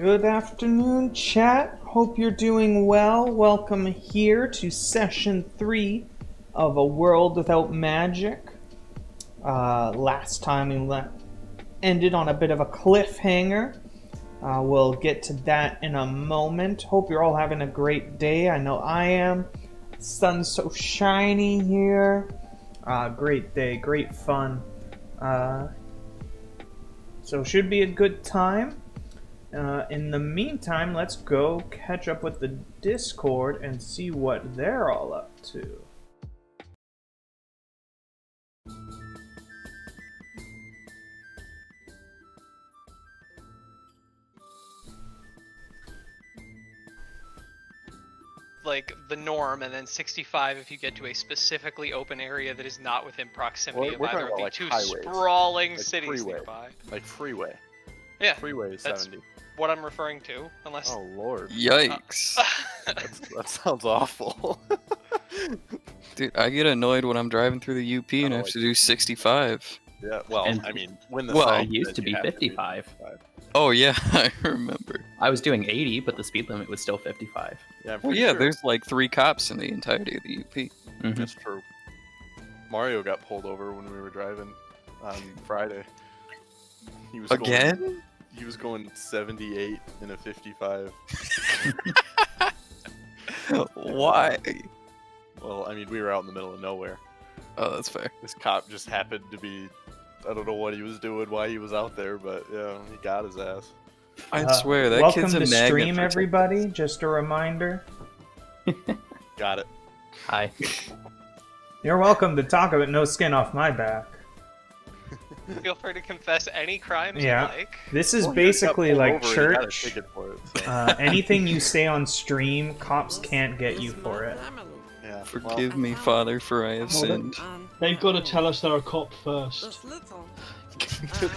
Good afternoon, chat. Hope you're doing well. Welcome here to session 3 of A World Without Magic. Last time we ended on a bit of a cliffhanger. We'll get to that in a moment. Hope you're all having a great day. I know I am. The sun's so shiny here. Great day, great fun. So should be a good time. In the meantime, let's go catch up with the Discord and see what they're all up to. Like the norm, and then 65 if you get to a specifically open area that is not within proximity of either of the two sprawling cities nearby. Like freeway. Yeah. Freeway is that's 70. What I'm referring to, unless. Oh lord. Yikes. That sounds awful. Dude, I get annoyed when I'm driving through the UP and I have to do 65. Yeah, well, And- I mean, when the Well, sign it used says to you be have 55. 55. Oh yeah, I remember. I was doing 80, but the speed limit was still 55. Yeah, I'm Well, pretty yeah, sure there's like 3 cops in the entirety of the UP. Mhm. that's true. Mario got pulled over when we were driving on Friday. He was Again? He was going 78 in a 55. Why? Well, I mean, we were out in the middle of nowhere. Oh, that's fair. This cop just happened to be, I don't know what he was doing, why he was out there, but yeah, he got his ass. I swear, that welcome kid's a to magnet stream, for everybody. Just a reminder. Got it. Hi. You're welcome to talk about no skin off my back. Feel free to confess any crimes Yeah. you like. This is Well, he just got basically pulled like over and he got a church. ticket for it, so. Anything you say on stream, cops can't get you for it. Yeah, Forgive me, Father, for I have sinned. They've got to tell us they're a cop first.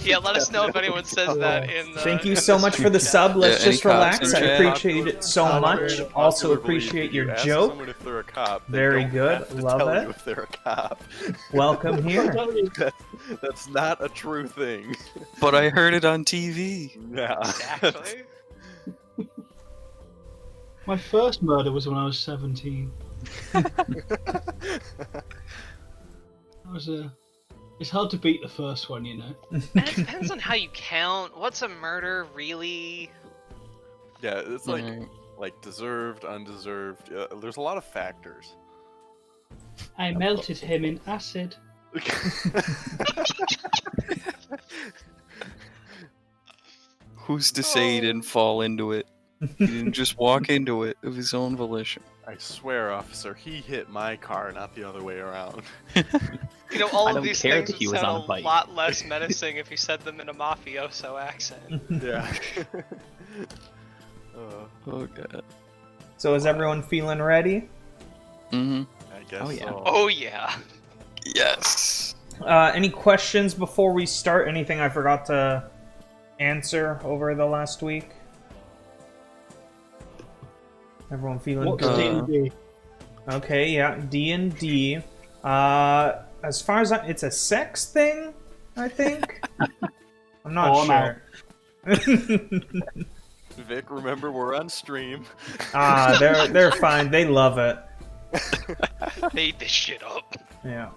Yeah, let us know if anyone says that in the. Thank you in so the much stream for the chat. sub. Let's Yeah, any just relax. cops I in chat? appreciate it so much. Popular Also belief, appreciate if your you ask joke. someone if they're a cop, they Very don't good. have to Love tell it. you if they're a cop. Welcome here. That's not a true thing. But I heard it on TV. Yeah. Actually. My first murder was when I was 17. It's hard to beat the first one, you know. And it depends on how you count. What's a murder really? Yeah, it's like Alright. like deserved, undeserved. There's a lot of factors. I melted him in acid. Who's to say he didn't fall into it? He didn't just walk into it of his own volition. I swear, officer, he hit my car, not the other way around. You know, all I of don't these care things that he would was sound on a a bike. lot less menacing if you said them in a mafioso accent. Yeah. Oh god. So is everyone feeling ready? Mm-hmm. I guess Oh, yeah. so. Oh yeah. Yes. Any questions before we start? Anything I forgot to answer over the last week? Everyone feeling What's good? D&D? Okay, yeah, D&D. As far as it's a sex thing, I think. I'm not Oh, I'm sure. Vic, remember we're on stream. They're fine. They love it. They eat this shit up. Yeah.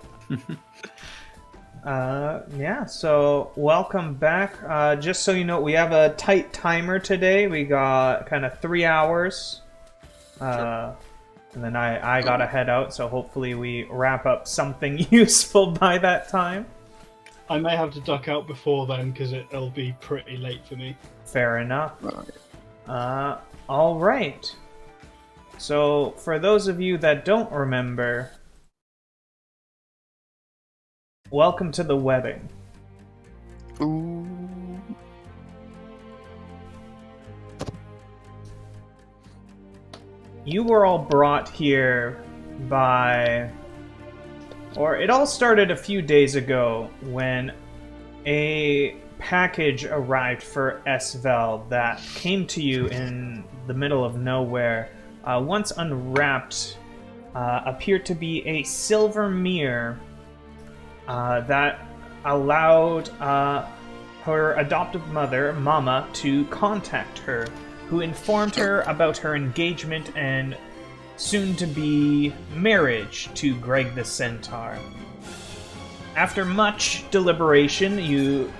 Yeah, so welcome back. Just so you know, we have a tight timer today. We got kind of 3 hours. And then I gotta head out, so hopefully we wrap up something useful by that time. I may have to duck out before then because it'll be pretty late for me. Fair enough. Alright. So, for those of you that don't remember, welcome to the wedding. Ooh. You were all brought here by... Or it all started a few days ago when a package arrived for Esvel that came to you in the middle of nowhere. Once unwrapped, appeared to be a silver mirror that allowed her adoptive mother, Mama, to contact her, who informed her about her engagement and soon-to-be marriage to Greg the Centaur. After much deliberation, you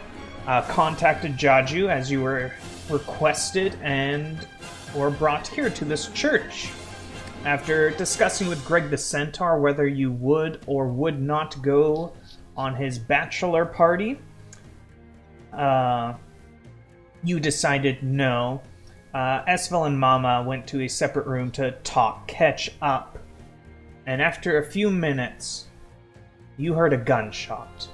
contacted Jaju as you were requested and were brought here to this church. After discussing with Greg the Centaur whether you would or would not go on his bachelor party, you decided no. Esvel and Mama went to a separate room to catch up. And after a few minutes, you heard a gunshot.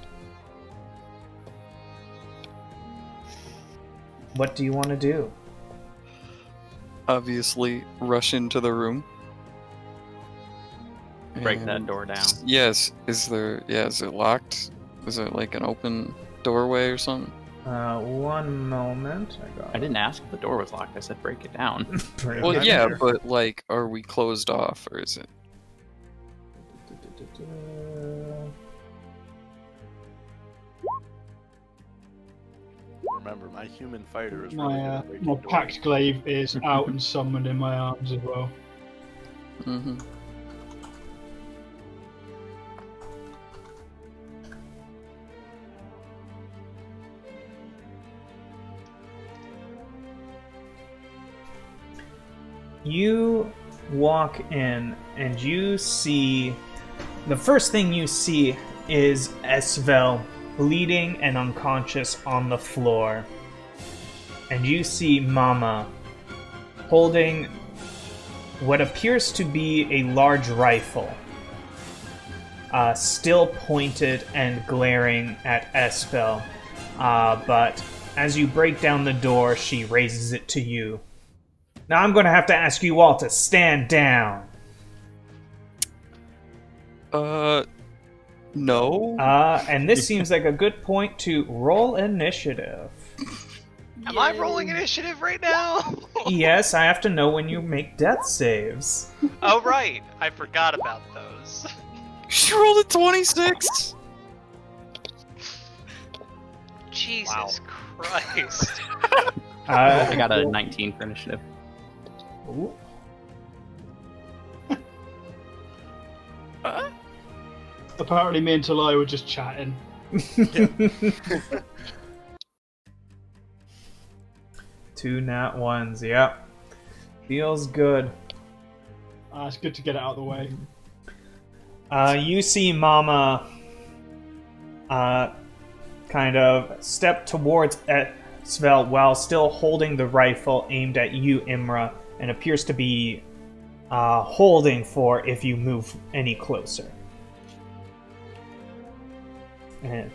What do you want to do? Obviously, rush into the room. Break that door down. Yes. Is it locked? Is it like an open doorway or something? One moment. I didn't ask if the door was locked. I said break it down. Well, yeah, but like, are we closed off or is it? Remember, my human fighter is My packed glaive is out and summoned in my arms as well. Mm-hmm. You walk in and you see... The first thing you see is Esvel bleeding and unconscious on the floor. And you see Mama holding what appears to be a large rifle, still pointed and glaring at Esvel. But as you break down the door, she raises it to you. Now I'm going to have to ask you all to stand down. No. And this seems like a good point to roll initiative. Am I rolling initiative right now? Yes, I have to know when you make death saves. Oh, right. I forgot about those. She rolled a 26! Jesus Christ. I got a 19 for initiative. Ooh. Apparently me and Talai were just chatting. Two nat ones, yep. Feels good. It's good to get it out of the way. You see Mama kind of step towards Esvel while still holding the rifle aimed at you, Imra, and appears to be holding for if you move any closer. And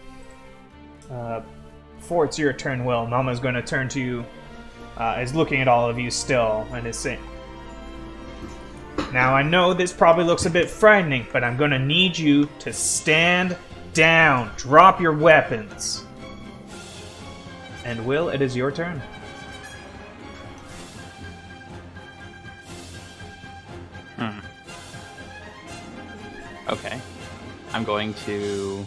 before it's your turn, Will, Mama's going to turn to you, is looking at all of you still, and is saying, now I know this probably looks a bit frightening, but I'm going to need you to stand down. Drop your weapons. And Will, it is your turn. Okay. I'm going to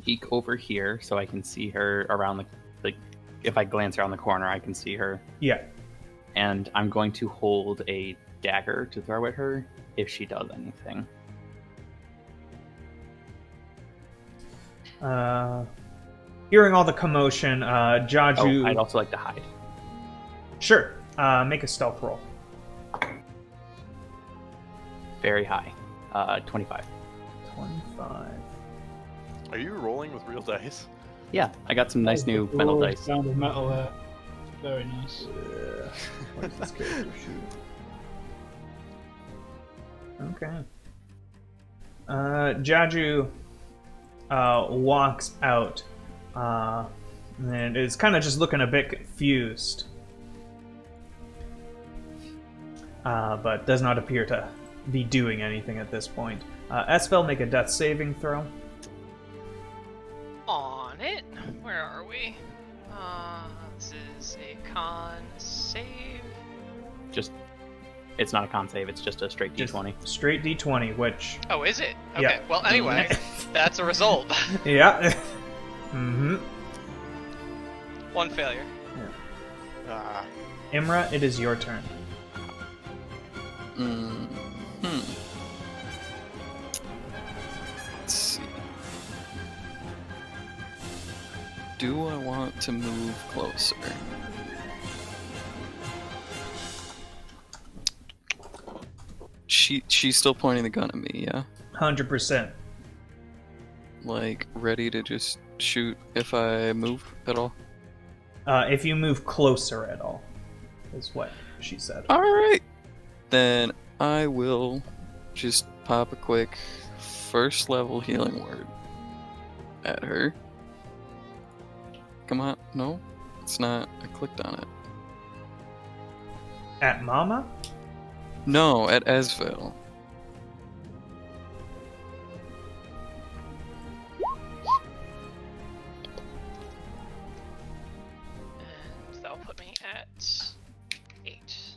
peek over here so I can see her around the... Like, if I glance around the corner, I can see her. Yeah. And I'm going to hold a dagger to throw at her if she does anything. Hearing all the commotion, Jaju... Oh, I'd also like to hide. Sure. Make a stealth roll. Very high. 25. 25. Are you rolling with real dice? Yeah, I got some nice new metal dice. Sound of metal there. Very nice. What does this character shoot? Okay. Jaju walks out and is kind of just looking a bit confused. But does not appear to be doing anything at this point. Esvel, make a death saving throw. On it. Where are we? This is a con save. It's not a con save, it's just a straight d20. Straight d20, which... Oh, is it? Okay, Yeah. well, anyway, that's a result. Yeah. Mm-hmm. One failure. Imra, it is your turn. Let's see. Do I want to move closer? She's still pointing the gun at me, yeah? 100%. Like, ready to just shoot if I move at all? If you move closer at all, is what she said. Alright! Then I will just pop a quick first level healing word at her. Come on, no? It's not. I clicked on it. At Mama? No, at Esville. And that'll put me at 8.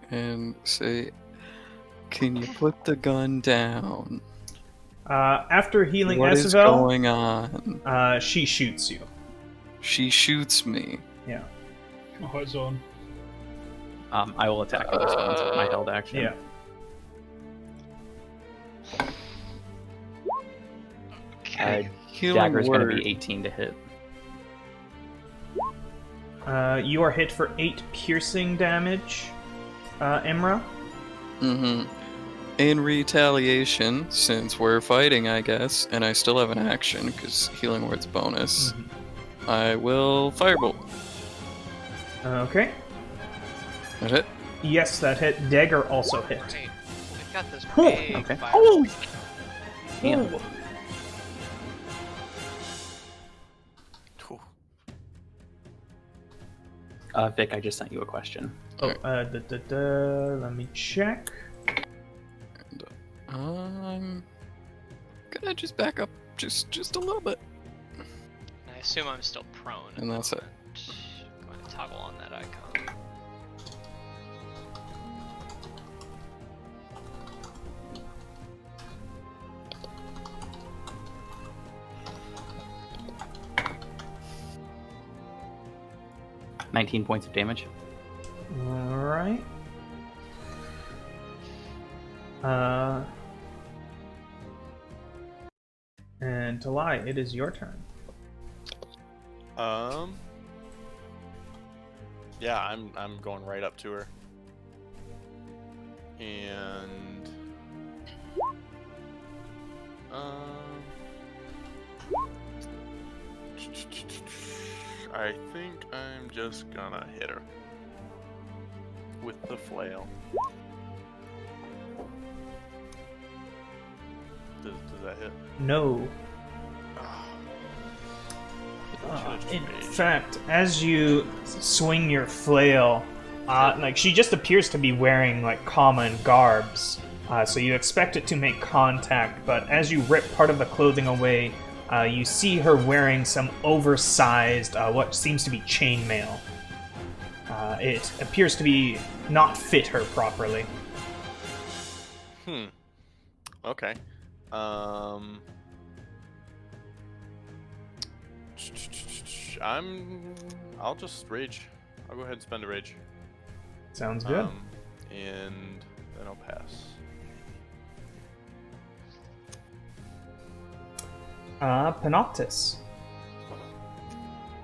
And say, can you put the gun down? After healing What is Esvel, going on? she shoots you. She shoots me. Yeah. Oh, it's on. I will attack with this one with my held action. Yeah. Healing Dagger's going to word. be 18 to hit. You are hit for 8 piercing damage, Imra. Mm-hmm. In retaliation, since we're fighting, I guess, and I still have an action, because healing word's bonus, I will firebolt. Okay. That hit? Yes, that hit. Dagger also hit. Right. We've got this Oh, big okay. fire. Holy! Damn. Vic, I just sent you a question. Oh, let me check. And, gonna just back up just a little bit. I assume I'm still prone. And that's it. I'm going to toggle on that icon. – 19 points of damage. Alright. And Talai, it is your turn. Yeah, I'm going right up to her. And I think I'm just gonna hit her with the flail. Does that hit? No. Should've In just fact, as you swing your flail, like she just appears to be wearing like common garbs, so you expect it to make contact. But as you rip part of the clothing away, you see her wearing some oversized, what seems to be chainmail. It appears to be not fit her properly. Okay. I'll just rage. I'll go ahead and spend a rage. Sounds good. And then I'll pass. Panoptis.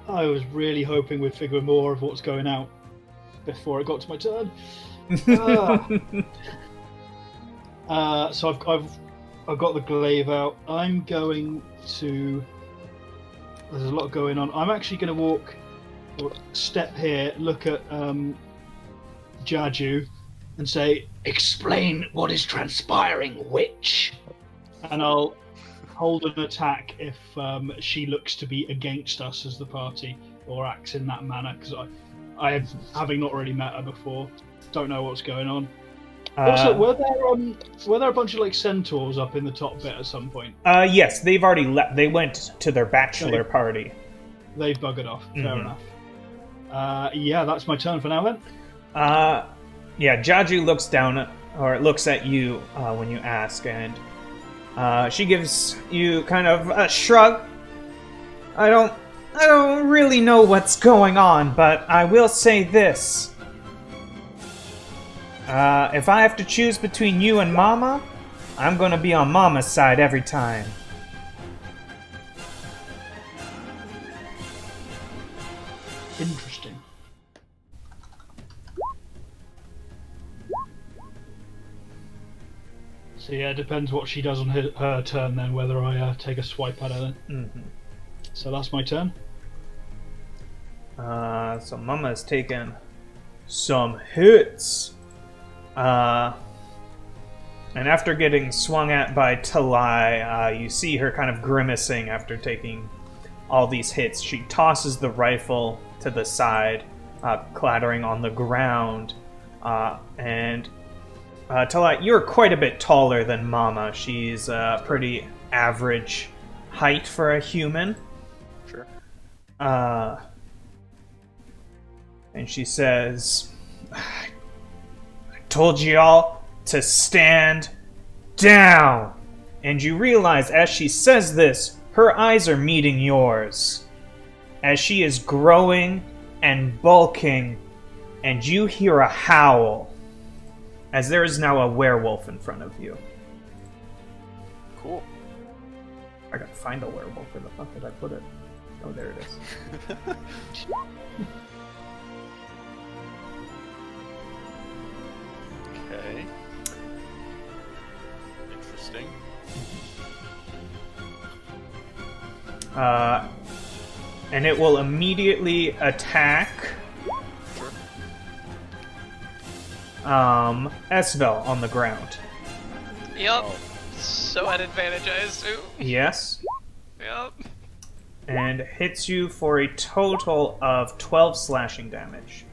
I was really hoping we'd figure more of what's going out before it got to my turn. So I've got the glaive out. I'm going to. There's a lot going on. I'm actually going to walk, or step here, look at Jaju, and say, "Explain what is transpiring, witch." And I'll hold an attack if she looks to be against us as the party or acts in that manner. Because I, having not really met her before, don't know what's going on. Also, were there a bunch of like centaurs up in the top bit at some point? Yes, they've already left. They went to their bachelor party. They've buggered off. Fair enough. Yeah, that's my turn for now then. Yeah, Jaju looks down, or looks at you when you ask, and she gives you kind of a shrug. I don't I don't really know what's going on, but I will say this. If I have to choose between you and Mama, I'm gonna be on Mama's side every time. Interesting. So yeah, it depends what she does on her turn then, whether I take a swipe at her then. Mm-hmm. So that's my turn. So Mama's taken some hits. And after getting swung at by Talai, you see her kind of grimacing after taking all these hits. She tosses the rifle to the side, clattering on the ground. And Talai, you're quite a bit taller than Mama. She's pretty average height for a human. Sure. And she says, I told you all to stand down. And you realize as she says this, her eyes are meeting yours. As she is growing and bulking, and you hear a howl. As there is now a werewolf in front of you. Cool. I gotta find a werewolf. Where the fuck did I put it? Oh, there it is. Okay. Interesting. And it will immediately attack Sure. Esvel on the ground. Yup. Oh. So at advantage, I assume. Yes. Yup. And hits you for a total of 12 slashing damage.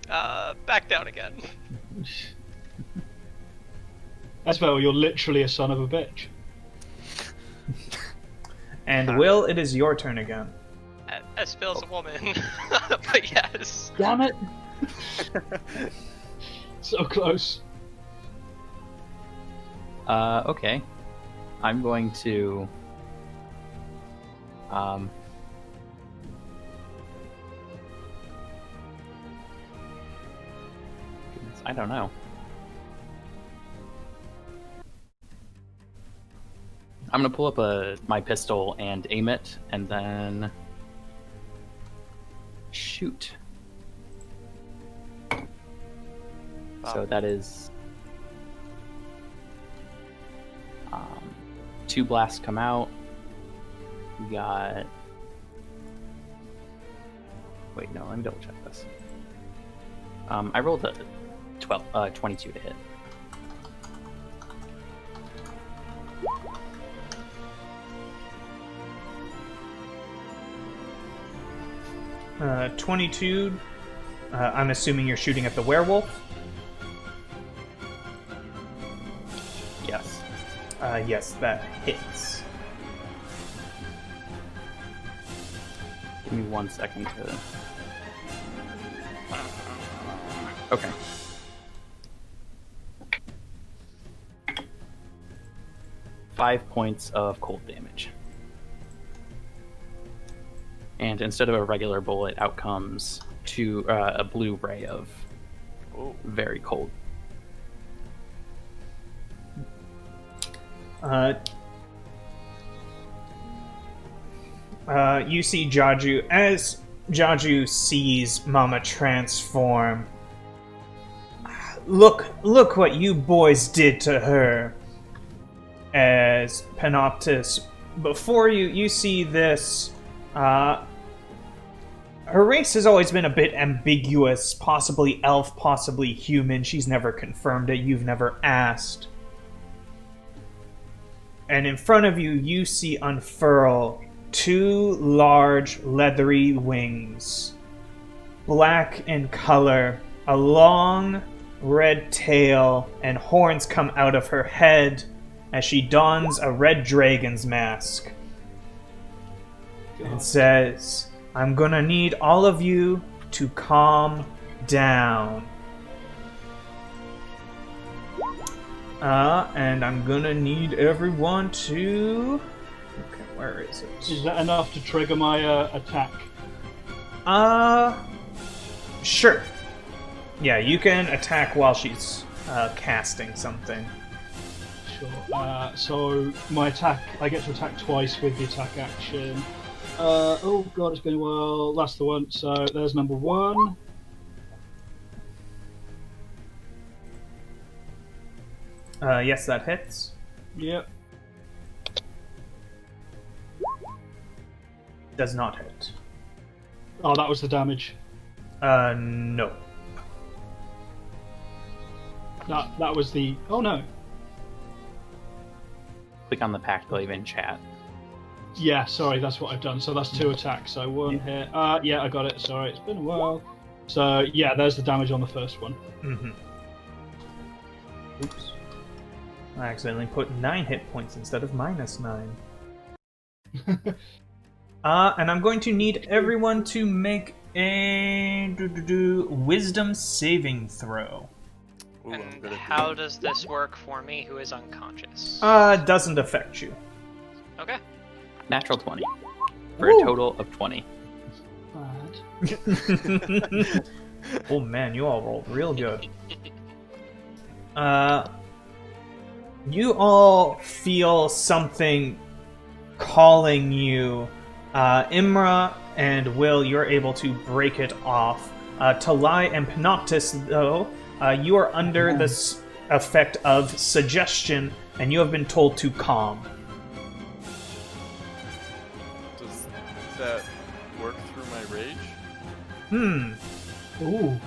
Back down again. That's better. You're literally a son of a bitch. And Will, it is your turn again. Esvel's a woman. But yes. Damn it! So close. Okay. I'm going to... Goodness, I don't know. I'm gonna pull up my pistol and aim it, and then shoot. So that is 2 blasts come out. We got. Wait, no. Let me double check this. I rolled a 22 to hit. Uh, 22. I'm assuming you're shooting at the werewolf. Yes. Yes, that hits. Give me 1 second to. Okay. Five points of cold damage. And instead of a regular bullet, out comes a blue ray of very cold. You see Jaju. As Jaju sees Mama transform, look what you boys did to her. As Panoptis, before you see this, her race has always been a bit ambiguous, possibly elf, possibly human. She's never confirmed it, you've never asked. And in front of you, you see unfurl 2 large leathery wings, black in color, a long red tail, and horns come out of her head as she dons a red dragon's mask. And says, I'm gonna need all of you to calm down. And I'm gonna need everyone to... Okay, Where is it? Is that enough to trigger my attack? Sure. Yeah, you can attack while she's casting something. Sure. So my attack, I get to attack twice with the attack action. Oh god, it's going well. That's the one. So there's number 1. Yes, that hits. Yep. Does not hit. Oh, that was the damage. No. That was the. Oh no. Click on the pack glaive in chat. Yeah, sorry, that's what I've done. So that's 2 attacks. So 1 hit. Yeah, I got it. Sorry, it's been a while. So yeah, there's the damage on the first one. Mm-hmm. Oops. I accidentally put 9 hit points instead of -9. And I'm going to need everyone to make a wisdom saving throw. Ooh, I'm And good at how does this work for me who is unconscious? Doesn't affect you. Okay. Natural 20. For Woo! a total of 20. Bad. Oh man, you all rolled real good. You all feel something calling you. Imra and Will, you're able to break it off. Talai and Panoptis, though, you are under the effect of suggestion, and you have been told to calm. Does that work through my rage? Ooh.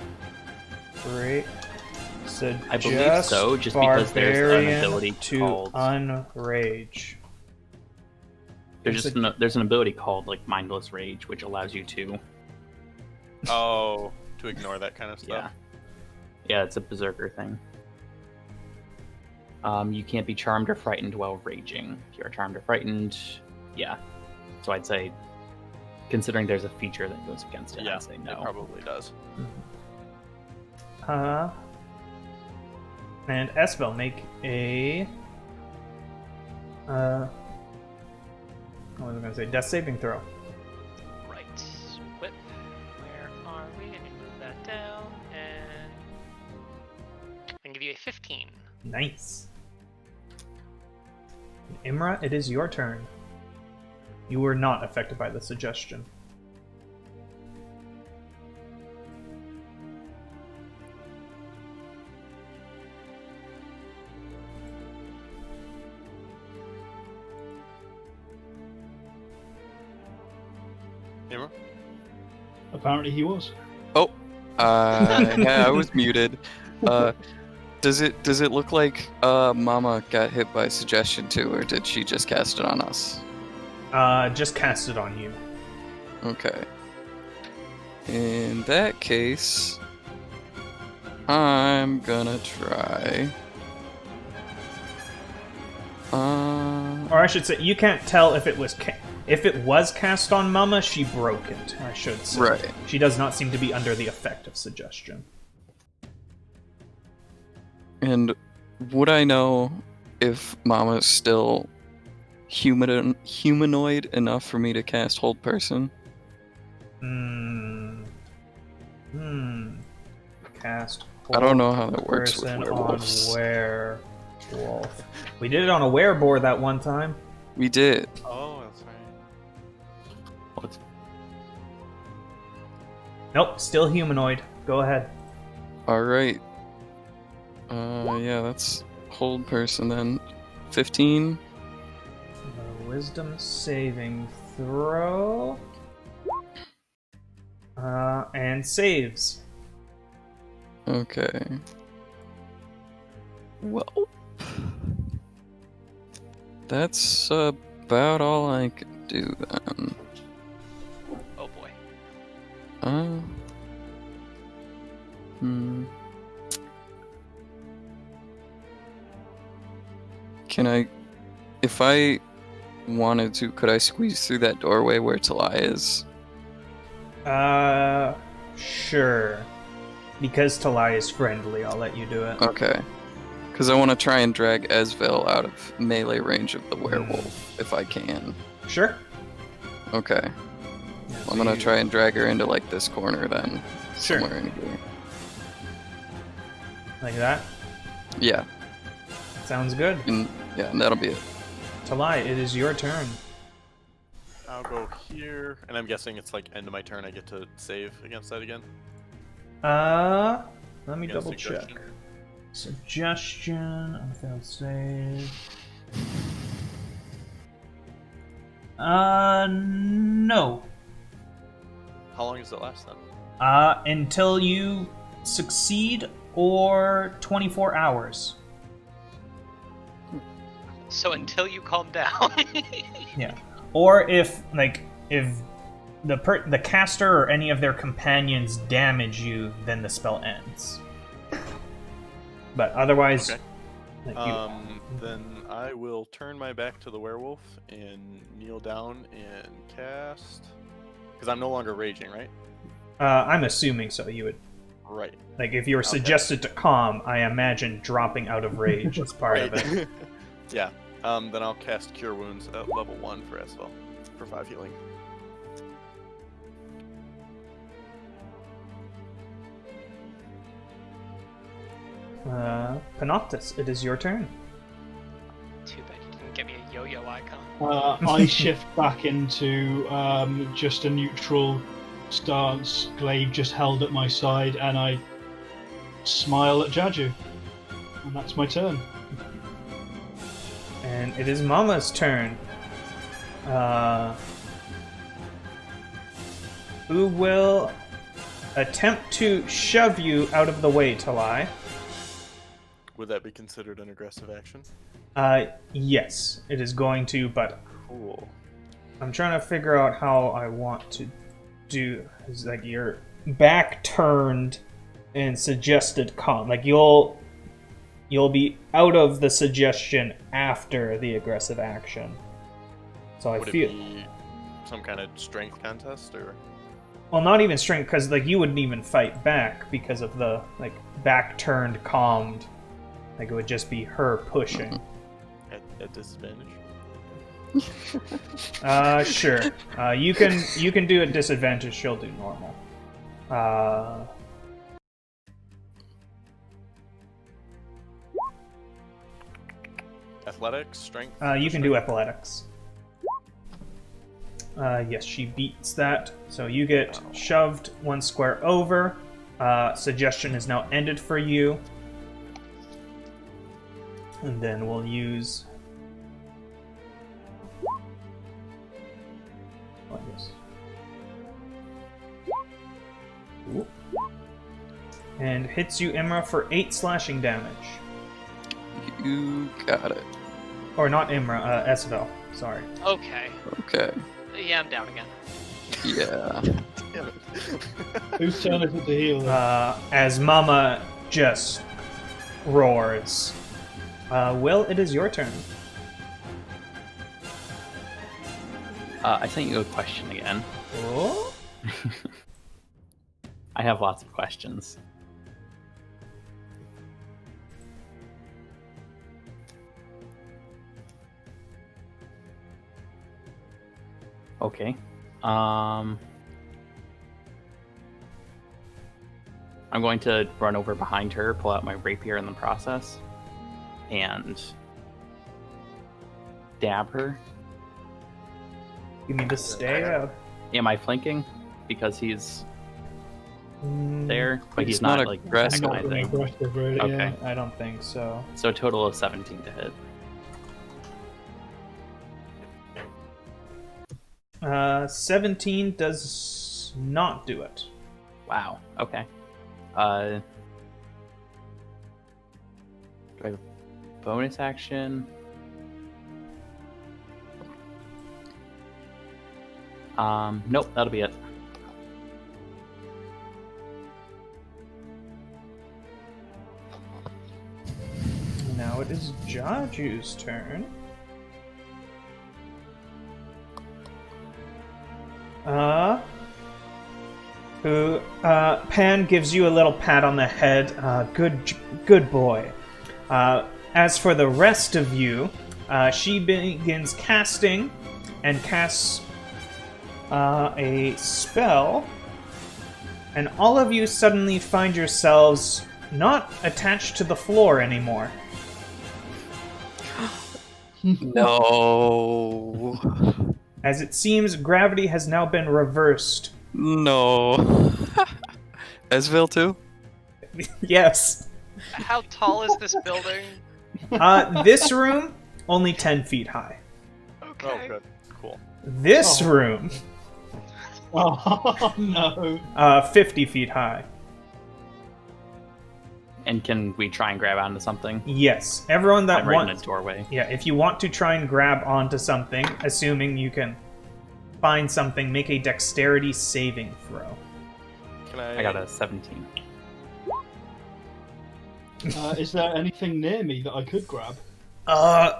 Great. I believe so, just because there's an Barbarian ability to called... unrage. There's an ability called like Mindless Rage, which allows you to... Oh, to ignore that kind of Yeah. stuff. Yeah, it's a berserker thing. You can't be charmed or frightened while raging. If you're charmed or frightened, yeah. So I'd say, considering there's a feature that goes against it, Yeah, I'd say no. it probably does. And Esbel, make a... what was I going to say? Death saving throw. Right. Whip. Where are we? I need to move that down. And I can give you a 15. Nice. Imra, it is your turn. You were not affected by the suggestion. Imra? Apparently he was. Yeah, I was muted. Does it look like Mama got hit by suggestion too, or did she just cast it on us? Just cast it on you. Okay. In that case, I'm gonna try. Or I should say, you can't tell if it was cast on Mama. She broke it. I should say. Right. She does not seem to be under the effect of suggestion. And would I know if Mama's still humanoid enough for me to cast Hold Person? Cast. I don't know how that works with Person werewolves. on werewolf. We did it on a wereboar that one time. We did. Oh, that's right. What's Nope, still humanoid. Go ahead. Alright. Yeah, that's Hold Person then. 15. Wisdom saving throw. And saves. Okay. Well, that's about all I can do then. Oh boy. Can I, if I wanted to, could I squeeze through that doorway where Talai is? Sure. Because Talai is friendly, I'll let you do it. Okay. Because I want to try and drag Esvel out of melee range of the werewolf, if I can. Sure. Okay. Yeah, I'm gonna try and drag her into like this corner then. Sure. Somewhere in here. Like that? Yeah. Sounds good. And that'll be it. Talai, it is your turn. I'll go here, and I'm guessing it's like end of my turn. I get to save against that again. Let me Against double check. suggestion. Suggestion, unfailed save. No. How long does it last then? Until you succeed or 24 hours. So until you calm down. Yeah. Or if the caster or any of their companions damage you, then the spell ends. But otherwise, Okay. like, Then I will turn my back to the werewolf and kneel down and cast. Because I'm no longer raging, right? I'm assuming so. You would, Right. like, if you were suggested to calm, I imagine dropping out of rage is part of it. Yeah. Then I'll cast Cure Wounds at level 1 for Esvel for 5 healing. Panoptis, it is your turn. Too bad you didn't get me a yo-yo icon. I shift back into just a neutral stance, glaive just held at my side, and I smile at Jaju. And that's my turn. And it is Mama's turn. Who will attempt to shove you out of the way, Talai? Would that be considered an aggressive action? Yes, it is going to, but Cool. I'm trying to figure out how I want to do. It's like you're back turned and suggested calm. Like you'll be out of the suggestion after the aggressive action. So Would I feel it be some kind of strength contest or? well, not even strength, because like you wouldn't even fight back because of the like back turned calmed. Like it would just be her pushing. At disadvantage? Sure. You can do a disadvantage. She'll do normal. Athletics, strength? You can do athletics. Yes, she beats that. So you get shoved 1 square over. Suggestion is now ended for you. And then we'll use... oh, yes. Ooh. And hits you, Imra, for 8 slashing damage. You got it. Or not Imra, Esvel. Sorry. Okay. Okay. Yeah, I'm down again. Yeah. Damn it. Whose turn is it to heal? As Mama just roars. Will, it is your turn. I sent you a question again. Oh? I have lots of questions. Okay. I'm going to run over behind her, pull out my rapier in the process, and stab her. You need to stay out. Am I flanking? Because he's there, but He's he's not not like aggressive. Not really agonizing. aggressive, really, Okay. yeah. I don't think so. So a total of 17 to hit. 17 does not do it. Wow. Okay. Do I have a bonus action? Nope, that'll be it. Now it is Jaju's turn. Pan gives you a little pat on the head. Good boy. As for the rest of you, she begins casting and casts a spell, and all of you suddenly find yourselves not attached to the floor anymore. No. As it seems, gravity has now been reversed. No. Esville too? Yes. How tall is this building? This room, only 10 feet high. Okay. Oh, good. Cool. This room, Oh no! 50 feet high. And can we try and grab onto something? Yes. Everyone that I'm right in wants... a doorway. Yeah, if you want to try and grab onto something, assuming you can find something, make a dexterity saving throw. Can I? I got a 17. Is there anything near me that I could grab?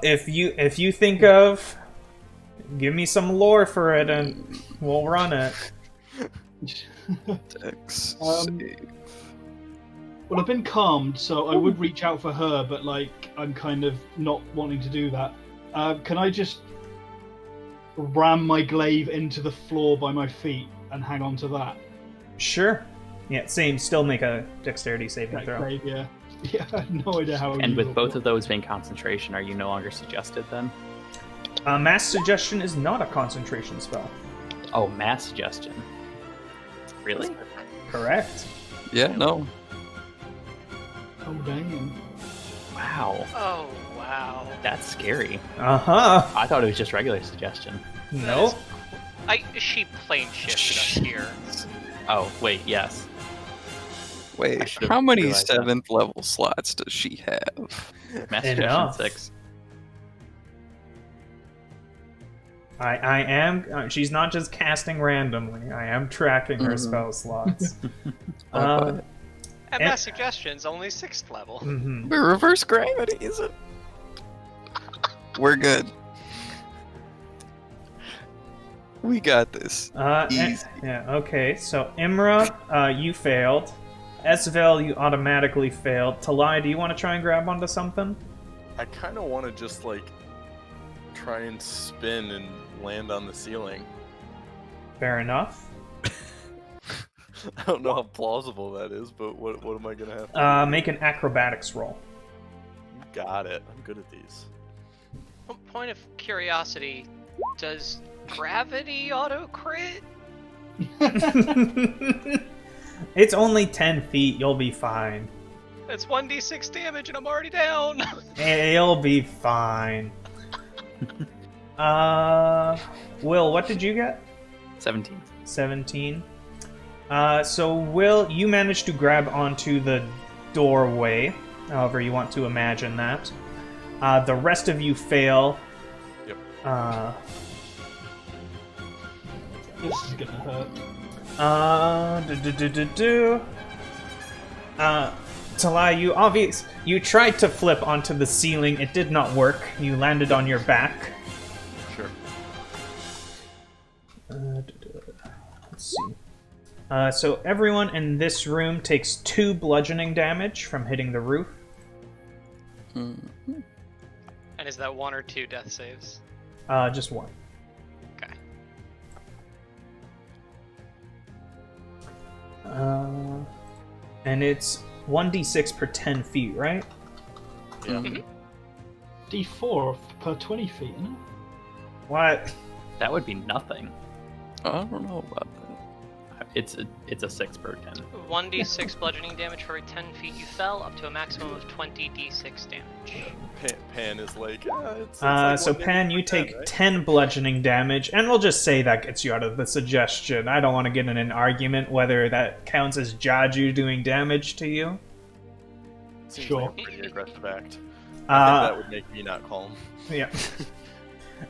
If you think of... Give me some lore for it and we'll run it. Dex Well, I've been calmed, so I would reach out for her, but I'm kind of not wanting to do that. Can I just ram my glaive into the floor by my feet and hang on to that? Sure. Yeah, same. Still make a dexterity saving throw. Glaive, yeah. Yeah, I have no idea how. And with both of those being concentration, are you no longer suggested then? Mass suggestion is not a concentration spell. Oh, mass suggestion. Really? Correct. Yeah, no. Oh damn! Wow, Oh, wow. that's scary. Uh-huh. I thought it was just regular suggestion. Nope. She plane shifted us here. Oh, wait, yes. Wait, should've how many realized that. 7th level slots does she have? Mass suggestion Enough. 6. I am... she's not just casting randomly. I am tracking her spell slots. Okay. And my suggestion's only 6th level. Mhm. But reverse gravity, is it? We're good. We got this. Easy. Yeah, okay. So, Imra, you failed. Esvel, you automatically failed. Talai, do you want to try and grab onto something? I kind of want to just try and spin and land on the ceiling. Fair enough. I don't know how plausible that is, but what am I gonna have to do? Make an acrobatics roll. Got it. I'm good at these. Point of curiosity, does gravity auto crit? It's only 10 feet. You'll be fine. It's 1d6 damage and I'm already down. You'll be fine. Will, what did you get? 17. 17. So, Will, you managed to grab onto the doorway, however you want to imagine that. The rest of you fail. Yep. This is gonna hurt. Talai, you tried to flip onto the ceiling. It did not work. You landed on your back. Sure. Let's see. So everyone in this room takes 2 bludgeoning damage from hitting the roof. And is that 1 or 2 death saves? Just 1. Okay. And it's 1d6 per 10 feet, right? Yeah. D4 per 20 feet, isn't it? What? That would be nothing. I don't know about that. It's a 6 per 10. 1d6 bludgeoning damage for every 10 feet you fell, up to a maximum of 20d6 damage. Pan is it's So like Pan, 1d10, you take right? 10 bludgeoning damage, and we'll just say that gets you out of the suggestion. I don't want to get in an argument whether that counts as Jaju doing damage to you. Seems Sure. like a pretty aggressive act. I think that would make me not calm. Yeah.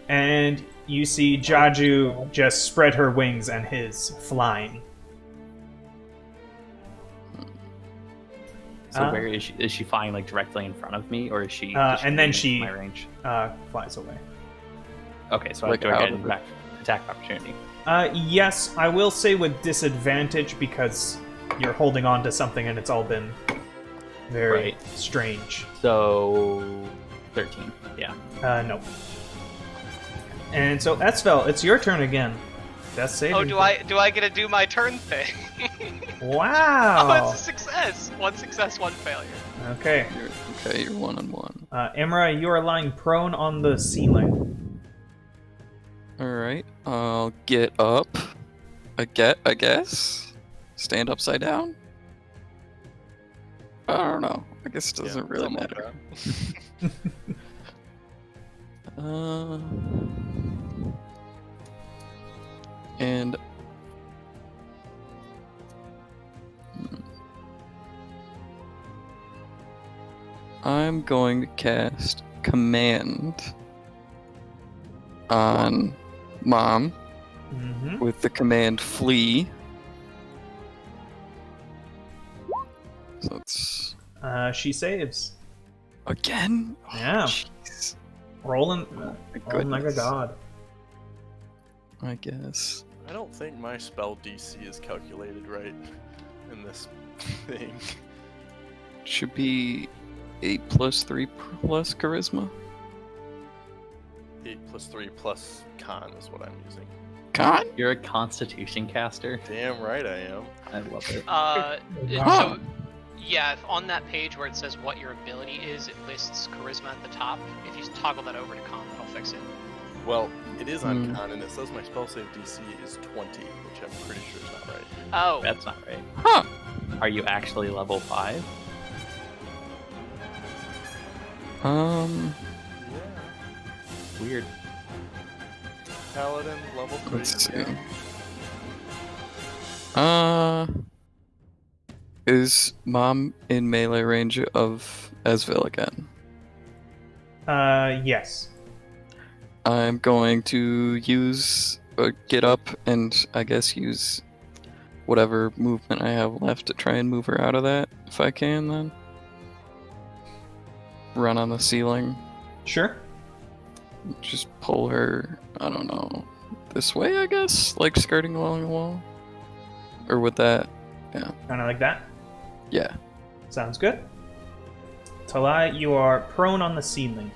And you see Jaju just spread her wings and his flying. So where is she? Is she flying directly in front of me, or is she? And then in she my range. flies away. Okay, so I Like go out ahead of and it. back attack opportunity. Yes, I will say with disadvantage because you're holding on to something and it's all been very Right. strange. So 13. Yeah. No. And so, Esvel, it's your turn again. Death saving. Oh, do I get to do my turn thing? Wow. Oh, it's a success. 1 success, 1 failure. Okay. You're 1-on-1. Imra, you are lying prone on the ceiling. Alright, I'll get up. I guess? Stand upside down? I don't know. I guess it doesn't really matter. And I'm going to cast Command on Mom with the command Flee. So it's... she saves. Again? Yeah. Jeez. Rolling like a god. I guess. I don't think my spell DC is calculated right in this thing. Should be 8 plus 3 plus charisma. 8 plus 3 plus con is what I'm using. Con? You're a Constitution caster. Damn right I am. I love it. So, yeah, on that page where it says what your ability is, it lists charisma at the top. If you toggle that over to con, it'll fix it. Well, it is on con, and it says my spell save DC is 20, which I'm pretty sure is not right. Oh. That's not right. Huh. Are you actually level 5? Yeah. Weird. Paladin level 3. Let's see. Is Mom in melee range of Esville again? Yes. I'm going to use get up and I guess use whatever movement I have left to try and move her out of that, if I can then. Run on the ceiling. Sure. Just pull her, I don't know, this way I guess? Like skirting along the wall? Or would that, yeah. Kind of like that? Yeah. Sounds good. Talai, you are prone on the ceiling.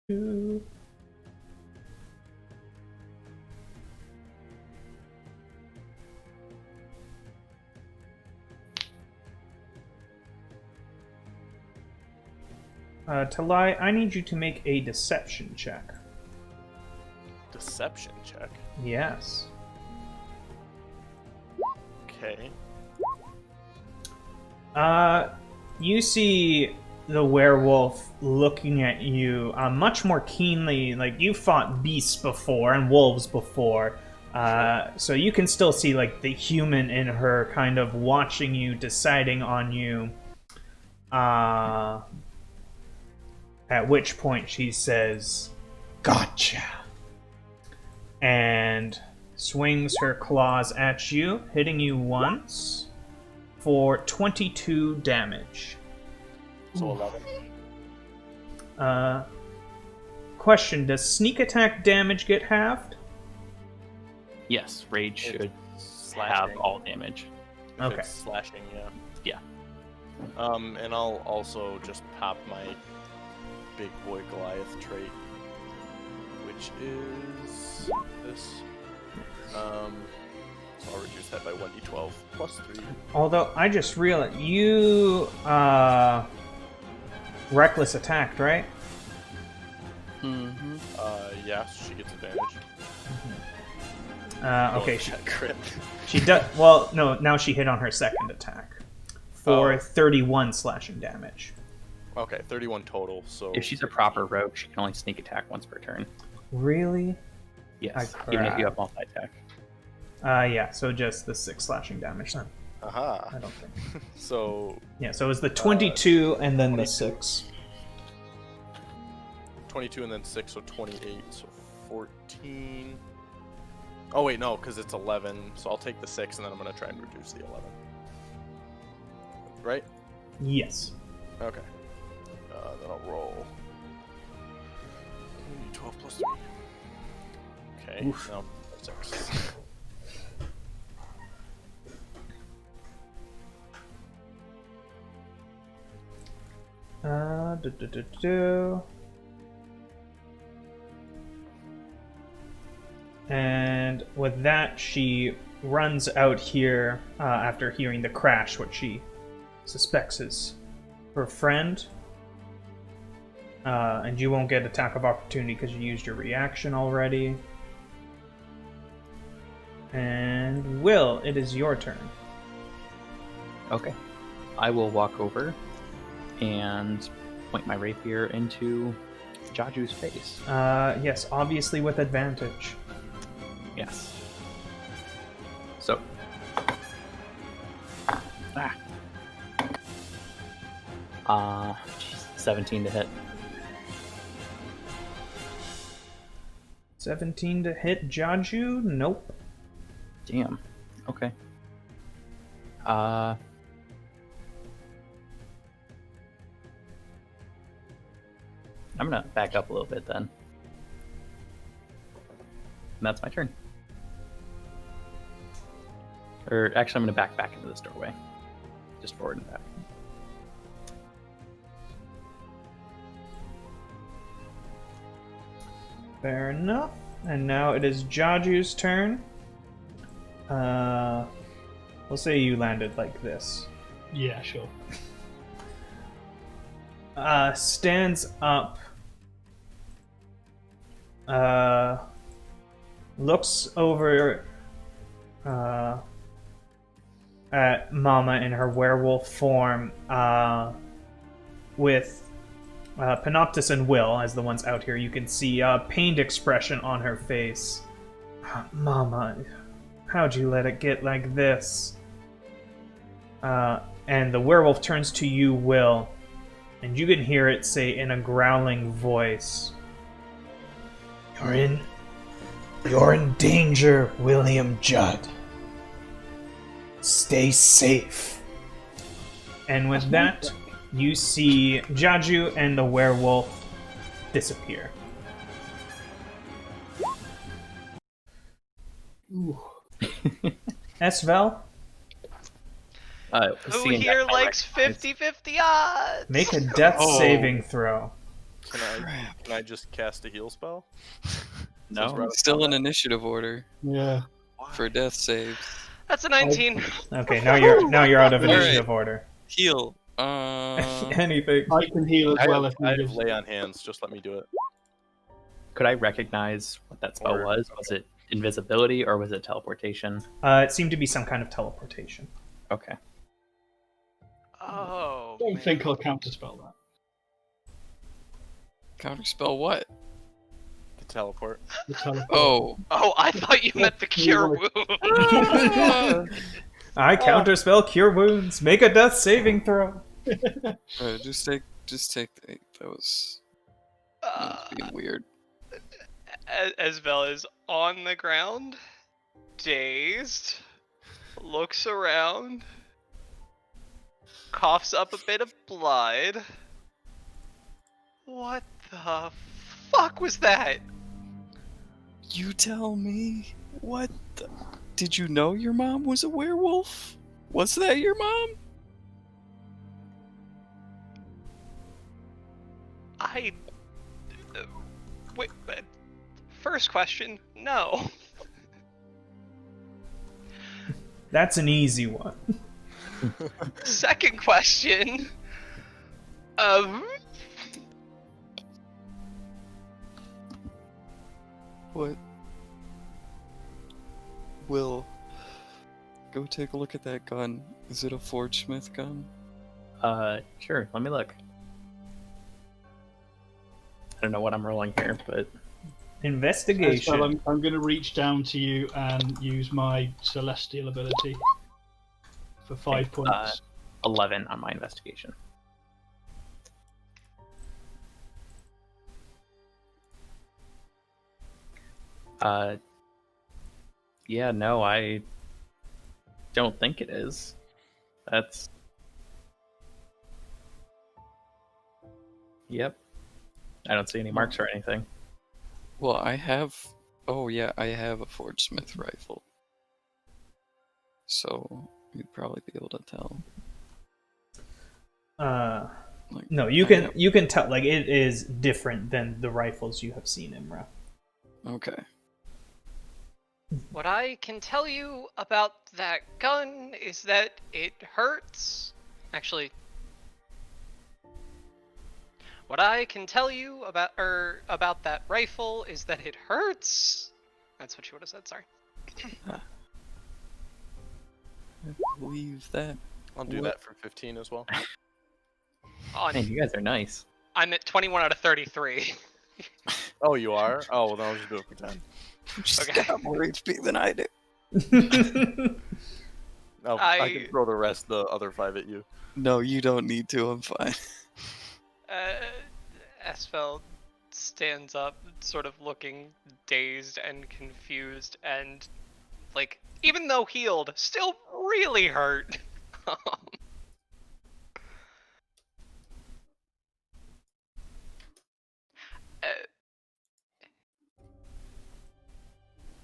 Talai, I need you to make a deception check. Deception check? Yes. Okay. You see the werewolf looking at you much more keenly. Like, you fought beasts before and wolves before. So you can still see, like, the human in her kind of watching you, deciding on you. At which point she says, "Gotcha!" And swings her claws at you, hitting you once for 22 damage. So 11. Question, does sneak attack damage get halved? Yes, rage should Slashing. have all damage. If Okay. it's slashing, yeah. Yeah. And I'll also just pop my big boy Goliath trait, which is this. So I'll reduce that by 1d12 plus 3. Although, I just realized, you, reckless attacked, right? Mm-hmm. Yeah, she gets advantage. Okay, Check crit. she does, well, no, now she hit on her second attack. For 31 slashing damage. Okay, 31 total, so... If she's a proper rogue, she can only sneak attack once per turn. Really? Yes, Ah, even if crap. you have multi-attack. Yeah, so just the 6 slashing damage then. Aha. I don't think. So, Yeah, so it was the 22 and then the 22. 6. 22 and then 6, so 28, so 14... Oh wait, no, because it's 11, so I'll take the 6 and then I'm going to try and reduce the 11. Right? Yes. Okay. Then I'll roll. 12 plus 3. Okay, Oof. now 6. Do. And with that, she runs out here after hearing the crash, what she suspects is her friend. And you won't get attack of opportunity because you used your reaction already. And Will, it is your turn. Okay. I will walk over and point my rapier into Jaju's face. Yes, obviously with advantage. Yes. So. Ah. 17 to hit. 17 to hit Jaju? Nope. Damn. Okay. I'm gonna back up a little bit then. And that's my turn. Or actually, I'm gonna back into this doorway. Just forward and back. Fair enough. And now it is Jaju's turn. We'll say you landed like this. Yeah, sure. Stands up. Looks over at Mama in her werewolf form with Panoptis and Will as the ones out here. You can see a pained expression on her face. Mama, how'd you let it get like this? And the werewolf turns to you, Will, and you can hear it say in a growling voice, You're in danger, William Judd. Stay safe. And with that, you see Jaju and the werewolf disappear. Ooh. Esvel, Who here likes 50-50 odds? make a death saving throw. Can I just cast a heal spell? No, we're out of Still in combat? initiative order Yeah. for death saves. That's a 19. Okay, now you're out of initiative order. Heal. Anything. I can heal as I well have, if I needed. have lay on hands. Just let me do it. Could I recognize what that spell was? Was it invisibility or was it teleportation? It seemed to be some kind of teleportation. Okay. Oh, I don't man. think I'll counterspell that. Counterspell what? The teleport. The teleport. Oh. Oh, I thought you meant the cure wound. I counterspell cure wounds. Make a death saving throw. Just take the 8. That was being weird. Esbel is on the ground, dazed, looks around, coughs up a bit of blood. What the fuck was that? You tell me. What the... Did you know your mom was a werewolf? Was that your mom? Wait, first question, no. That's an easy one. Second question, What? Will, go take a look at that gun. Is it a Forge Smith gun? Sure. Let me look. I don't know what I'm rolling here, but Investigation. Well, I'm going to reach down to you and use my celestial ability for 5 points. 11 on my investigation. Yeah, no, I don't think it is. That's... Yep. I don't see any marks or anything. Well, I have... Oh, yeah, I have a Forge Smith rifle. So, you'd probably be able to tell. Like, No, you can tell. Like, it is different than the rifles you have seen, Imra. Okay. what I can tell you about that gun is that it hurts. Actually, what I can tell you about that rifle is that it hurts. That's what she would have said, sorry. I believe that. I'll do that for 15 as well. Man, you guys are nice. I'm at 21 out of 33. Oh, you are? Oh, well, then I'll just do it for 10. Just Okay. got more HP than I do. Oh, I can throw the other 5 at you. No, you don't need to. I'm fine. Esfeld stands up, sort of looking dazed and confused, and, like, even though healed, still really hurt.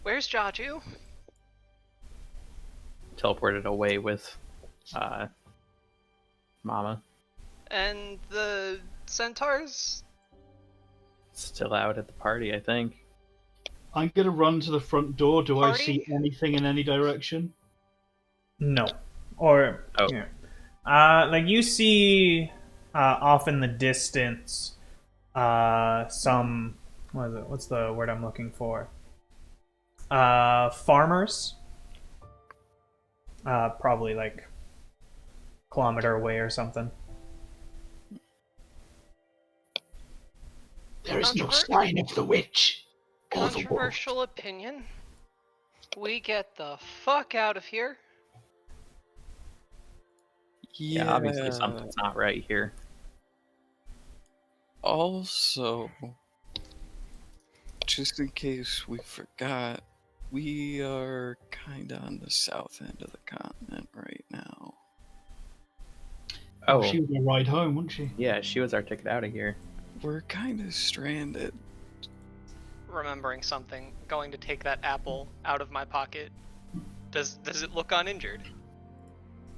Where's Jaju? Teleported away with Mama. And the centaurs? Still out at the party, I think. I'm going to run to the front door. Do Party? I see anything in any direction? No. Or, Oh. yeah. Like, you see off in the distance some... What is it? What's the word I'm looking for? Farmers. Probably, like, kilometer away or something. There is no sign of the witch. Or the wolf. Controversial opinion. We get the fuck out of here. Yeah, obviously something's not right here. Also, just in case we forgot, we are kinda on the south end of the continent right now. Oh, She was going to ride home, wasn't she? yeah, she was our ticket out of here. We're kinda stranded. Remembering something, going to take that apple out of my pocket. Does it look uninjured?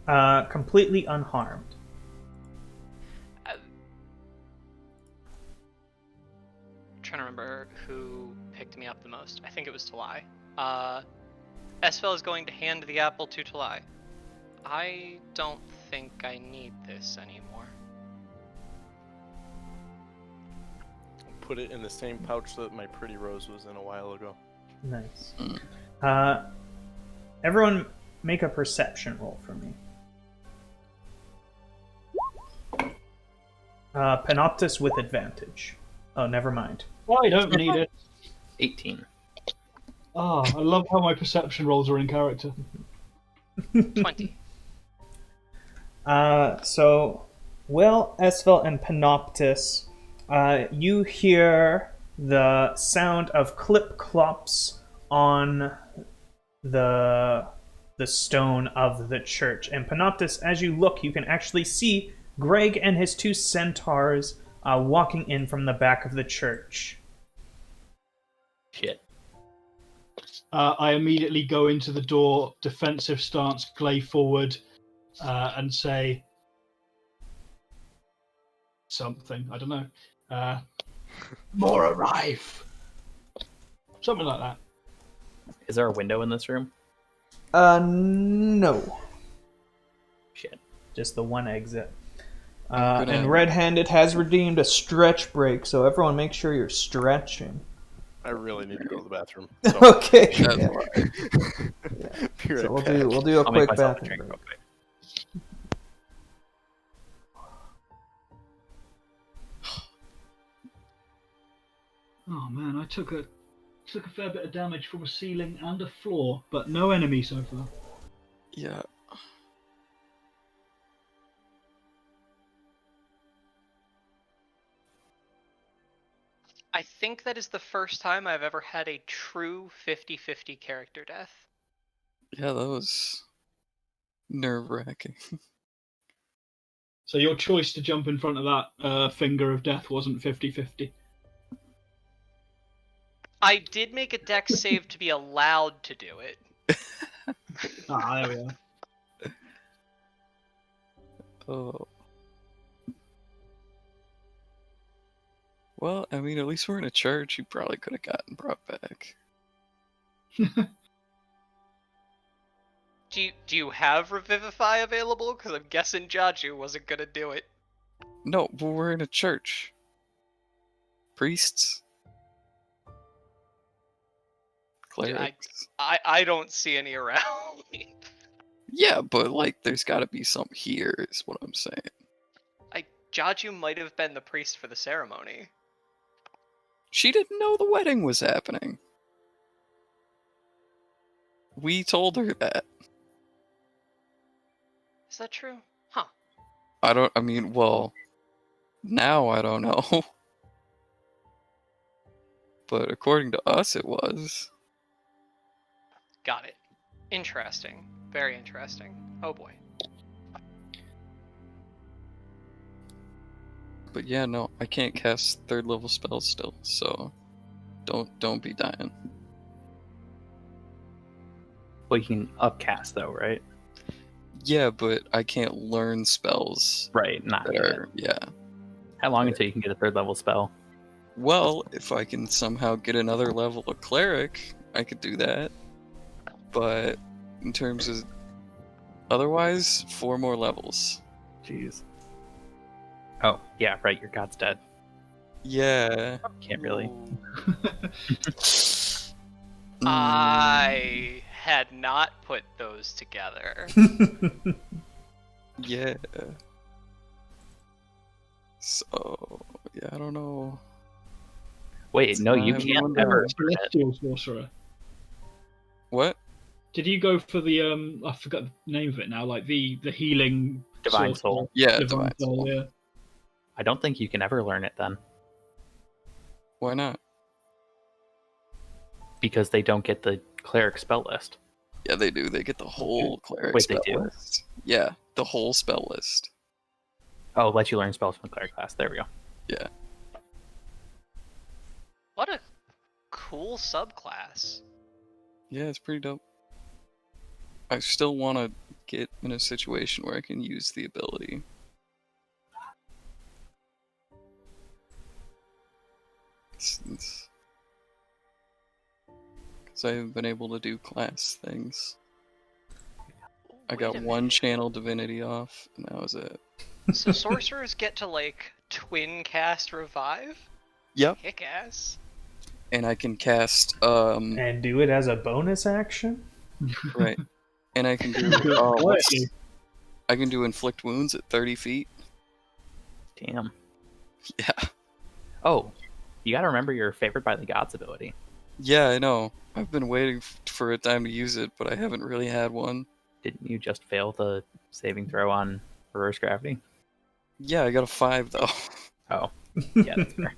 Completely unharmed. trying to remember who picked me up the most. I think it was Talai. Esfel is going to hand the apple to Talai. I don't think I need this anymore. Put it in the same pouch that my pretty rose was in a while ago. Nice. Everyone make a perception roll for me. Panoptis with advantage. Oh, never mind. Oh, I don't need it. 18. Oh, I love how my perception rolls are in character. 20. So, Will, Esfel, and Panoptis, you hear the sound of clip-clops on the stone of the church. And Panoptis, as you look, you can actually see Greg and his 2 centaurs walking in from the back of the church. Shit. I immediately go into the door, defensive stance, glaive forward, and say something. I don't know. More arrive. Something like that. Is there a window in this room? No. Shit. Just the one exit. gonna- And Red-Handed has redeemed a stretch break, so everyone make sure you're stretching. I really need to go to the bathroom. So, Okay. That's yeah. why. be right So we'll back. do a I'll make quick myself a bathroom drink break. real quick. Oh man, I took a fair bit of damage from a ceiling and a floor, but no enemy so far. Yeah. I think that is the first time I've ever had a true 50-50 character death. Yeah, that was nerve-wracking. So your choice to jump in front of that finger of death wasn't 50-50. I did make a dex save to be allowed to do it. Ah, there we are. Oh. Well, I mean, at least we're in a church. You probably could have gotten brought back. Do you have Revivify available? Because I'm guessing Jaju wasn't gonna do it. No, but we're in a church. Priests. Clerics. I don't see any around. Yeah, but like, there's got to be some here, is what I'm saying. Jaju might have been the priest for the ceremony. She didn't know the wedding was happening. We told her that. Is that true? Huh. I mean, well, now I don't know. But according to us, it was. Got it. Interesting. Very interesting. Oh boy. But yeah, no, I can't cast 3rd level spells still, so don't be dying. Well, you can upcast though, right? Yeah, but I can't learn spells Right, not that yet. are, yeah. How long until you can get a 3rd level spell? Well, if I can somehow get another level of cleric, I could do that. But in terms of otherwise, 4 more levels. Jeez. Oh, yeah, right, your god's dead. Yeah. Can't really. I had not put those together. Yeah. So, yeah, I don't know. Wait, no, you I'm can't going ever down. turn it. Celestial sorcerer. What? Did you go for the I forgot the name of it now, like the healing Divine sorcerer? Soul. Yeah, Divine Soul, yeah. I don't think you can ever learn it then, Why not? because they don't get the cleric spell list. Yeah, they do. They get the whole cleric Wait, they spell do? list. Yeah, the whole spell list. Oh, let you learn spells from the cleric class. There we go. Yeah. What a cool subclass. Yeah, it's pretty dope. I still want to get in a situation where I can use the ability. Since I haven't been able to do class things. I Wait got a one minute. channel divinity off, and that was it. So sorcerers get to like twin cast revive? Yep. Kick ass. And I can cast And do it as a bonus action? right. And I can do Wait. I can do inflict wounds at 30 feet. Damn. Yeah. Oh, you gotta remember your favored by the gods ability. Yeah, I know. I've been waiting for a time to use it, but I haven't really had one. Didn't you just fail the saving throw on reverse gravity? Yeah, I got a 5 though. Oh, yeah, that's fair.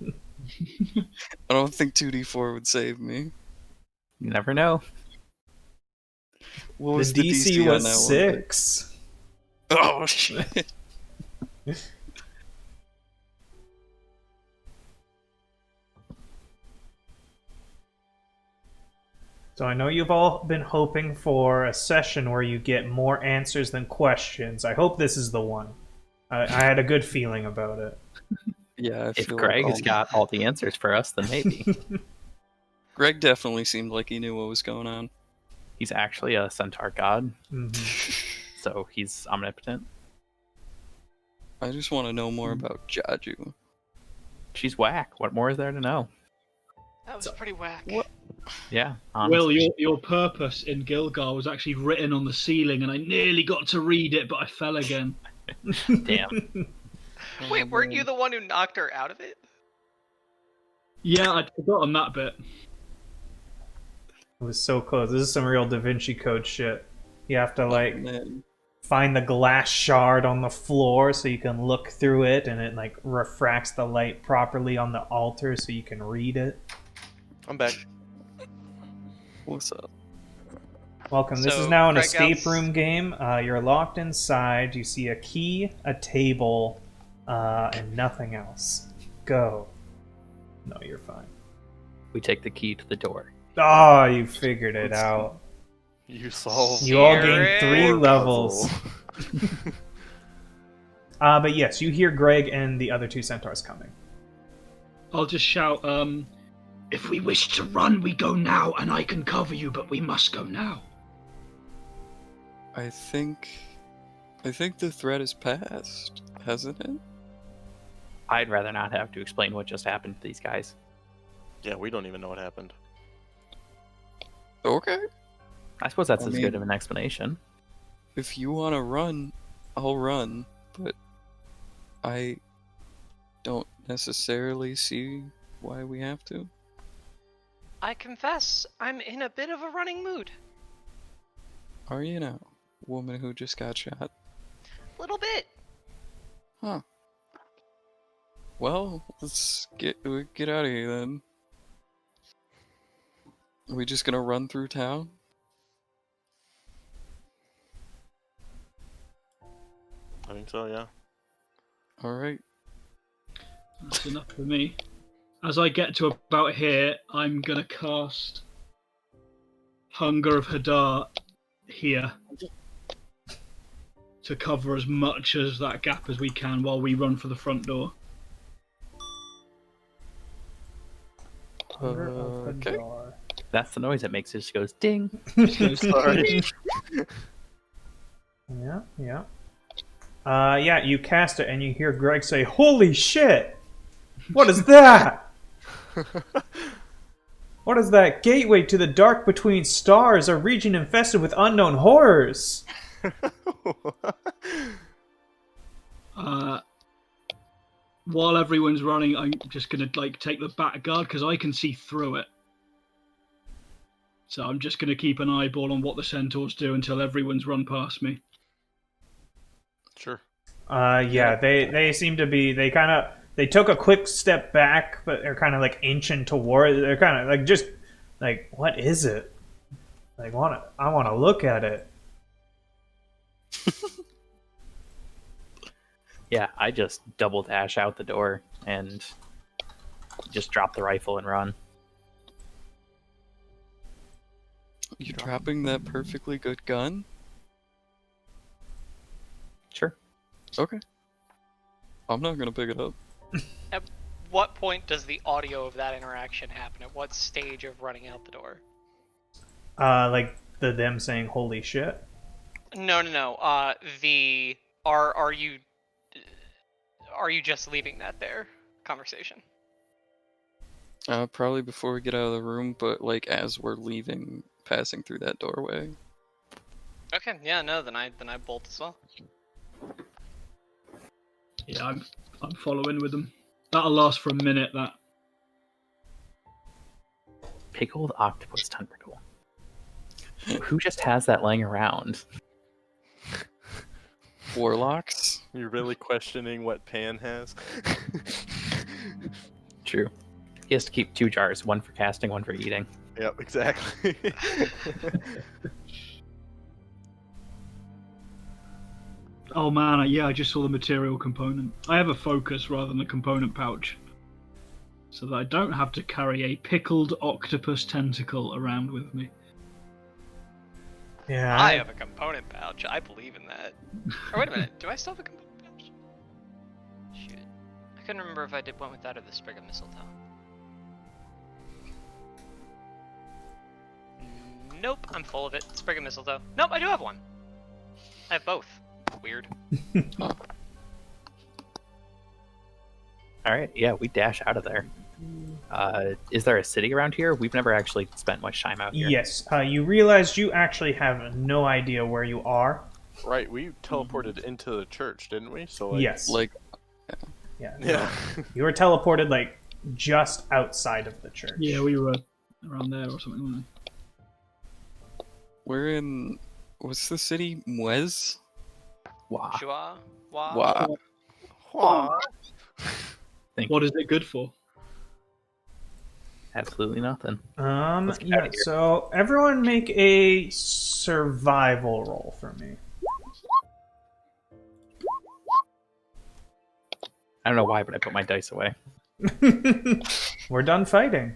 I don't think 2d4 would save me. You never know. What was the the DC DC on was that 6. one? Oh shit. So I know you've all been hoping for a session where you get more answers than questions. I hope this is the one. I had a good feeling about it. Yeah, I If feel Greg like has got all the answers for us, then maybe. Greg definitely seemed like he knew what was going on. He's actually a centaur god, Mhm. so he's omnipotent. I just want to know more about Jaju. She's whack. What more is there to know? That was pretty whack. What? Yeah, Will, honestly. your purpose in Gilgar was actually written on the ceiling, and I nearly got to read it, but I fell again. Damn. Wait, weren't you the one who knocked her out of it? Yeah, I'd forgotten that bit. It was so close. This is some real Da Vinci Code shit. You have to like Man. find the glass shard on the floor so you can look through it, and it like refracts the light properly on the altar so you can read it. I'm back. What's up? Welcome. This So, is now an Greg escape Outs- room game. You're locked inside. You see a key, a table, and nothing else. Go. No, you're fine. We take the key to the door. Oh, you figured it out. You solved. You all Jared. gained 3 your levels. puzzle. But yes, you hear Greg and the other 2 centaurs coming. I'll just shout, if we wish to run, we go now, and I can cover you, but we must go now. I think the threat is past, hasn't it? I'd rather not have to explain what just happened to these guys. Yeah, we don't even know what happened. Okay. I suppose that's I as mean- good of an explanation. If you want to run, I'll run, but I don't necessarily see why we have to. I confess, I'm in a bit of a running mood. Are you now? Woman who just got shot. Little bit. Huh. Well, let's get out of here then. Are we just gonna run through town? I think so, yeah. Alright. That's enough for me. As I get to about here, I'm gonna cast Hunger of Hadar here to cover as much as that gap as we can while we run for the front door. Okay. That's the noise it makes. It just goes ding. Sorry. Yeah, yeah. Yeah, you cast it and you hear Greg say, "Holy shit! What is that? What is that? Gateway to the dark between stars, a region infested with unknown horrors." While everyone's running, I'm just gonna take the back guard because I can see through it. So I'm just gonna keep an eyeball on what the centaurs do until everyone's run past me. Sure. Yeah, they seem to be. They took a quick step back, but they're kind of like inching toward. They're kind of like just like, what is it? Like, I want to look at it. Yeah, I just double dash out the door and just drop the rifle and run. You dropping that perfectly good gun? Sure. Okay. I'm not gonna pick it up. what point does the audio of that interaction happen? At what stage of running out the door? Like them saying "Holy shit." No. Are you just leaving that there? Conversation. Probably before we get out of the room, but like as we're leaving, passing through that doorway. Okay, yeah, no, then I bolt as well. Yeah, I'm following with them. That'll last for a minute. That. Pickled octopus tentacle. Who just has that laying around? Warlocks? You're really questioning what Pan has? True. He has to keep 2 jars, one for casting, one for eating. Yep, exactly. Oh man, yeah, I just saw the material component. I have a focus rather than a component pouch, so that I don't have to carry a pickled octopus tentacle around with me. Yeah. I have a component pouch. I believe in that. Or wait a minute, do I still have a component pouch? Shoot. I couldn't remember if I did one with that or the sprig of mistletoe. Nope, I'm full of it. Sprig of mistletoe. Nope, I do have one. I have both. Weird. Alright, yeah, we dash out of there. Is there a city around here? We've never actually spent much time out here. Yes. You realized you actually have no idea where you are. Right, we teleported into the church, didn't we? So like, Yes. Like, Yeah. yeah. You were teleported like just outside of the church. Yeah, we were around there or something. Wasn't we're in. What's the city? Muez? Wow. Chua? Wa? Wow. Aw. we? What is it good for? Absolutely nothing. Let's get out Yeah. of here. So everyone make a survival roll for me. I don't know why, but I put my dice away. We're done fighting. I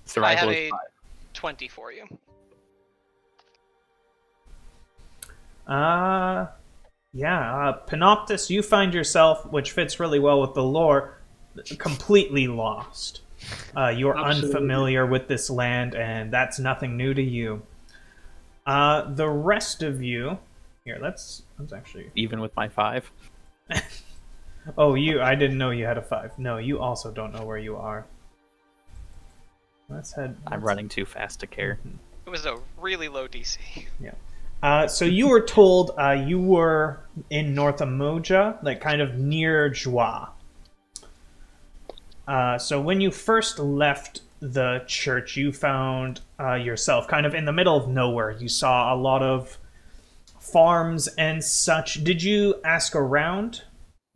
Survival have is a 5. 20 for you. Panoptis, you find yourself, which fits really well with the lore, completely lost. You're Absolutely. unfamiliar with this land, and that's nothing new to you. The rest of you, here, let's actually. Even with my 5. Oh, I didn't know you had a 5. No, you also don't know where you are. Let's head. I'm running too fast to care. It was a really low DC. So you were told you were in North Amoja, like kind of near Joie. So when you first left the church, you found yourself kind of in the middle of nowhere. You saw a lot of farms and such. Did you ask around?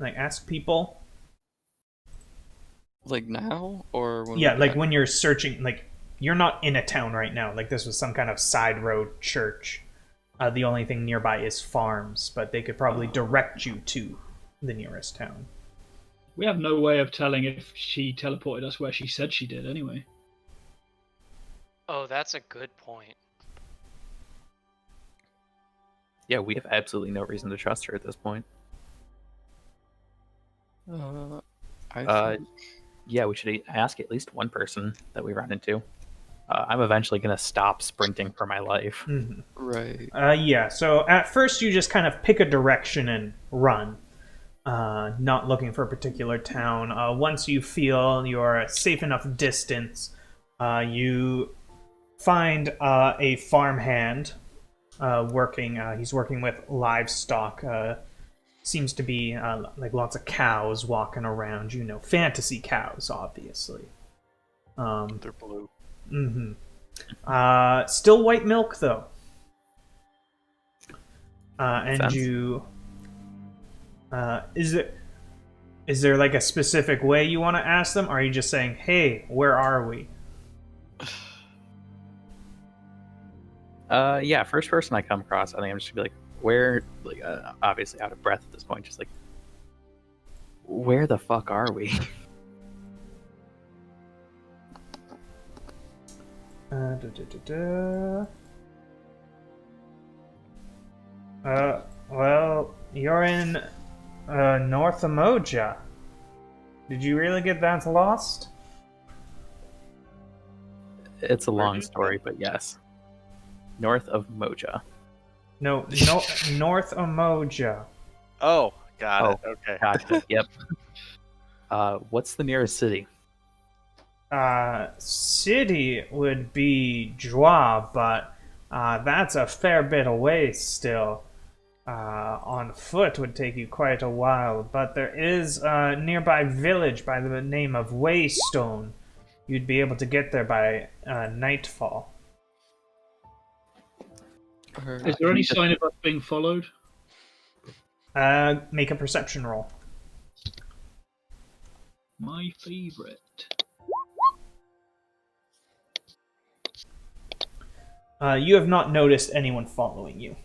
Like, ask people? Like now? Or when Yeah, we like got- when you're searching, like, you're not in a town right now. Like, this was some kind of side road church. The only thing nearby is farms, but they could probably direct you to the nearest town. We have no way of telling if she teleported us where she said she did, anyway. Oh, that's a good point. Yeah, we have absolutely no reason to trust her at this point. I think- Yeah, we should ask at least one person that we run into. I'm eventually going to stop sprinting for my life. right. Yeah, so at first you just kind of pick a direction and run, not looking for a particular town. Once you feel you're a safe enough distance, you find a farmhand working. He's working with livestock. Seems to be like lots of cows walking around. You know, fantasy cows, obviously. They're blue. Still white milk though. And Sense. you is there like a specific way you want to ask them? Or are you just saying, hey, where are we? Yeah, first person I come across, I think I'm just gonna be like, where, like, obviously out of breath at this point, just like, where the fuck are we? Well, you're in North Amoja. Did you really get that lost? It's a Where long did you story, but yes. North of Moja. No, North Umoja. Oh, got Oh, it. Okay. Gotcha. Yep. What's the nearest city? City would be Jua, but that's a fair bit away still. On foot would take you quite a while, but there is a nearby village by the name of Waystone. You'd be able to get there by nightfall. Or- Is there any sign of us being followed? Make a perception roll. My favorite. You have not noticed anyone following you.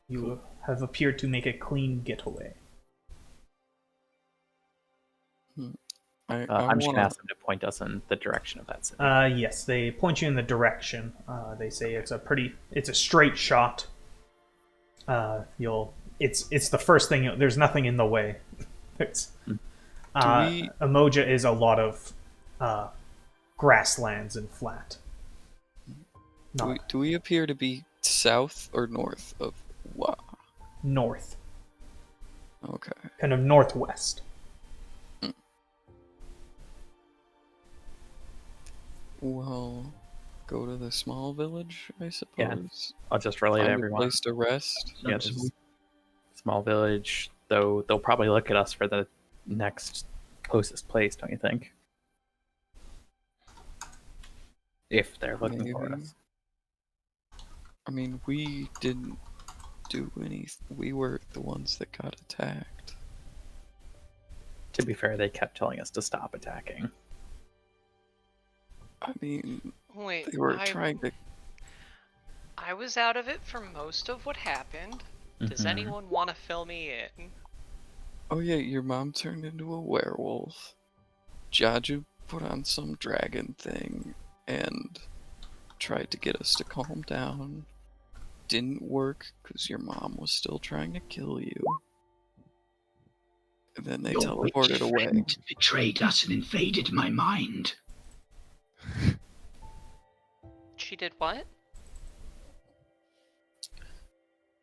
You have appeared to make a clean getaway. I I'm just wanna, gonna ask them to point us in the direction of that city. Yes, they point you in the direction. They say it's a straight shot. It's the first thing. There's nothing in the way. It's, Umoja is a lot of grasslands and flat. do we appear to be south or north of Wa? North, Okay. kind of northwest. Well, go to the small village, I Yeah. suppose. I'll just relay to Find a everyone. place to rest. Yeah, this is small village, though they'll probably look at us for the next closest place, don't you think? If they're looking for Maybe. us. I mean, we didn't do anything. We were the ones that got attacked. To be fair, they kept telling us to stop attacking. I mean, Wait, they were trying to. I was out of it for most of what happened. Does Mhm. anyone want to fill me in? Oh yeah, your mom turned into a werewolf. Jaju put on some dragon thing and tried to get us to calm down. Didn't work because your mom was still trying to kill you. And then they Your teleported witch away. friend betrayed us and invaded my mind. She did what?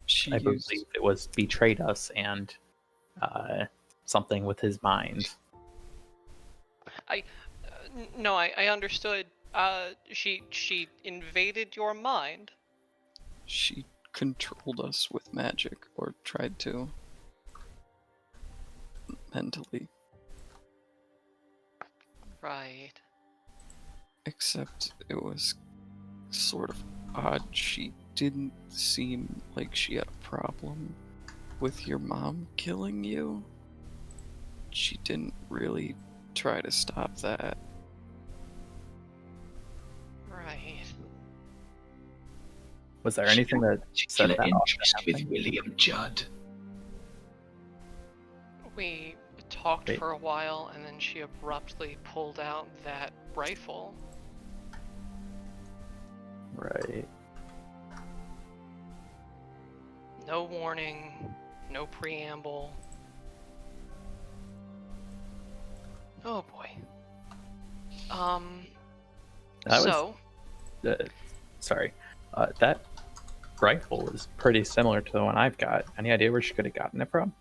She I used, believe it was betrayed us and something with his mind. No, I understood. She invaded your mind. she controlled us with magic, or tried to. Mentally. Right. Except it was sort of odd. She didn't seem like she had a problem with your mom killing you. She didn't really try to stop that. Right. Was there anything that set Particular that off? interest with William Judd. We talked Wait. for a while, and then she abruptly pulled out that rifle. Right. No warning, no preamble. Oh boy. That So, sorry. That rifle is pretty similar to the one I've got. Any idea where she could have gotten it from?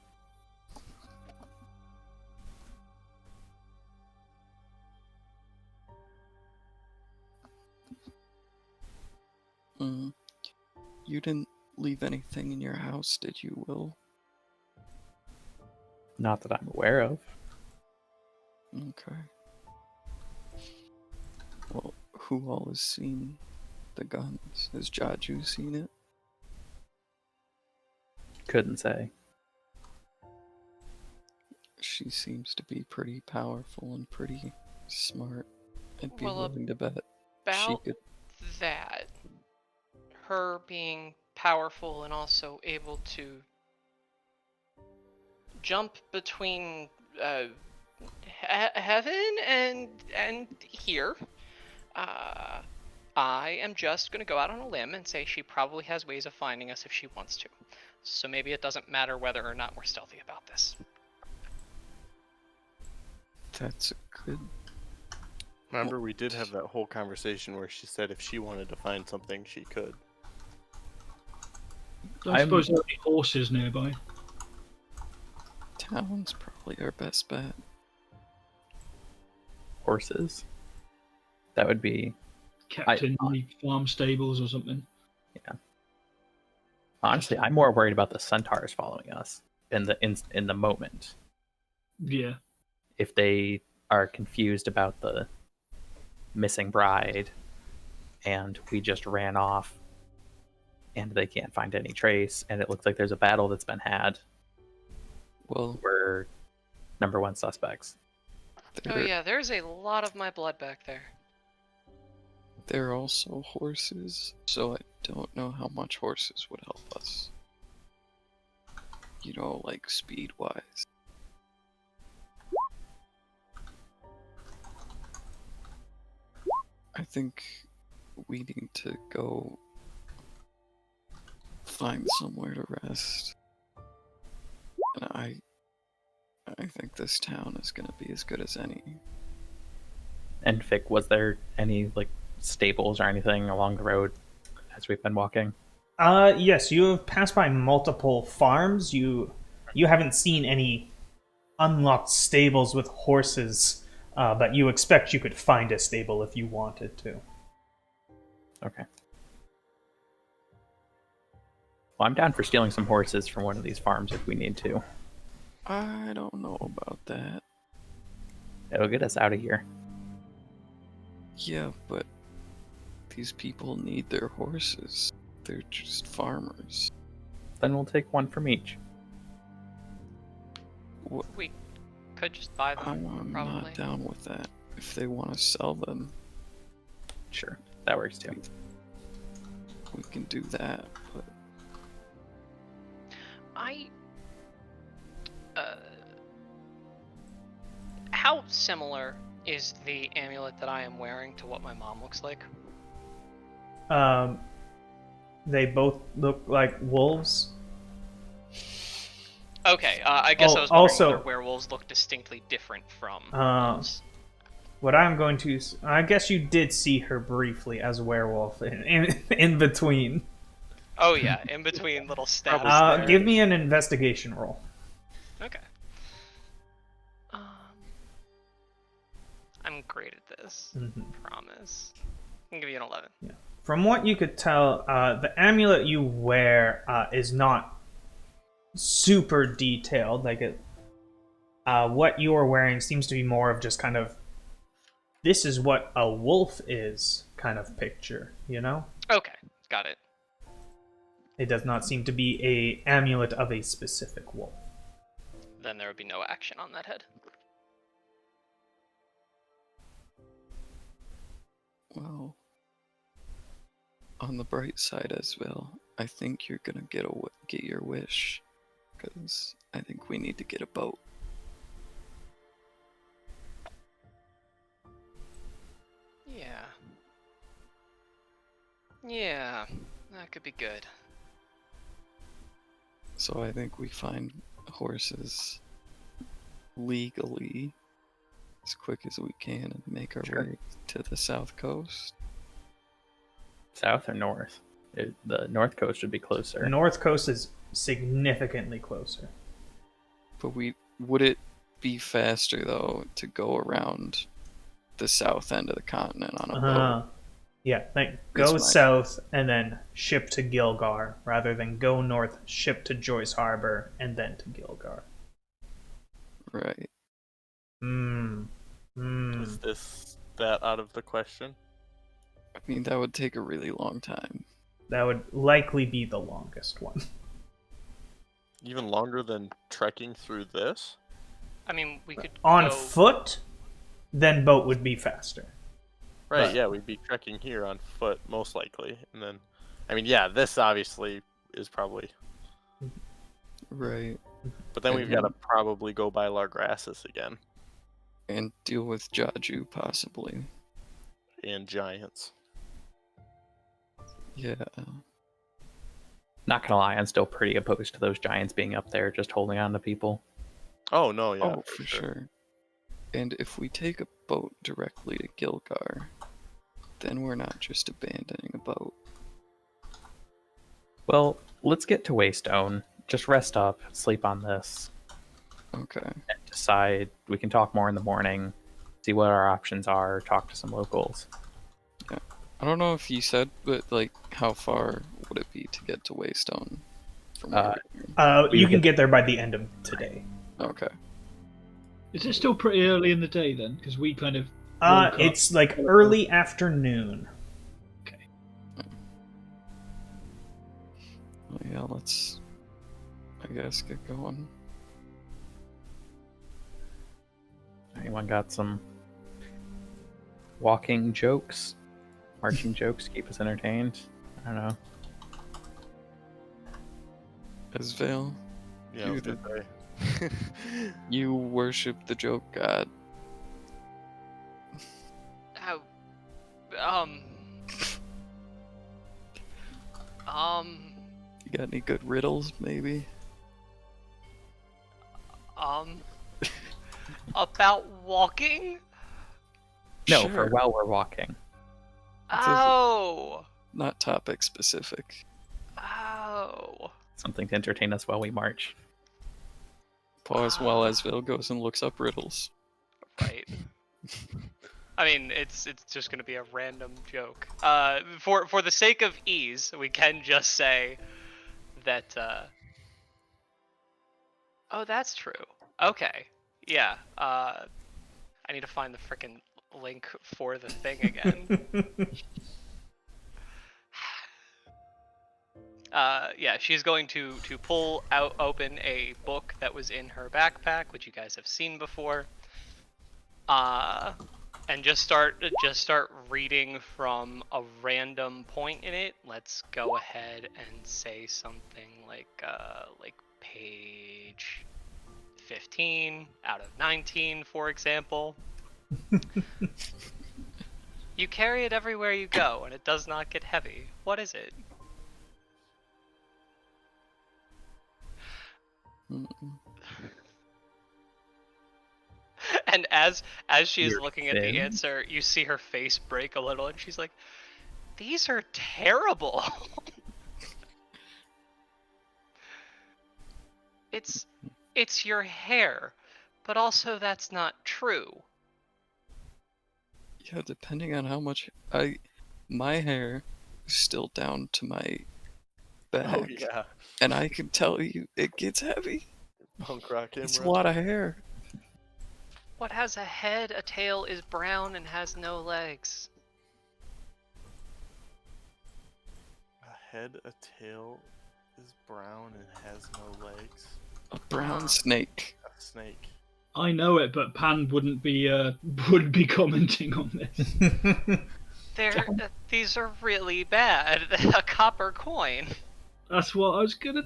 You didn't leave anything in your house, did you, Will? Not that I'm aware of. Okay. Well, who all has seen the guns? Has Jaju seen it? Couldn't say. She seems to be pretty powerful and pretty smart. I'd be Well, willing to bet she about could. that, her being powerful and also able to jump between heaven and here. I am just gonna go out on a limb and say she probably has ways of finding us if she wants to. So maybe it doesn't matter whether or not we're stealthy about this. That's a good. Remember, we did have that whole conversation where she said if she wanted to find something, she could. I suppose there are any horses nearby. Town's probably our best bet. Horses. That would be Kept in the farm stables or something. honestly. I'm more worried about the centaurs following us in the moment. Yeah. If they are confused about the missing bride, and we just ran off, and they can't find any trace, and it looks like there's a battle that's been had, Well, we're number one suspects. Oh yeah, there's a lot of my blood back there. They're also horses, so I don't know how much horses would help us. You know, like speed-wise. I think we need to go find somewhere to rest. And I think this town is gonna be as good as any. And Vic, was there any like stables or anything along the road as we've been walking? Yes, you have passed by multiple farms. You haven't seen any unlocked stables with horses, but you expect you could find a stable if you wanted to. Okay. Well, I'm down for stealing some horses from one of these farms if we need to. I don't know about that. It'll get us out of here. Yeah, but these people need their horses. They're just farmers. Then we'll take one from each. We could just buy them, I'm probably. not down with that. If they want to sell them, Sure, that works too. we can do that. But How similar is the amulet that I am wearing to what my mom looks like? They both look like wolves. Okay, I guess I was wondering also- whether werewolves look distinctly different from wolves. What I'm going to... I guess you did see her briefly as a werewolf in between. Oh yeah, in between little stabs there. Give me an investigation roll. Okay. I'm great at this. Promise. I can give you an 11. From what you could tell, the amulet you wear is not super detailed. What you are wearing seems to be more of just kind of, this is what a wolf is kind of picture, you know? Okay, got it. It does not seem to be a amulet of a specific wolf. Then there would be no action on that head. well, on the bright side as well, I think you're gonna get your wish, because I think we need to get a boat. Yeah. Yeah, that could be good. So I think we find horses legally as quick as we can and make our Sure. way to the south coast. South or north? The north coast would be closer. The North Coast is significantly closer. But would it be faster though to go around the south end of the continent on a boat? Yeah, like That's go my- south and then ship to Gilgar, rather than go north, ship to Joyce Harbor, and then to Gilgar. Right. Is this that out of the question? I mean, that would take a really long time. That would likely be the longest one. Even longer than trekking through this? I mean, we could On go... foot, then boat would be faster. Right, But- yeah, we'd be trekking here on foot, most likely. And then, I mean, yeah, this obviously is probably... Right. But then we've got to probably go by Largrassus again. And deal with Jaju, possibly. And giants. Yeah. Not gonna lie, I'm still pretty opposed to those giants being up there just holding on to people. Oh, no, yeah. for sure. And if we take a boat directly to Gilgar, then we're not just abandoning a boat. Well, let's get to Waystone. Just rest up, sleep on this, Okay. and decide. We can talk more in the morning, see what our options are, talk to some locals. I don't know if you said, but like, how far would it be to get to Waystone from where we're You can get there by the end of today. Okay. Is it still pretty early in the day then? Because we kind of. woke up. It's like early afternoon. Okay. Well, yeah, let's, I guess, get going. Anyone got some walking jokes, marching jokes to keep us entertained? I don't know. Asvale, Yeah, I was You gonna say. you worship the joke god. How? You got any good riddles, maybe? About walking? No, Sure. for while we're walking. It's a- Oh! Not topic specific. Oh! Something to entertain us while we march. Pause while Asvale goes and looks up riddles. Right. I mean, it's just gonna be a random joke. For the sake of ease, we can just say that. Oh, that's true. Okay. Yeah. I need to find the frickin' link for the thing again. Yeah, she's going to pull out open a book that was in her backpack, which you guys have seen before. And just start reading from a random point in it. Let's go ahead and say something like page 15 out of 19, for example. You carry it everywhere you go, and it does not get heavy. What is it? Mm-mm. And as she is Your looking at the fins? answer, you see her face break a little, and she's like, "These are terrible." It's your hair, but also that's not true. Yeah, depending on how much my hair is still down to my back. Oh yeah, And I can tell you, it gets heavy. punk rock him. It's a lot of hair. What has a head, a tail, is brown, and has no legs? A head, a tail, is brown and has no legs. A brown snake. A snake. I know it, but Pan wouldn't be commenting on this. These are really bad. A copper coin. That's what I was gonna.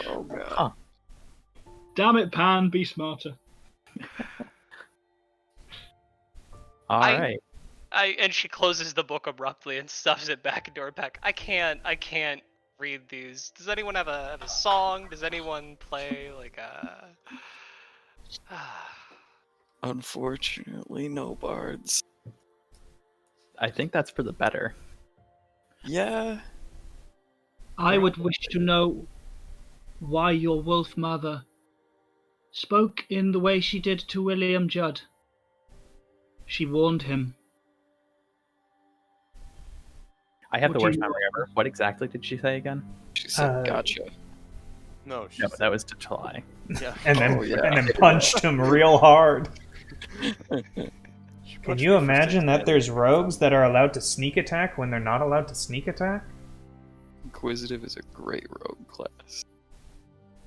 Oh god. Huh. Damn it, Pan! Be smarter. All right. And she closes the book abruptly and stuffs it back into her pack. I can't read these. Does anyone have a song? Does anyone play like a? Unfortunately, no bards. I think that's for the better. Yeah. I would wish to know why your wolf mother spoke in the way she did to William Judd. She warned him. I have What the do worst you- memory ever. What exactly did she say again? She said, Uh, gotcha. No, she No, said, that was to July. yeah. and then Oh, yeah. and then punched him real hard. She Can punched you me for imagine 6 that there's damage. rogues that are allowed to sneak attack when they're not allowed to sneak attack? Inquisitive is a great rogue class.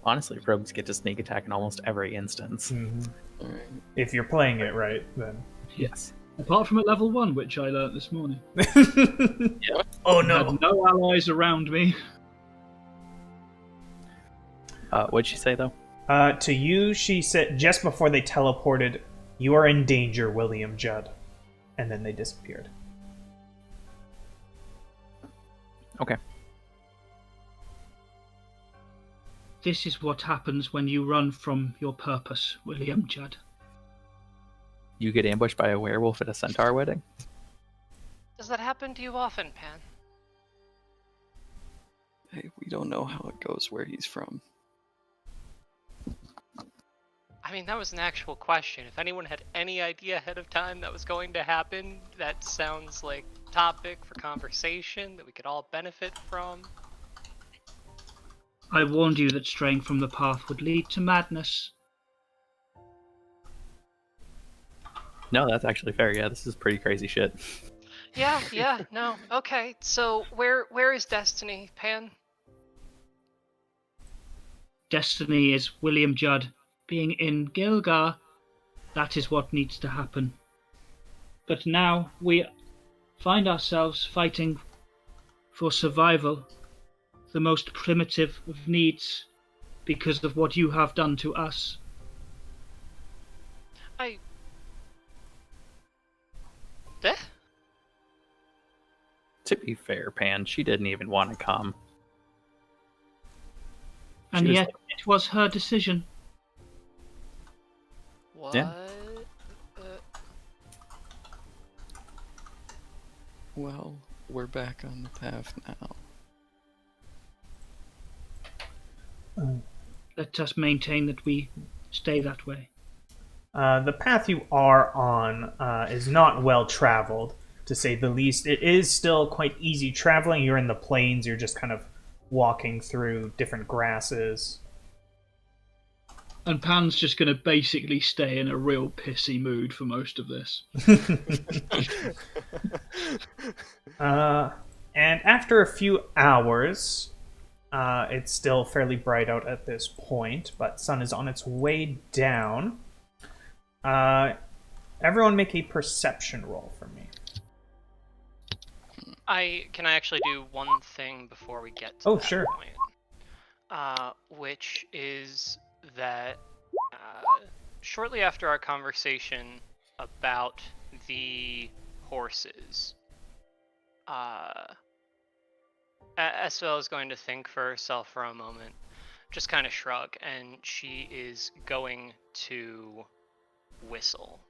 Honestly, rogues get to sneak attack in almost every instance. Mhm. Alright. If you're playing it right, then. Yes. Apart from at level 1, which I learnt this morning. Oh I no! had no allies around me. What'd she say though? To you, she said just before they teleported, "You are in danger, William Judd," and then they disappeared. Okay. This is what happens when you run from your purpose, William Judd. You get ambushed by a werewolf at a centaur wedding? Does that happen to you often, Pan? Hey, we don't know how it goes where he's from. I mean, that was an actual question. If anyone had any idea ahead of time that was going to happen, that sounds like topic for conversation that we could all benefit from. I warned you that straying from the path would lead to madness. No, that's actually fair. Yeah, this is pretty crazy shit. Yeah, no. Okay, so where is Destiny, Pan? Destiny is William Judd being in Gilgar. That is what needs to happen. But now we find ourselves fighting for survival, the most primitive of needs, because of what you have done to us. To be fair, Pan, she didn't even want to come. And She was yet it was her decision. What? Yeah. Well, we're back on the path now. Let us maintain that we stay that way. The path you are on is not well traveled, to say the least. It is still quite easy traveling. You're in the plains, you're just kind of walking through different grasses. And Pan's just going to basically stay in a real pissy mood for most of this. And after a few hours, it's still fairly bright out at this point, but sun is on its way down. Everyone make a perception roll for me. Can I actually do one thing before we get to Oh, that sure. point? Which is that shortly after our conversation about the horses, Esvel is going to think for herself for a moment, just kind of shrug, and she is going to whistle.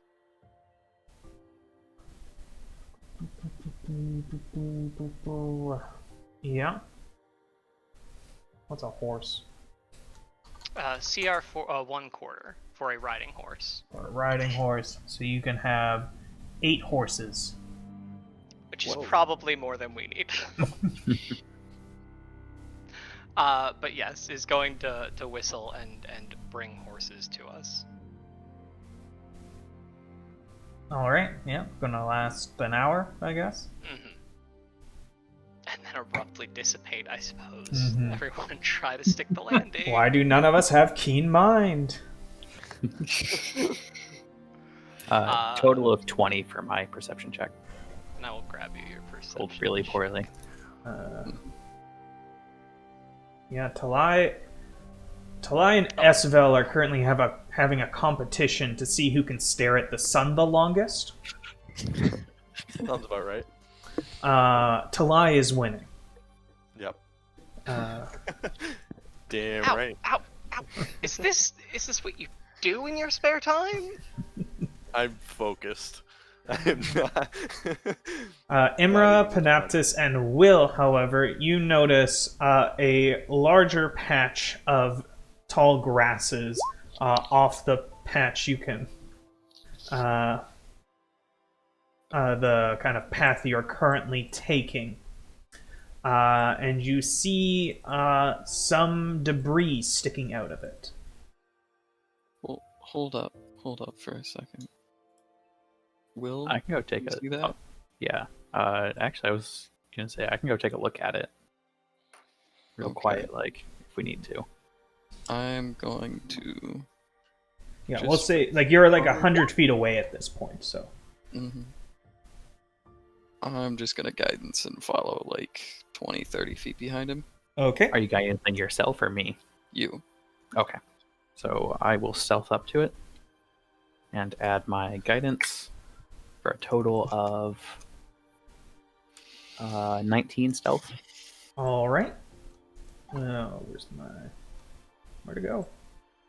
Yeah. What's a horse? CR for 1 quarter for a riding horse, Or a riding horse. So you can have 8 horses. which is Whoa. probably more than we need. But yes, is going to whistle and bring horses to us. Alright, yeah. Gonna last an hour, I guess. Mm-hmm. And then abruptly dissipate, I suppose. Mhm. Everyone try to stick the landing. Why do none of us have keen mind? Total of 20 for my perception check. And I will grab you your perception. Rolled really poorly. Yeah, Talai and Esvel are currently having a competition to see who can stare at the sun the longest. Sounds about right. Talai is winning. Yep. Uh, Damn Ow, right. ow, ow. Is this what you do in your spare time? I'm focused. I am not. Imra, Panaptis, and Will, however, you notice a larger patch of tall grasses off the patch you can... the kind of path you're currently taking. And you see some debris sticking out of it. Well, hold up for a second. Will, I can go take you a... see that? oh, yeah. Actually, I was going to say, I can go take a look at it. Real Okay. quiet, like, if we need to. I'm going to... Yeah, Just- we'll say, like, you're like 100 feet away at this point, so... I'm just gonna guidance and follow like 20, 30 feet behind him. Okay. Are you guys in yourself or me? You. Okay. So I will stealth up to it and add my guidance for a total of 19 stealth. Alright. Where's my... Where'd it go?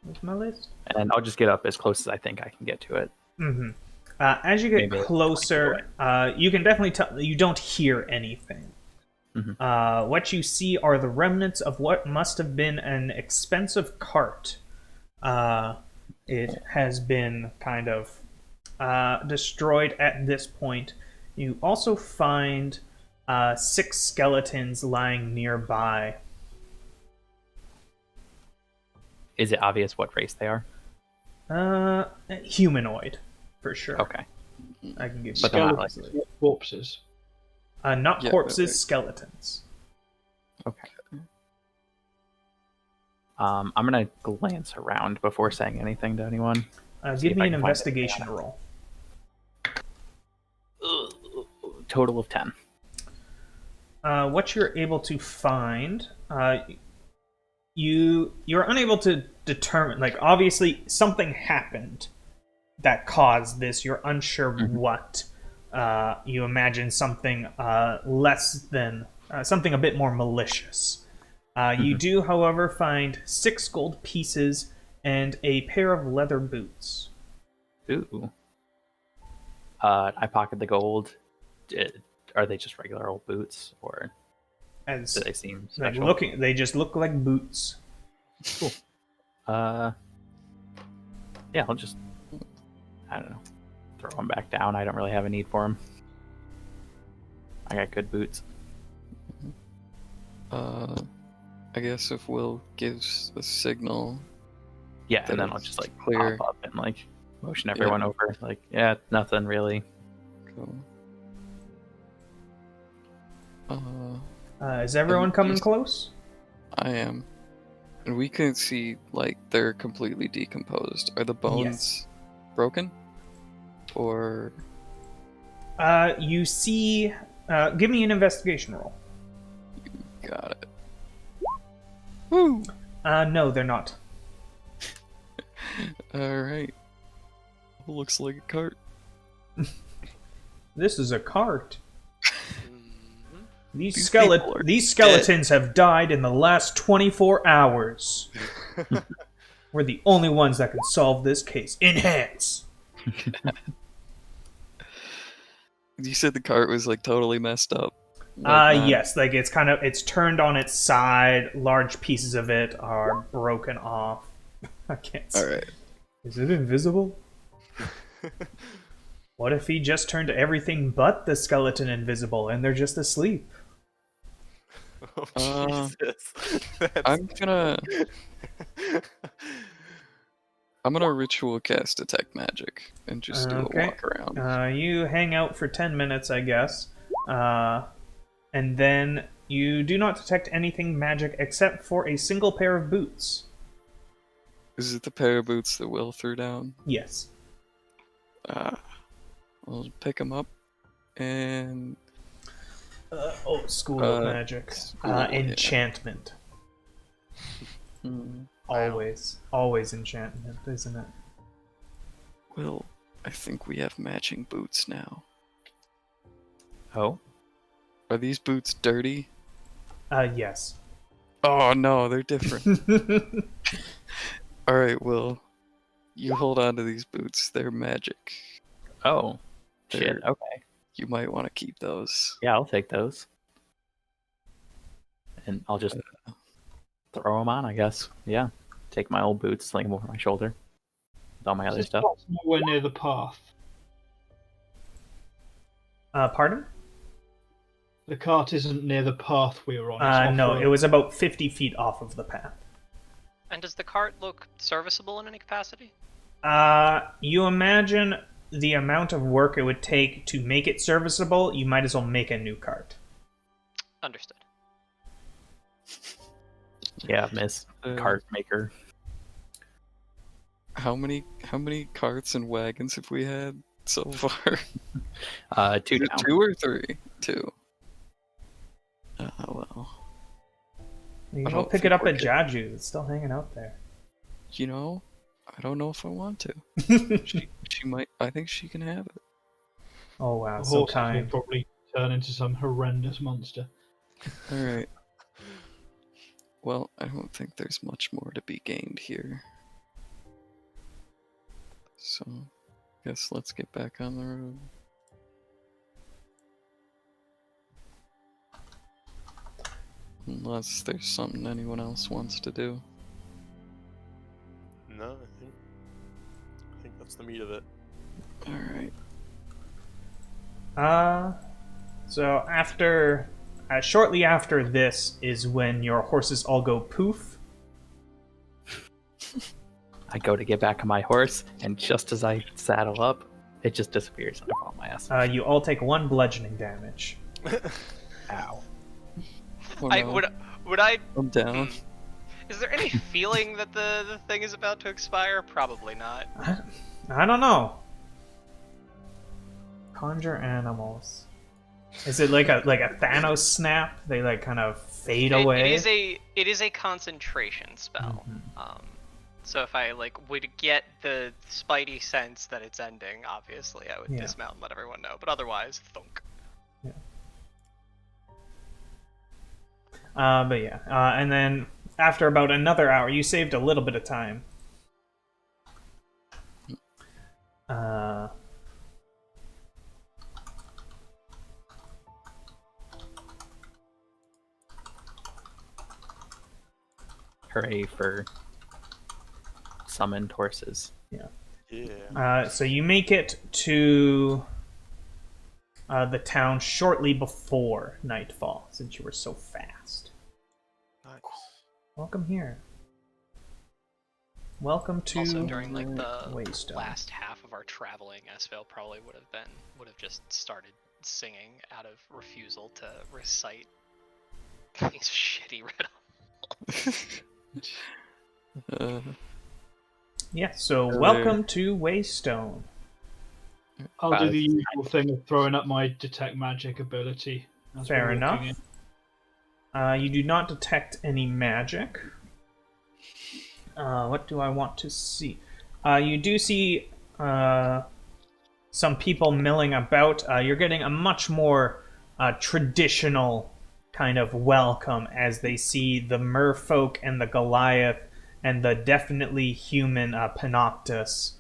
Where's my list? And I'll just get up as close as I think I can get to it. Mm-hmm. As you get Maybe like closer, you can definitely tell you don't hear anything. What you see are the remnants of what must have been an expensive cart. It has been kind of destroyed at this point. You also find 6 skeletons lying nearby. Is it obvious what race they are? Humanoid, for sure. Okay. I can give you But they're not like- Skeletons, not corpses. not Yeah, corpses, right. skeletons. Okay. I'm gonna glance around before saying anything to anyone. See Give if me I an can find investigation roll. Total of 10. What you're able to find, you're unable to determine. Like, obviously, something happened that caused this. You're unsure what. You imagine something less than something a bit more malicious. You do, however, find 6 gold pieces and a pair of leather boots. Ooh. I pocket the gold. Are they just regular old boots, or As do they seem like special? they just look like boots. Yeah, I'll just, I don't know, throw them back down. I don't really have a need for them. I got good boots. I guess if Will gives the signal, Yeah, That and then I'll is just like clear. pop up and like motion everyone over. Like, yeah, nothing really. go. Is everyone coming he's- close? I am. And we can see, like, they're completely decomposed. Are the bones broken? Or. You see. Give me an investigation roll. Got it. Woo! No, they're not. Alright. Looks like a cart. This is a cart. Mhm. These people are these skeletons have died in the last 24 hours. We're the only ones that can solve this case. Enhance. You said the cart was, like, totally messed up. Like, not- Yes, like it's turned on its side. Large pieces of it are broken off. I can't see. Alright. Is it invisible? What if he just turned everything but the skeleton invisible and they're just asleep? Oh, Jesus. I'm gonna ritual cast detect magic and just do Okay. a walk around. You hang out for 10 minutes, I guess. And then you do not detect anything magic except for a single pair of boots. Is it the pair of boots that Will threw down? Yes. I'll pick them up and School of Uh, Magic. school, yeah. Enchantment. mm, Always enchantment, isn't it? Will, I think we have matching boots now. Oh, Are these boots dirty? Yes. Oh no, they're different. Alright, Will. You hold on to these boots. They're magic. oh, shit. They're- Okay, You might want to keep those. yeah, I'll take those, and I'll just throw them on. I guess. Yeah, take my old boots, sling them over my shoulder, with all my other This stuff. cart's nowhere near the path. Pardon? The cart isn't near the path we were on. It's off No, road. it was about 50 feet off of the path. And does the cart look serviceable in any capacity? You imagine the amount of work it would take to make it serviceable, you might as well make a new cart. Understood. Yeah, Miss Cart Maker. How many carts and wagons have we had so far? 2 down. 2 or 3? 2. Well. You I can go don't pick think it up we're at Jaju. It's still hanging out there. You know, I don't know if I want to. She might. I think she can have it. Oh wow, The so horses will kind. probably turn into some horrendous monster. All right. Well, I don't think there's much more to be gained here. So, Guess let's get back on the road. Unless there's something anyone else wants to do. No, I think that's the meat of it. Alright. So after, shortly after this is when your horses all go poof. I go to get back on my horse, and just as I saddle up, it just disappears and I fall on my ass. You all take 1 bludgeoning damage. Ow. Oh, I no. would I? I'm down. Is there any feeling that the thing is about to expire? Probably not. I don't know. Conjure animals. Is it like a Thanos snap? They like kind of fade away. It is a concentration spell. So if I would get the spidey sense that it's ending, obviously I would dismount and let everyone know. But otherwise, thunk. Yeah. But yeah, and then after about another hour, you saved a little bit of time. Hooray for summoned horses. Yeah. So you make it to the town shortly before nightfall, since you were so fast. Nice. Welcome here. Welcome to Also, during the Waystone. last half of our traveling, Esvale probably would have just started singing out of refusal to recite these shitty riddles. Yeah, so welcome to Waystone. I'll do the usual thing of throwing up my detect magic ability. as Fair we're enough. walking in. You do not detect any magic. What do I want to see? You do see some people milling about. You're getting a much more traditional kind of welcome as they see the merfolk and the Goliath and the definitely human Panoptus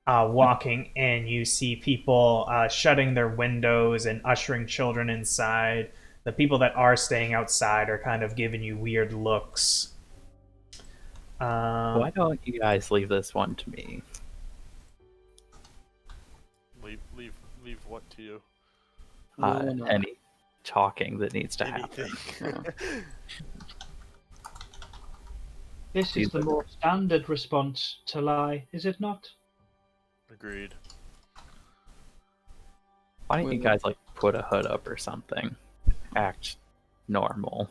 walking in. You see people shutting their windows and ushering children inside. The people that are staying outside are kind of giving you weird looks. Why don't you guys leave this one to me? Leave what to you? Any talking that needs to Anything. happen. This is the more standard response to lie, is it not? Agreed. Why don't you guys put a hood up or something? Act normal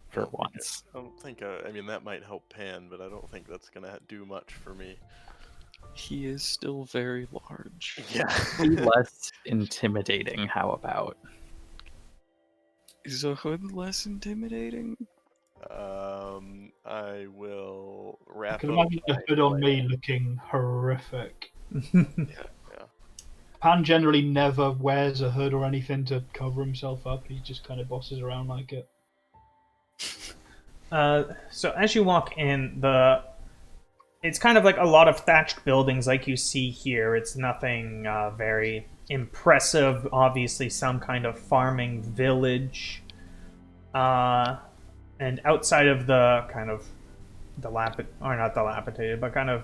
for once. I don't think. I mean, that might help Pan, but I don't think that's gonna do much for me. He is still very large. Yeah. Be less intimidating, how about? Is a hood less intimidating? I will I wrap can up imagine a my hood on me plan. looking horrific. Yeah. Pan generally never wears a hood or anything to cover himself up. He just kind of bosses around like it. So as you walk in, it's kind of like a lot of thatched buildings like you see here. It's nothing very impressive. Obviously, some kind of farming village. And outside of the kind of not dilapidated, but kind of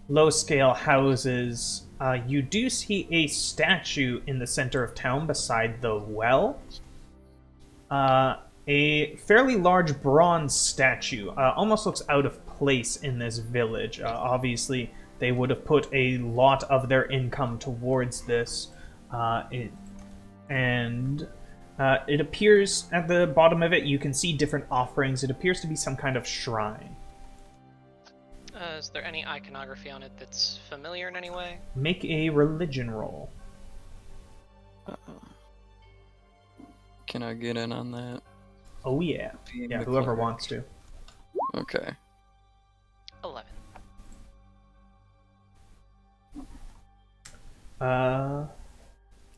low-scale houses, you do see a statue in the center of town beside the well. A fairly large bronze statue. Almost looks out of place in this village. Obviously, they would have put a lot of their income towards this. It appears at the bottom of it, you can see different offerings. It appears to be some kind of shrine. Is there any iconography on it that's familiar in any way? Make a religion roll. Can I get in on that? Oh yeah. Being Yeah, the whoever cleric. wants to. Okay. 11.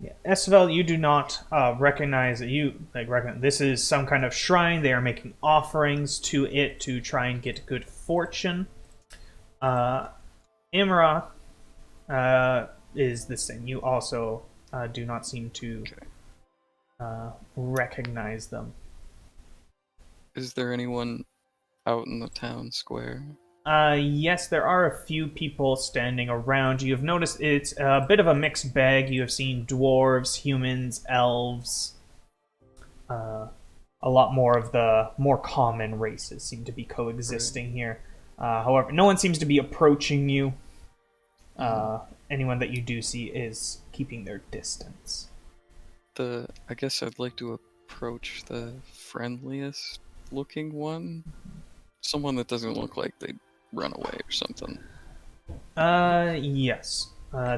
Yeah, Esvel, you do not recognize that this is some kind of shrine. They are making offerings to it to try and get good fortune. Imra, is the same. You also do not seem to recognize them. Is there anyone out in the town square? Yes, there are a few people standing around. You have noticed it's a bit of a mixed bag. You have seen dwarves, humans, elves. A lot more of the more common races seem to be coexisting here. However, no one seems to be approaching you. Anyone that you do see is keeping their distance. I guess I'd like to approach the friendliest looking one. Someone that doesn't look like they'd run away or something. Yes.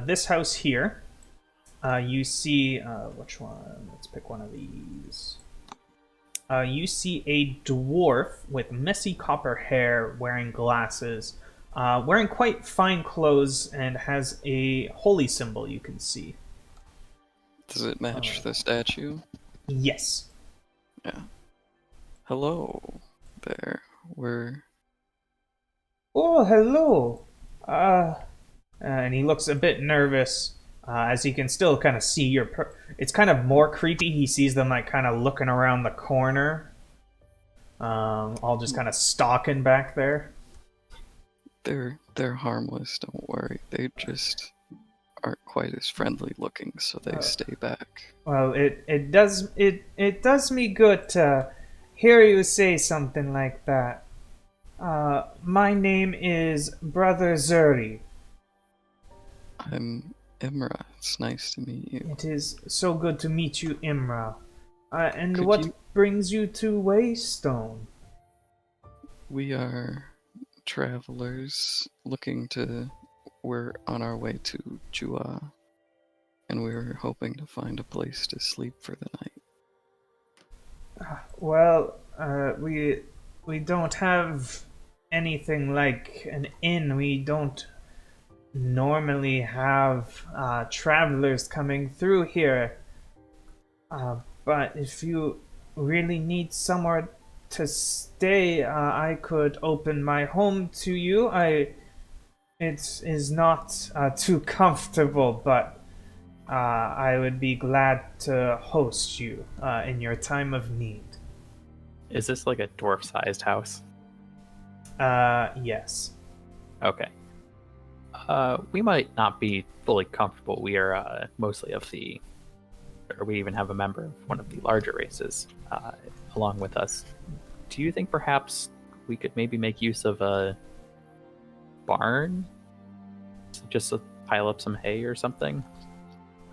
This house here, you see, which one? Let's pick one of these. You see a dwarf with messy copper hair, wearing glasses, wearing quite fine clothes, and has a holy symbol you can see. Does it match the statue? Yes. Yeah. Hello there. Oh, hello. And he looks a bit nervous, as he can still kind of see your. It's kind of more creepy. He sees them like kind of looking around the corner, all just kind of stalking back there. They're harmless. Don't worry. They just aren't quite as friendly looking, so they stay back. Well, it does me good to hear you say something like that. My name is Brother Zuri. I'm Imra. It's nice to meet you. It is so good to meet you, Imra. And Could what you- brings you to Waystone? We are travelers we're on our way to Jua, and we were hoping to find a place to sleep for the night. Well, we don't have anything like an inn. We don't normally have travelers coming through here. But if you really need somewhere to stay, I could open my home to you. It is not too comfortable, but I would be glad to host you in your time of need. Is this like a dwarf-sized house? Yes. Okay. We might not be fully comfortable. We are mostly or we even have a member of one of the larger races along with us. Do you think perhaps we could maybe make use of a barn? Just to pile up some hay or something?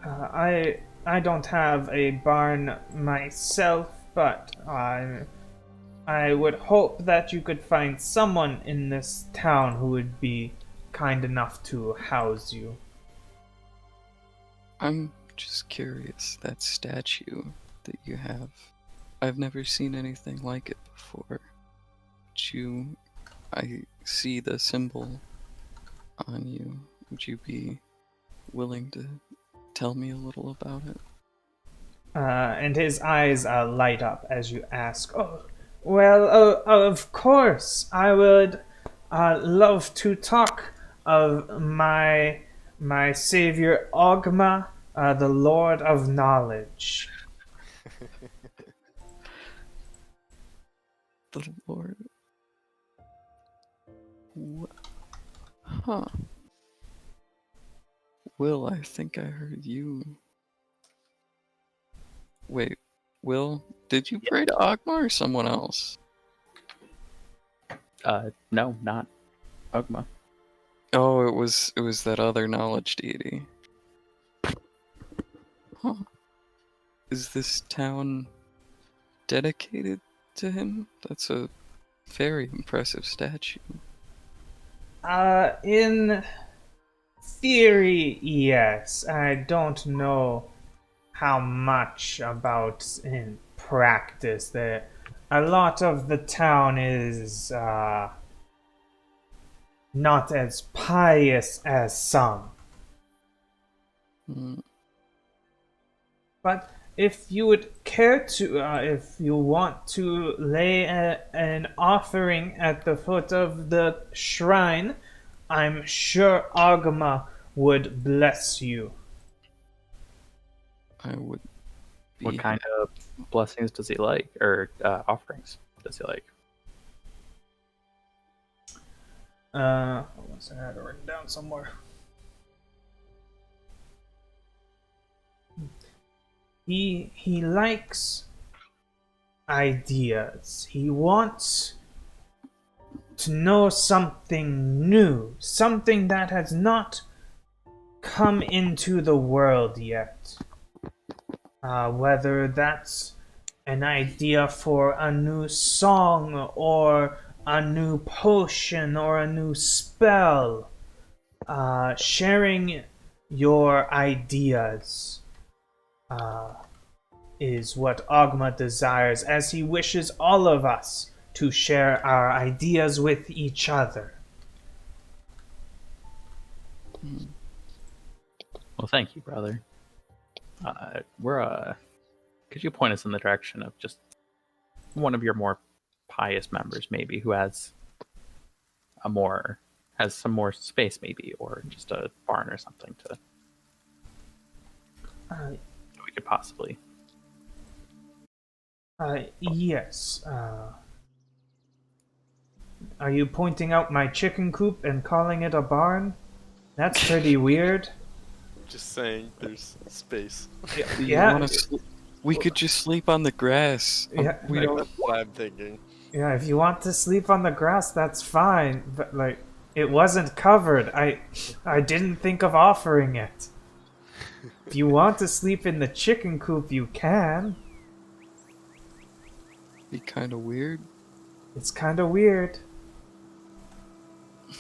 I don't have a barn myself, but I would hope that you could find someone in this town who would be kind enough to house you. I'm just curious, that statue that you have, I've never seen anything like it before. I see the symbol on you. Would you be willing to tell me a little about it? And his eyes light up as you ask. Oh, well, of course, I would love to talk of my savior Ogma, the Lord of Knowledge. The Lord. Huh. Will, I think I heard you. Wait, Will, did you pray to Ogmar or someone else? No, not Ugma. Oh, it was that other knowledge deity. Huh. Is this town dedicated to him? That's a very impressive statue. In theory, yes. I don't know how much about in practice. A lot of the town is not as pious as some. Hmm. But if you would care to, if you want to lay an offering at the foot of the shrine, I'm sure Agama would bless you. I would be. What kind of blessings does he like, or offerings does he like? Hold on a second, I had it written down somewhere. He likes ideas. He wants to know something new, something that has not come into the world yet. Whether that's an idea for a new song or a new potion or a new spell. Sharing your ideas is what Ogma desires, as he wishes all of us to share our ideas with each other. Well, thank you, brother. Could you point us in the direction of just one of your more pious members, maybe, who has some more space, maybe, or just a barn or something we could possibly. Yes. Are you pointing out my chicken coop and calling it a barn? That's pretty weird. Just saying, there's space. Yeah. We could just sleep on the grass. Yeah. We don't. That's what I'm thinking. Yeah, if you want to sleep on the grass, that's fine. But like, it wasn't covered. I didn't think of offering it. If you want to sleep in the chicken coop, you can. Be kind of weird. It's kind of weird.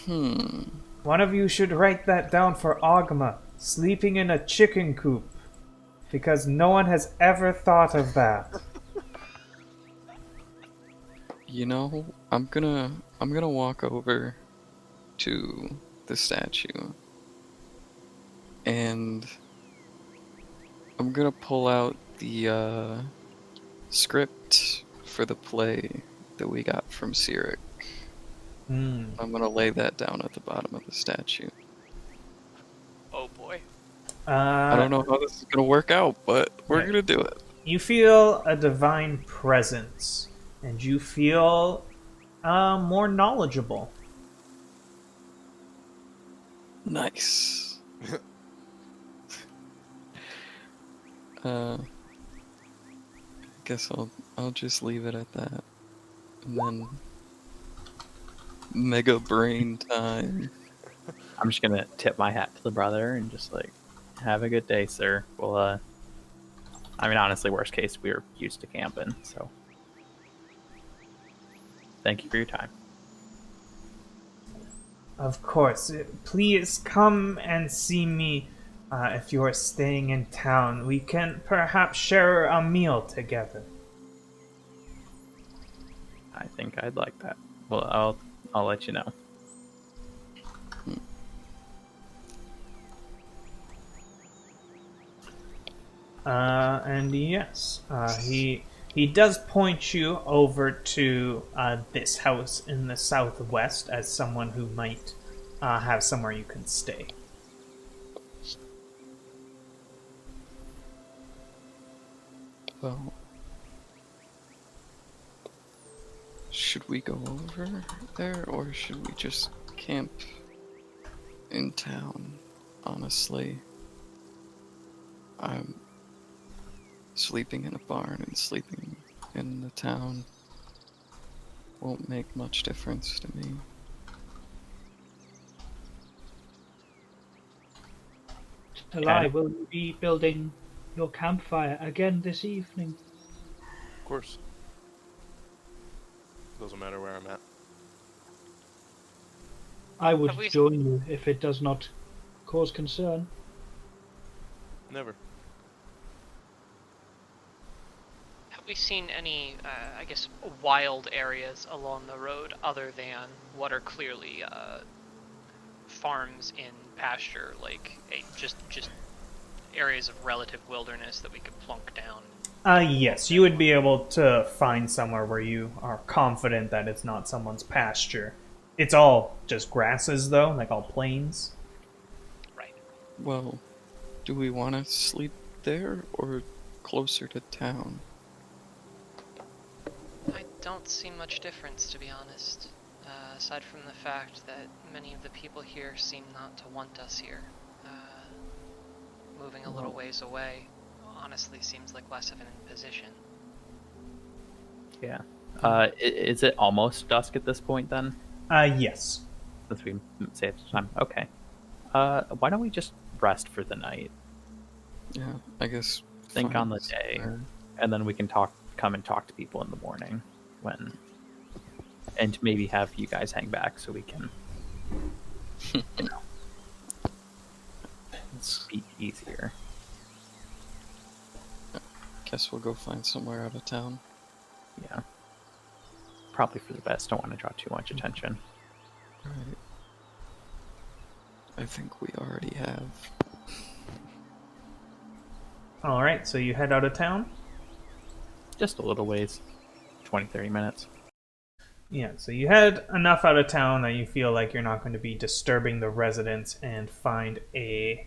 One of you should write that down for Ogma. Sleeping in a chicken coop. Because no one has ever thought of that. You know, I'm gonna walk over to the statue and I'm gonna pull out the script for the play that we got from Sirik. I'm gonna lay that down at the bottom of the statue. Oh boy. I don't know how this is gonna work out, but we're gonna do it. You feel a divine presence, and you feel more knowledgeable. Nice. I guess I'll just leave it at that. And then mega brain time. I'm just gonna tip my hat to the brother and just like, have a good day, sir. Well, I mean, honestly, worst case, we're used to camping, so thank you for your time. Of course. Please come and see me if you're staying in town. We can perhaps share a meal together. I think I'd like that. Well, I'll let you know. And yes, he does point you over to this house in the southwest as someone who might have somewhere you can stay. Well, should we go over there or should we just camp in town? Honestly, I'm sleeping in a barn and sleeping in the town won't make much difference to me. Eli, will you be building your campfire again this evening? Of course. Doesn't matter where I'm at. I would Have we- join you if it does not cause concern. Never. Have we seen any, I guess, wild areas along the road other than what are clearly farms in pasture, like just areas of relative wilderness that we could plunk down? Yes, you would be able to find somewhere where you are confident that it's not someone's pasture. It's all just grasses, though, like all plains. Right. Well, do we want to sleep there or closer to town? I don't see much difference, to be honest. Aside from the fact that many of the people here seem not to want us here. Moving a little ways away honestly seems like less of an imposition. Yeah. Is it almost dusk at this point then? Yes. Since we saved time. Okay. Why don't we just rest for the night? Yeah, I guess. Think on the fine. day, and then we can come and talk to people in the morning and maybe have you guys hang back so we can, speak easier. Guess we'll go find somewhere out of town. Yeah. Probably for the best. Don't want to draw too much attention. Right. I think we already have. All right, so you head out of town? Just a little ways. 20, 30 minutes. Yeah, so you head enough out of town that you feel like you're not going to be disturbing the residents and find a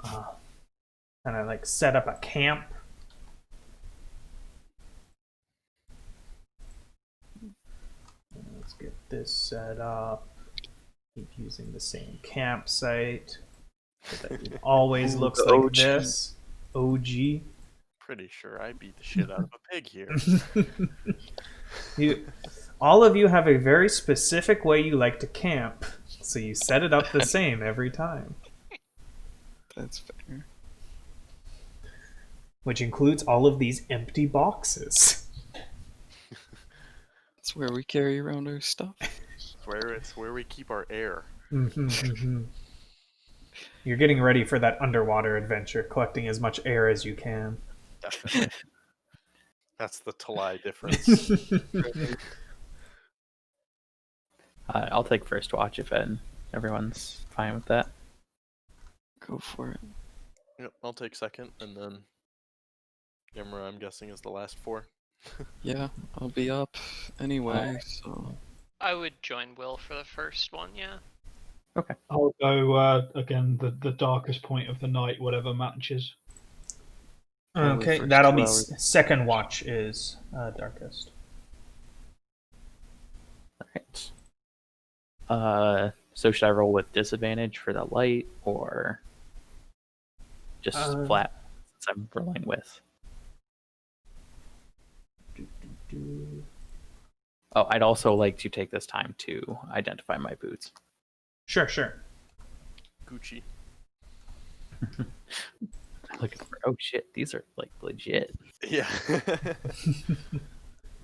kind of like set up a camp. Let's get this set up. Keep using the same campsite so that it always looks The like OG. this. OG. Pretty sure I beat the shit out of a pig here. All of you have a very specific way you like to camp, so you set it up the same every time, That's fair. which includes all of these empty boxes. That's where we carry around our stuff. It's where we keep our air. You're getting ready for that underwater adventure, collecting as much air as you can. Definitely. That's the Talai difference. I'll take first watch if everyone's fine with that. Go for it. Yep, I'll take second, and then Yamura, I'm guessing, is the last 4. Yeah, I'll be up anyway, so. I would join Will for the first one, yeah. I'll go again the darkest point of the night, whatever matches. Okay, First that'll 2 be hours. second watch is darkest. Alright. So should I roll with disadvantage for the light, or just flat since I'm rolling with? Oh, I'd also like to take this time to identify my boots. Sure. Gucci. Looking for, oh shit, these are like legit. Yeah.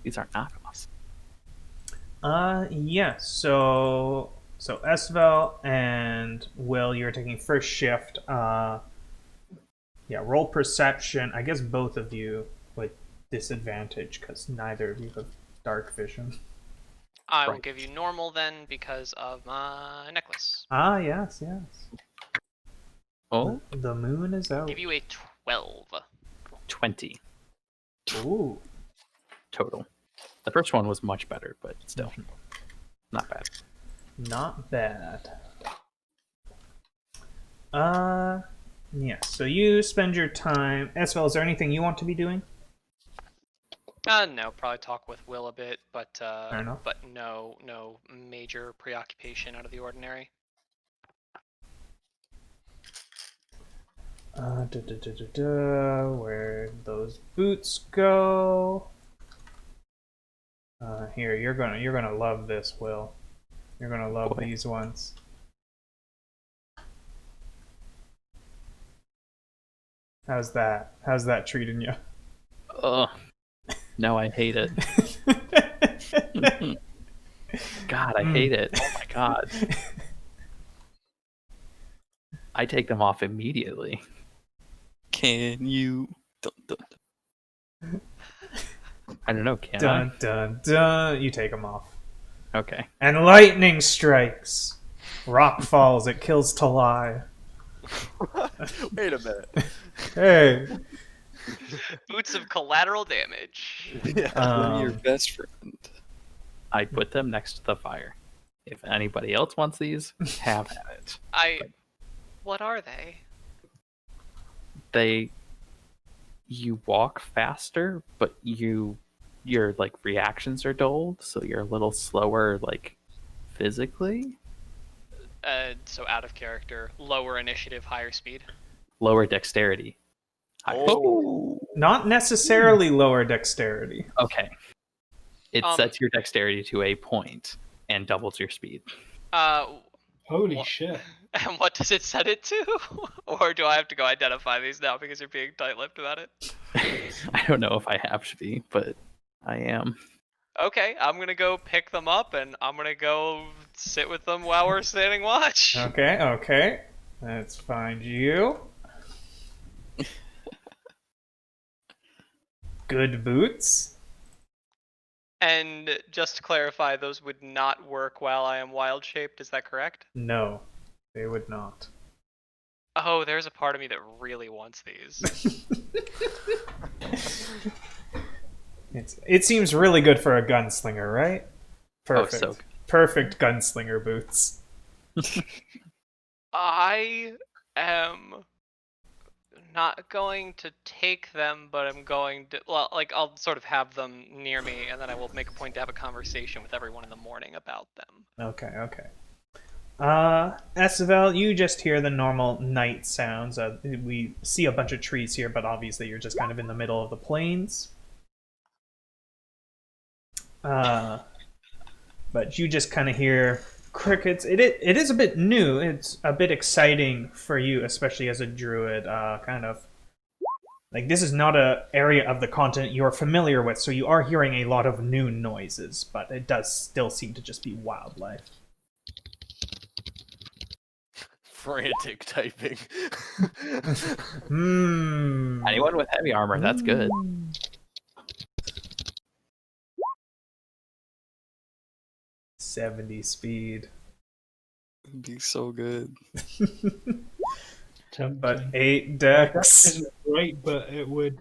These aren't knockoffs. Yeah, so Esvel and Will, you're taking first shift. Yeah, roll perception. I guess both of you with disadvantage because neither of you have dark vision. I will Right. give you normal then because of my necklace. Ah, yes. Oh, The moon is out. Give you a 12. 20 Ooh. total. The first one was much better, but still not bad. Not bad. Yeah, so you spend your time. Esvel, is there anything you want to be doing? No, probably talk with Will a bit, but Fair enough. but no major preoccupation out of the ordinary. Where'd those boots go? Here, you're gonna love this, Will. You're gonna love Boy. these ones. How's that? How's that treating you? Ugh. No, I hate it. God, I hate it. Oh my god. I take them off immediately. Can you? Dun, dun, dun. I don't know, can Dun dun dun. You take them off. I? Okay. And lightning strikes. Rock falls. It kills Talai. Wait a minute. Hey. Boots of collateral damage. Yeah. We're your best friend. I put them next to the fire. If anybody else wants these, have at it. What are they? You walk faster, but your like reactions are dulled, so you're a little slower like physically. So out of character, lower initiative, higher speed. Lower dexterity. Higher speed. Oh, Not necessarily lower dexterity. Okay. It Um, sets your dexterity to a point and doubles your speed. Holy What? shit. And what does it set it to? Or do I have to go identify these now because you're being tight-lipped about it? I don't know if I have to be, but I am. Okay, I'm gonna go pick them up and I'm gonna go sit with them while we're standing watch. Okay. Let's find you. Good boots. And just to clarify, those would not work while I am wild shaped, is that correct? No, they would not. Oh, there's a part of me that really wants these. It seems really good for a gunslinger, right? Perfect. Oh, so Perfect gunslinger boots. I am not going to take them, but I'm going to, well, like, I'll sort of have them near me, and then I will make a point to have a conversation with everyone in the morning about them. Okay. Esvel, you just hear the normal night sounds. We see a bunch of trees here, but obviously you're just kind of in the middle of the plains. But you just kind of hear crickets. It is a bit new. It's a bit exciting for you, especially as a druid. Kind of like this is not a area of the continent you're familiar with, so you are hearing a lot of new noises, but it does still seem to just be wildlife. frantic typing. anyone with heavy armor, that's good. 70 speed. It'd be so good. But 8 That dex. isn't great, but it would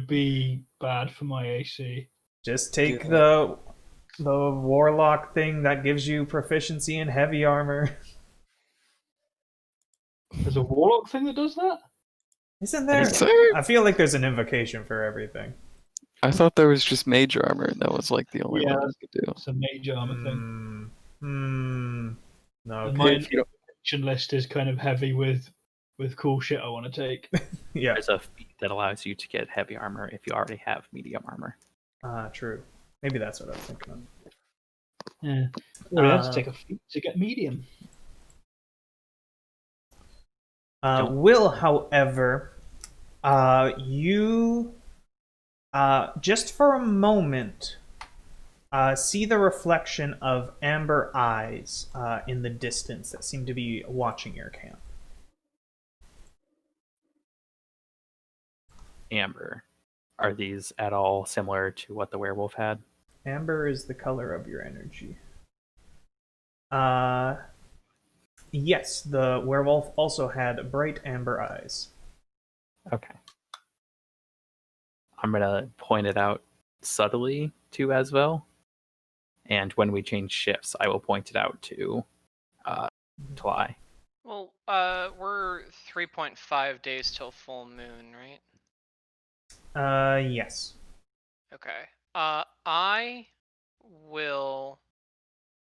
be bad for my AC. Just take Yeah. the warlock thing that gives you proficiency in heavy armor. There's a warlock thing that does that? Isn't there? Is there? I feel like there's an invocation for everything. I thought there was just mage armor, and that was like the only Yeah, one you could do. It's a mage armor thing. No. And my If you don't- invocation list is kind of heavy with cool shit I want to take. Yeah. There's a feat that allows you to get heavy armor if you already have medium armor. True. Maybe that's what I was thinking of. Yeah. Well, you have to take a feat to get medium. Will, however, you just for a moment see the reflection of amber eyes in the distance that seem to be watching your camp. Amber. Are these at all similar to what the werewolf had? Amber is the color of your energy. Yes, the werewolf also had bright amber eyes. Okay. I'm gonna point it out subtly to Asvel, and when we change shifts, I will point it out to Tly. Well, we're 3.5 days till full moon, right? Yes. Okay. I will,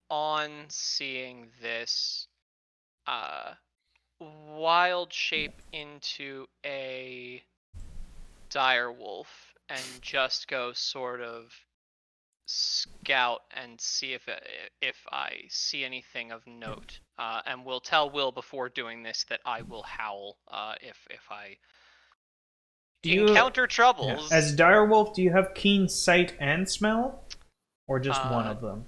on seeing this, wild shape into a dire wolf and just go sort of scout and see if I see anything of note. And we'll tell Will before doing this that I will howl if I encounter troubles. Yeah. As direwolf, do you have keen sight and smell, or just one of them?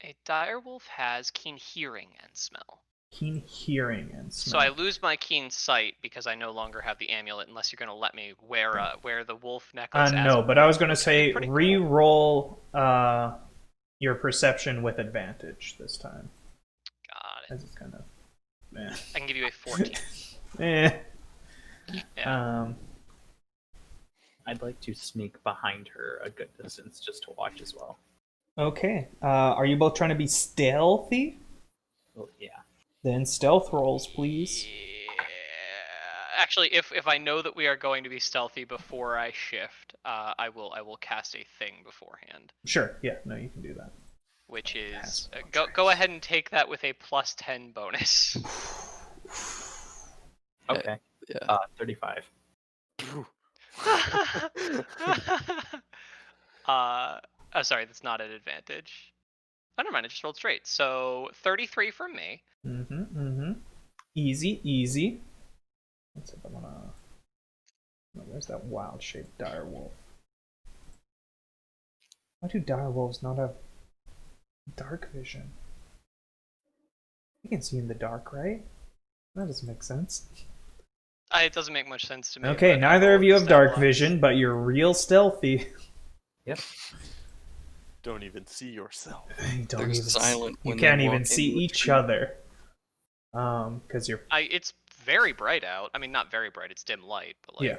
A dire wolf has keen hearing and smell. Keen hearing and So smell. I lose my keen sight because I no longer have the amulet, unless you're going to let me wear the wolf necklace. No, but I was going to say pretty cool. re-roll your perception with advantage this time. Got it. As it's kind of, I can give you a 14. Yeah. I'd like to sneak behind her a good distance just to watch as well. Okay. Are you both trying to be stealthy? Well, yeah. Then stealth rolls, please. Yeah. Actually, if I know that we are going to be stealthy before I shift, I will cast a thing beforehand, Sure. Yeah. No, you can do that. which is Passive go ahead and take that with a +10 bonus. Okay. Yeah. 35. Sorry, that's not an advantage. Oh, never mind, I just rolled straight. So 33 from me. Easy, easy. Let's see if I wanna. Oh, where's that wild-shaped direwolf? Why do direwolves not have dark vision? You can see in the dark, right? That doesn't make sense. It doesn't make much sense to me. Okay, but I neither will of you have use that dark once. vision, but you're real stealthy. Yep. Don't even see yourself. You don't They're even silent you when can't they even walk see into a each tree. other. Because you're It's very bright out. I mean, not very bright. It's dim light, but like. Yeah.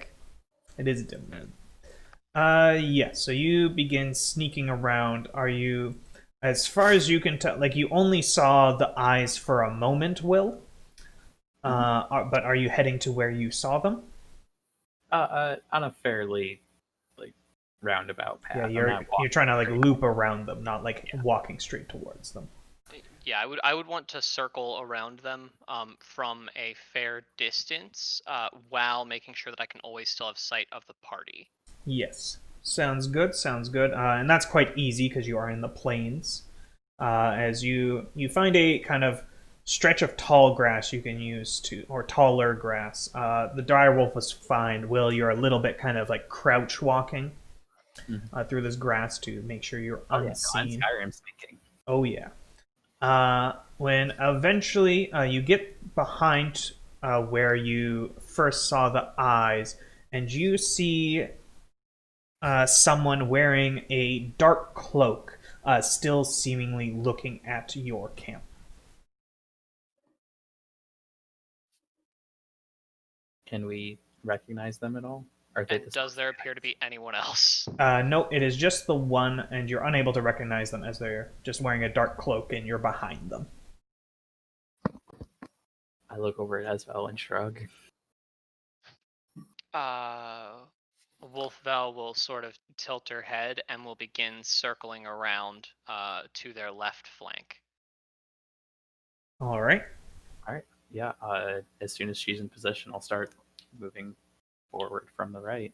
It is dim light. Yeah, so you begin sneaking around. Are you, as far as you can tell, like you only saw the eyes for a moment, Will? But are you heading to where you saw them? On a fairly like roundabout path. Yeah, I'm you're not you're trying to like walking loop around them, not like Yeah. walking straight towards them. Yeah, I would want to circle around them from a fair distance while making sure that I can always still have sight of the party. Yes, sounds good. Sounds good. And that's quite easy because you are in the plains. As you find a kind of stretch of tall grass you can use to, or taller grass. The direwolf was fine. Will, you're a little bit kind of like crouch walking through this grass to make sure you're Oh yeah, unseen. no, I'm Skyrim sneaking. Oh yeah. When eventually you get behind where you first saw the eyes, and you see someone wearing a dark cloak, still seemingly looking at your camp. Can we recognize them at all? Are they And the does there appear to be anyone else? No, it is just the one, and you're unable to recognize them as they're just wearing a dark cloak, and you're behind them. I look over at Esvel and shrug. Wolfvel will sort of tilt her head and will begin circling around to their left flank. All right. All right. Yeah. As soon as she's in position, I'll start moving forward from the right.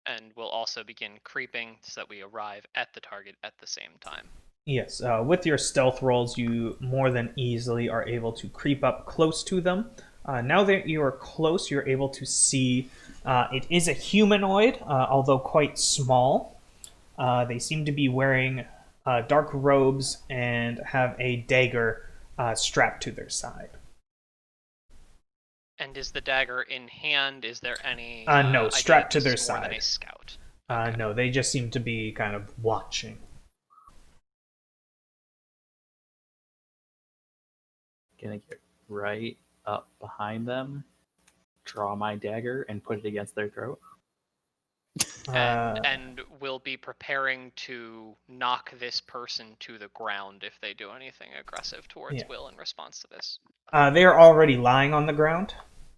And we'll also begin creeping so that we arrive at the target at the same time. Yes, with your stealth rolls, you more than easily are able to creep up close to them. Now that you are close, you're able to see it is a humanoid, although quite small. They seem to be wearing dark robes and have a dagger strapped to their side. And is the dagger in hand? Is there any? No, idea strapped that to their this is more than side. a scout. No, they just seem to be kind of watching. Gonna get right up behind them, draw my dagger, and put it against their throat. And we'll be preparing to knock this person to the ground if they do anything aggressive towards Yeah. Will in response to this. They are already lying on the ground.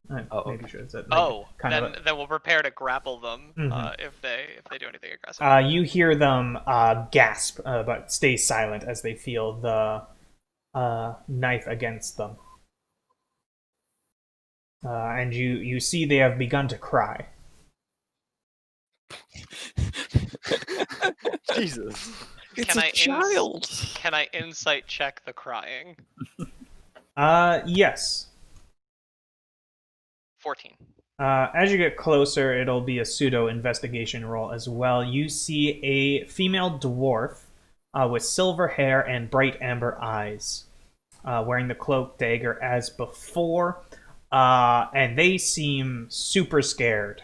Maybe okay. should have Then we'll prepare to grapple them Mhm. if they do anything aggressive. You hear them gasp, but stay silent as they feel the knife against them. And you see they have begun to cry. Jesus. It's Can a I child. Can I insight check the crying? Yes. 14. As you get closer, it'll be a pseudo investigation roll as well. You see a female dwarf with silver hair and bright amber eyes, wearing the cloak dagger as before, and they seem super scared.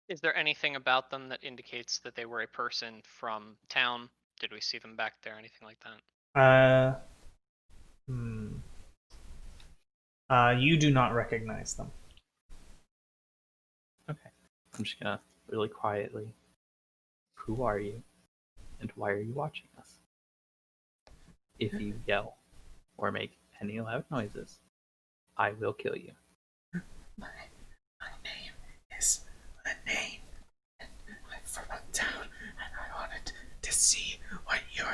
Is there anything about them that indicates that they were a person from town? Did we see them back there? Anything like that? You do not recognize them. Okay. I'm just gonna really quietly. Who are you? And why are you watching us? If you yell or make any loud noises, I will kill you. My name is Lene. I'm from a town, and I wanted to see what you're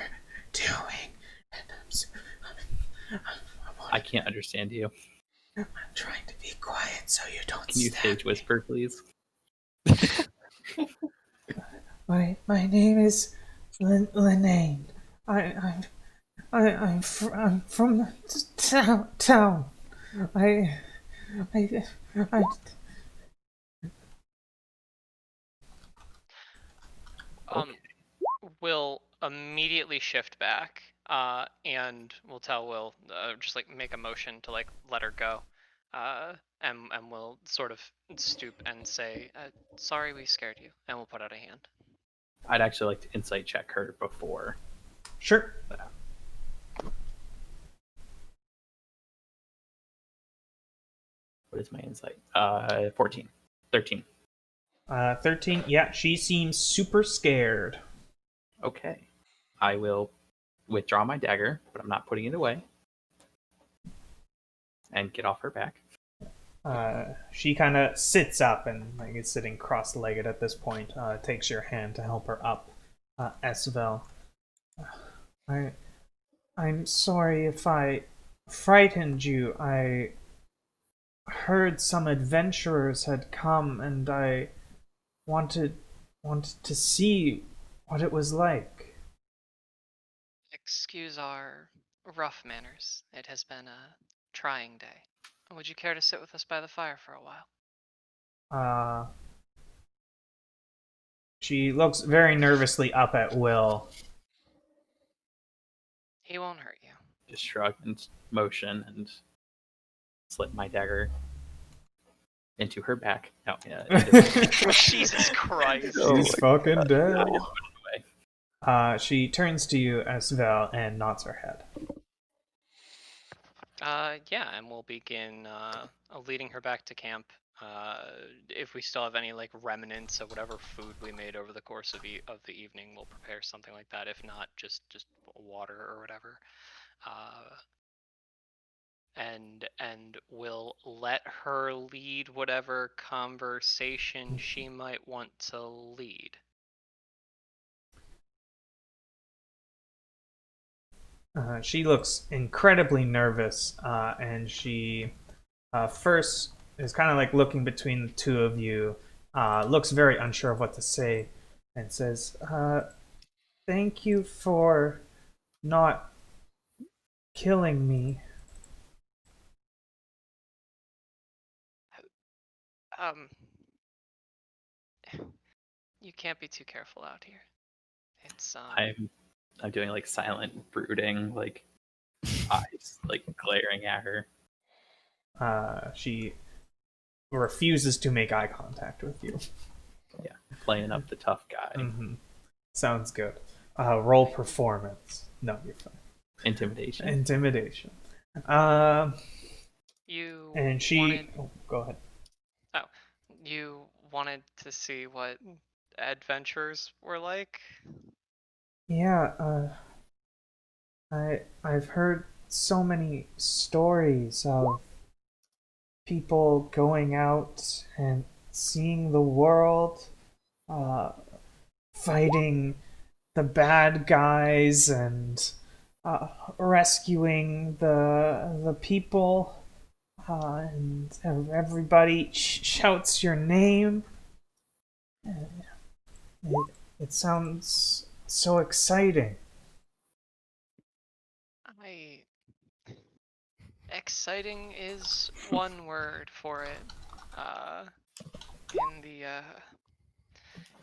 doing. And I can't understand you. I'm trying to be quiet so you don't. Can you stage whisper, please? My name is Lene. I'm from the town. I Will immediately shift back, and we'll tell Will, just like make a motion to like let her go, and we'll sort of stoop and say, "Sorry, we scared you," and we'll put out a hand. I'd actually like to insight check her before. Sure. That. What is my insight? 14. 13. 13. Yeah, she seems super scared. Okay. I will withdraw my dagger, but I'm not putting it away. And get off her back. She kind of sits up and like is sitting cross-legged at this point. Takes your hand to help her up. Esvel. I'm sorry if I frightened you. I heard some adventurers had come, and I wanted to see what it was like. Excuse our rough manners. It has been a trying day. Would you care to sit with us by the fire for a while? She looks very nervously up at Will. He won't hurt you. Just shrug and motion and slip my dagger into her back. No, Jesus Christ. She's fucking dead. She turns to you, Esvel, and nods her head. Yeah, and we'll begin leading her back to camp. If we still have any like remnants of whatever food we made over the course of the evening, we'll prepare something like that. If not, just water or whatever. And we'll let her lead whatever conversation she might want to lead. She looks incredibly nervous, and she first is kind of like looking between the two of you, looks very unsure of what to say, and says, "Thank you for not killing me." You can't be too careful out here. It's I'm doing like silent brooding, like eyes like glaring at her. She refuses to make eye contact with you. Yeah, playing up the tough guy. Mm-hmm. Sounds good. Roll performance. No, you're fine. Intimidation. Intimidation. You and she. wanted... Oh, go ahead. Oh, you wanted to see what adventures were like? Yeah. I've heard so many stories of people going out and seeing the world, fighting the bad guys and rescuing the people, and everybody shouts your name. It sounds so exciting. Exciting is one word for it.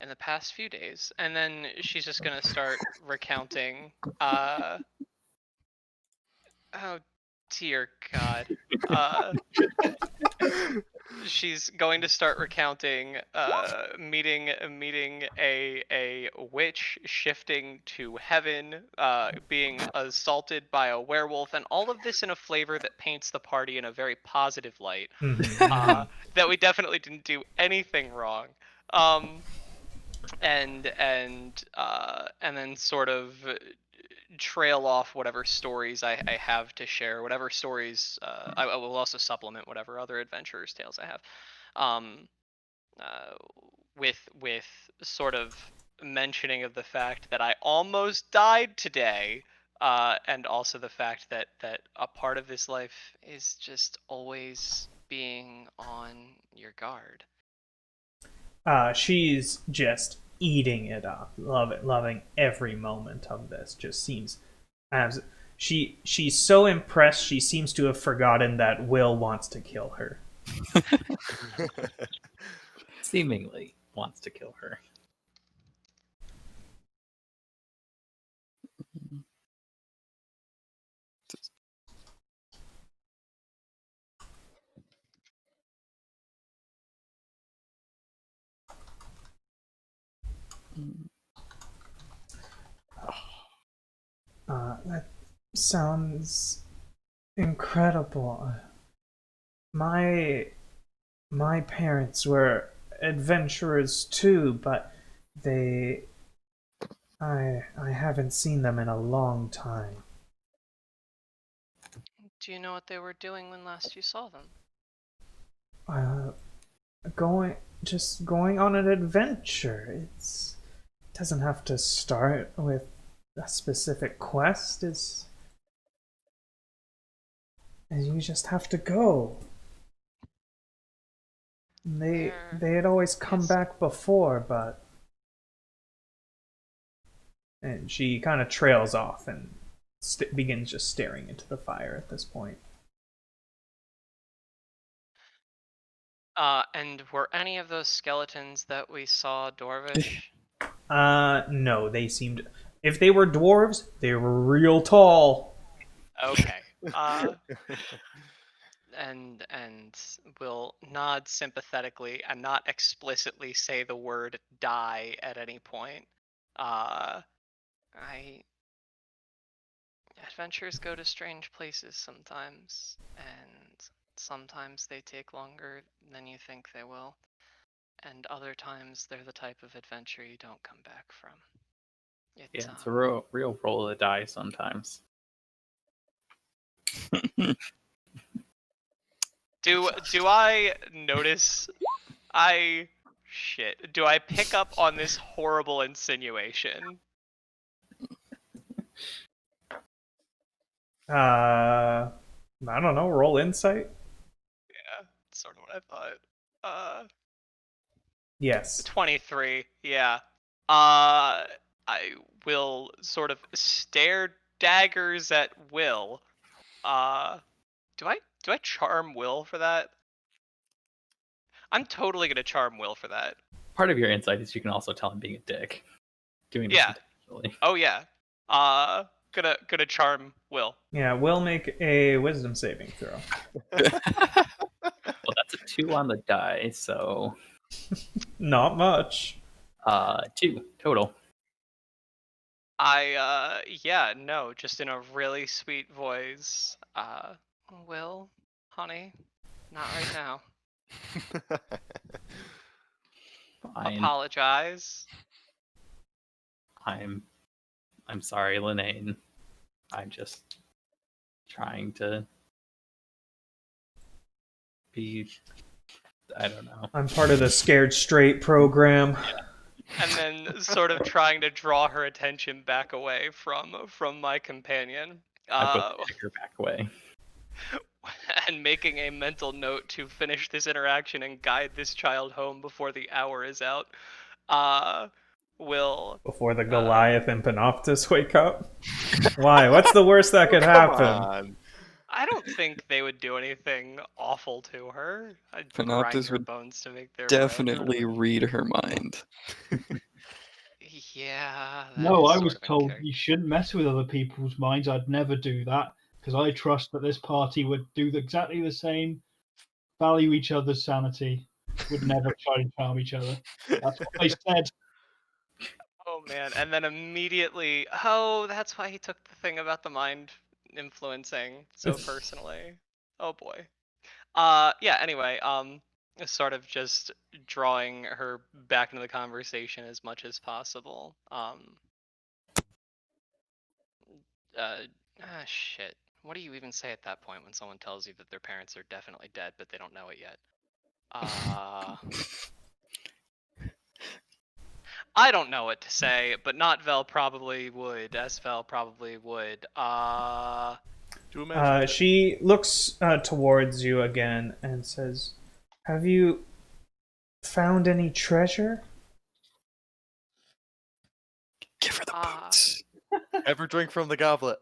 In the past few days, and then she's just gonna start recounting. Oh dear God. She's going to start recounting meeting a witch, shifting to heaven, being assaulted by a werewolf, and all of this in a flavor that paints the party in a very positive light. That we definitely didn't do anything wrong. And then sort of trail off whatever stories I have to share, whatever stories I will also supplement whatever other adventurers' tales I have, um, uh, with sort of mentioning of the fact that I almost died today, and also the fact that a part of this life is just always being on your guard. She's just eating it up, loving every moment of this. Just seems as she's so impressed. She seems to have forgotten that Will wants to kill her. Seemingly wants to kill her. That sounds incredible. My my parents were adventurers too, but they I haven't seen them in a long time. Do you know what they were doing when last you saw them? Uh, going just going on an adventure. It doesn't have to start with a specific quest. And you just have to go. And they had always come Yes. back before, but and she kind of trails off and begins just staring into the fire at this point. And were any of those skeletons that we saw dwarvish? No, they seemed. If they were dwarves, they were real tall. Okay. And will nod sympathetically and not explicitly say the word die at any point. I Adventures go to strange places sometimes, and sometimes they take longer than you think they will, and other times they're the type of adventure you don't come back from. Yeah, it's a real roll of the dice sometimes. Do I notice? Do I pick up on this horrible insinuation? I don't know. Roll insight. Yeah, sort of what I thought. Yes. 23. Yeah. I will sort of stare daggers at Will. Do I charm Will for that? I'm totally gonna charm Will for that. Part of your insight is you can also tell him being a dick. Doing this Yeah. intentionally. Oh yeah. Gonna charm Will. Yeah, we'll make a wisdom saving throw. Well, that's a 2 on the die, so Not much. 2 total. Yeah, no, just in a really sweet voice. Will, honey, not right now. Fine. Apologize. I'm sorry, Linane. I'm just trying to be, I don't know. I'm part of the Scared Straight program. And then sort of trying to draw her attention back away from my companion. I put the dagger back away. And making a mental note to finish this interaction and guide this child home before the hour is out. Will Before the Goliath and Panoptus wake up. Why? What's the worst that could happen? On. I don't think they would do anything awful to her. I'd grind Panoptus her would bones to make their Definitely read her mind. Yeah. No, I is was sort of in told character. you shouldn't mess with other people's minds. I'd never do that because I trust that this party would do exactly the same, value each other's sanity, would never try and charm each other. That's what they said. Oh man, and then immediately, oh, that's why he took the thing about the mind influencing so personally. Oh boy. Yeah, anyway, sort of just drawing her back into the conversation as much as possible. Shit. What do you even say at that point when someone tells you that their parents are definitely dead, but they don't know it yet? I don't know what to say, but not Vel probably would. Vel probably would. Do imagine that. She looks towards you again and says, "Have you found any treasure?" Give her the boots. Ever drink from the goblet?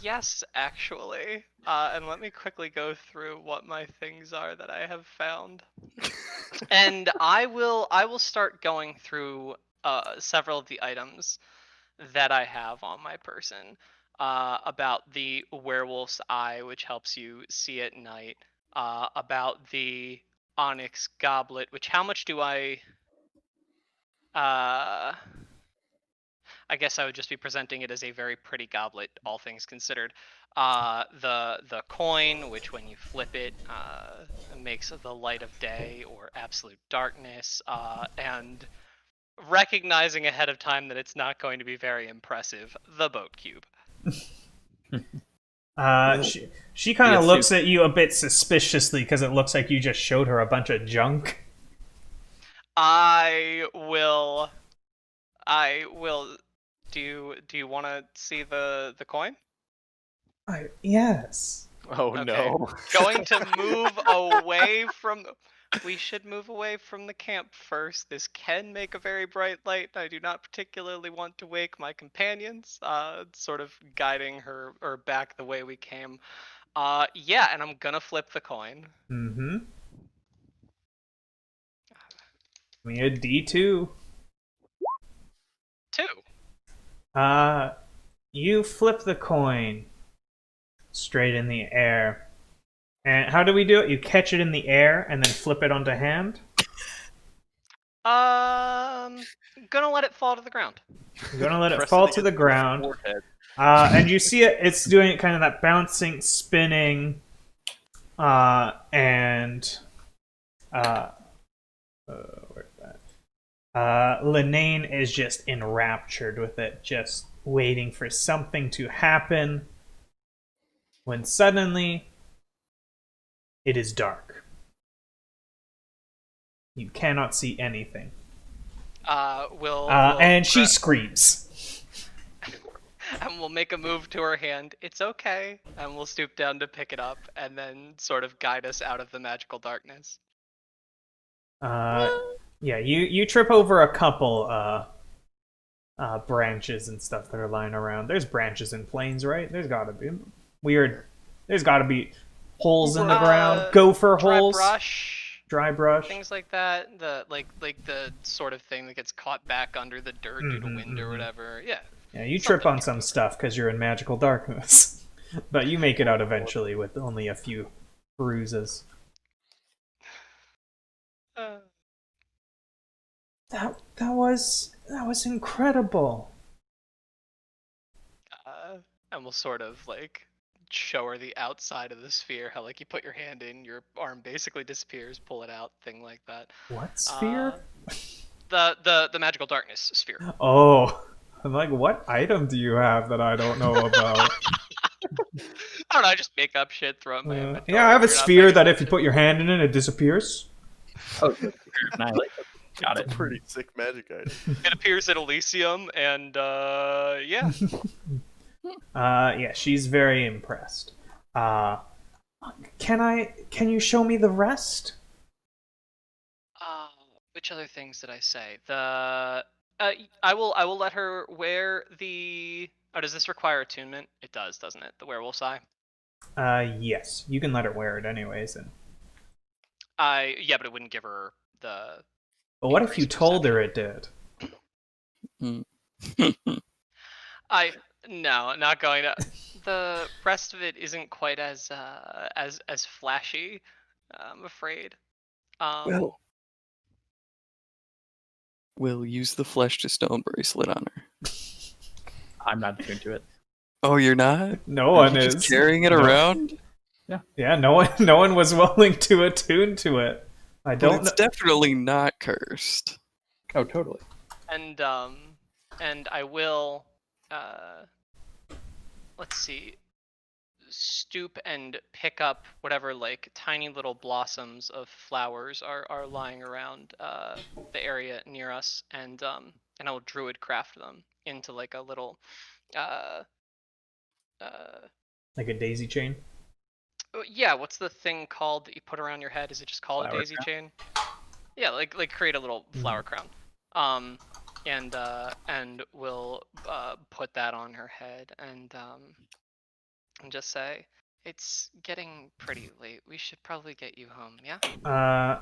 Yes, actually. And let me quickly go through what my things are that I have found. And I will start going through several of the items that I have on my person. About the werewolf's eye, which helps you see at night. About the onyx goblet, which how much do I guess I would just be presenting it as a very pretty goblet, all things considered. The coin, which when you flip it, makes the light of day or absolute darkness, and recognizing ahead of time that it's not going to be very impressive, the boat cube. She kind of looks at you a bit suspiciously because it looks like you just showed her a bunch of junk. I will. Do you want to see the coin? Yes. Oh Okay. no. Going to move away from. We should move away from the camp first. This can make a very bright light. I do not particularly want to wake my companions. Sort of guiding her or back the way we came. Yeah, and I'm gonna flip the coin. Mm-hmm. Give me a D2. 2. You flip the coin straight in the air. And how do we do it? You catch it in the air and then flip it onto hand? Gonna let it fall to the ground. You're gonna let it Press fall it to the against your ground. forehead. And you see it's doing kind of that bouncing, spinning, and where's that? Linane is just enraptured with it, just waiting for something to happen. When suddenly, it is dark. You cannot see anything. And she screams. And we'll make a move to her hand. It's okay. And we'll stoop down to pick it up and then sort of guide us out of the magical darkness. Yeah, you trip over a couple branches and stuff that are lying around. There's branches in planes, right? There's gotta be weird. There's gotta be holes in the ground. Gopher holes. Dry brush. Things like that. The like the sort of thing that gets caught back under the dirt due to wind or whatever. Yeah. Yeah, you trip on some stuff because you're in magical darkness. But you make it out eventually with only a few bruises. That was incredible. And we'll sort of like show her the outside of the sphere. How like you put your hand in, your arm basically disappears, pull it out, thing like that. What sphere? The magical darkness sphere. Oh, I'm like, what item do you have that I don't know about? I don't know. I just make up shit, throw it in my inventory. Yeah, I have a sphere that if you put your hand in it, it disappears. Oh, nice. Got it. Pretty sick magic item. It appears at Elysium, and yeah. Yeah, she's very impressed. Can you show me the rest? Which other things did I say? I will let her wear the. Oh, does this require attunement? It does, doesn't it? The werewolf's eye. Yes, you can let her wear it anyways. And yeah, but it wouldn't give her the. But what if you told her it did? No, not going to. The rest of it isn't quite as flashy, I'm afraid. Well, we'll use the flesh to stone bracelet on her. I'm not attuned to it. Oh, you're not? No one Just is carrying it around. Yeah, no one was willing to attune to it. I But don't it's know. definitely not cursed. Oh, totally. And I will let's see, stoop and pick up whatever like tiny little blossoms of flowers are lying around the area near us, and I will druid craft them into like a little uh Like a daisy chain. yeah, what's the thing called that you put around your head? Is it just called a Flower daisy crown? chain? Yeah, like create a little flower crown. Um and we'll put that on her head, and just say, it's getting pretty late. We should probably get you home, yeah?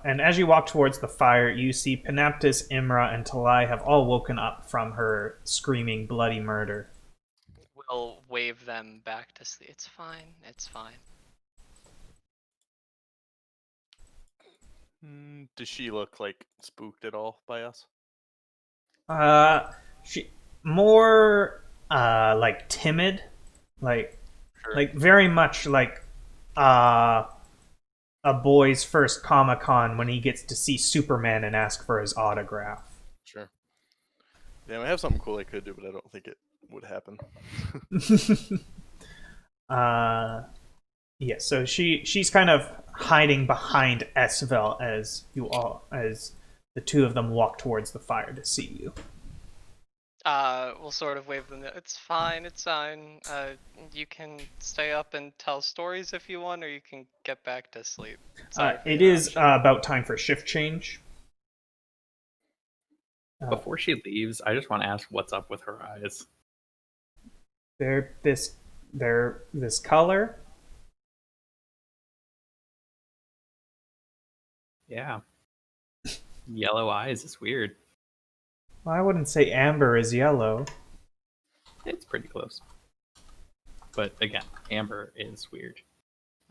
And as you walk towards the fire, you see Panaptis, Imra, and Talai have all woken up from her screaming bloody murder. We'll wave them back to sleep. It's fine. It's fine. Does she look like spooked at all by us? She more like timid, like Sure. like very much like a boy's first Comic-Con when he gets to see Superman and ask for his autograph. Sure. Damn, I have something cool I could do, but I don't think it would happen. Yeah, so she's kind of hiding behind Esvel as the two of them walk towards the fire to see you. We'll sort of wave them. It's fine. It's fine. You can stay up and tell stories if you want, or you can get back to sleep. Sorry for It your is option. about time for shift change. Before she leaves, I just want to ask what's up with her eyes. They're this color. Yeah. Yellow eyes is weird. Well, I wouldn't say amber is yellow. It's pretty close. But again, amber is weird.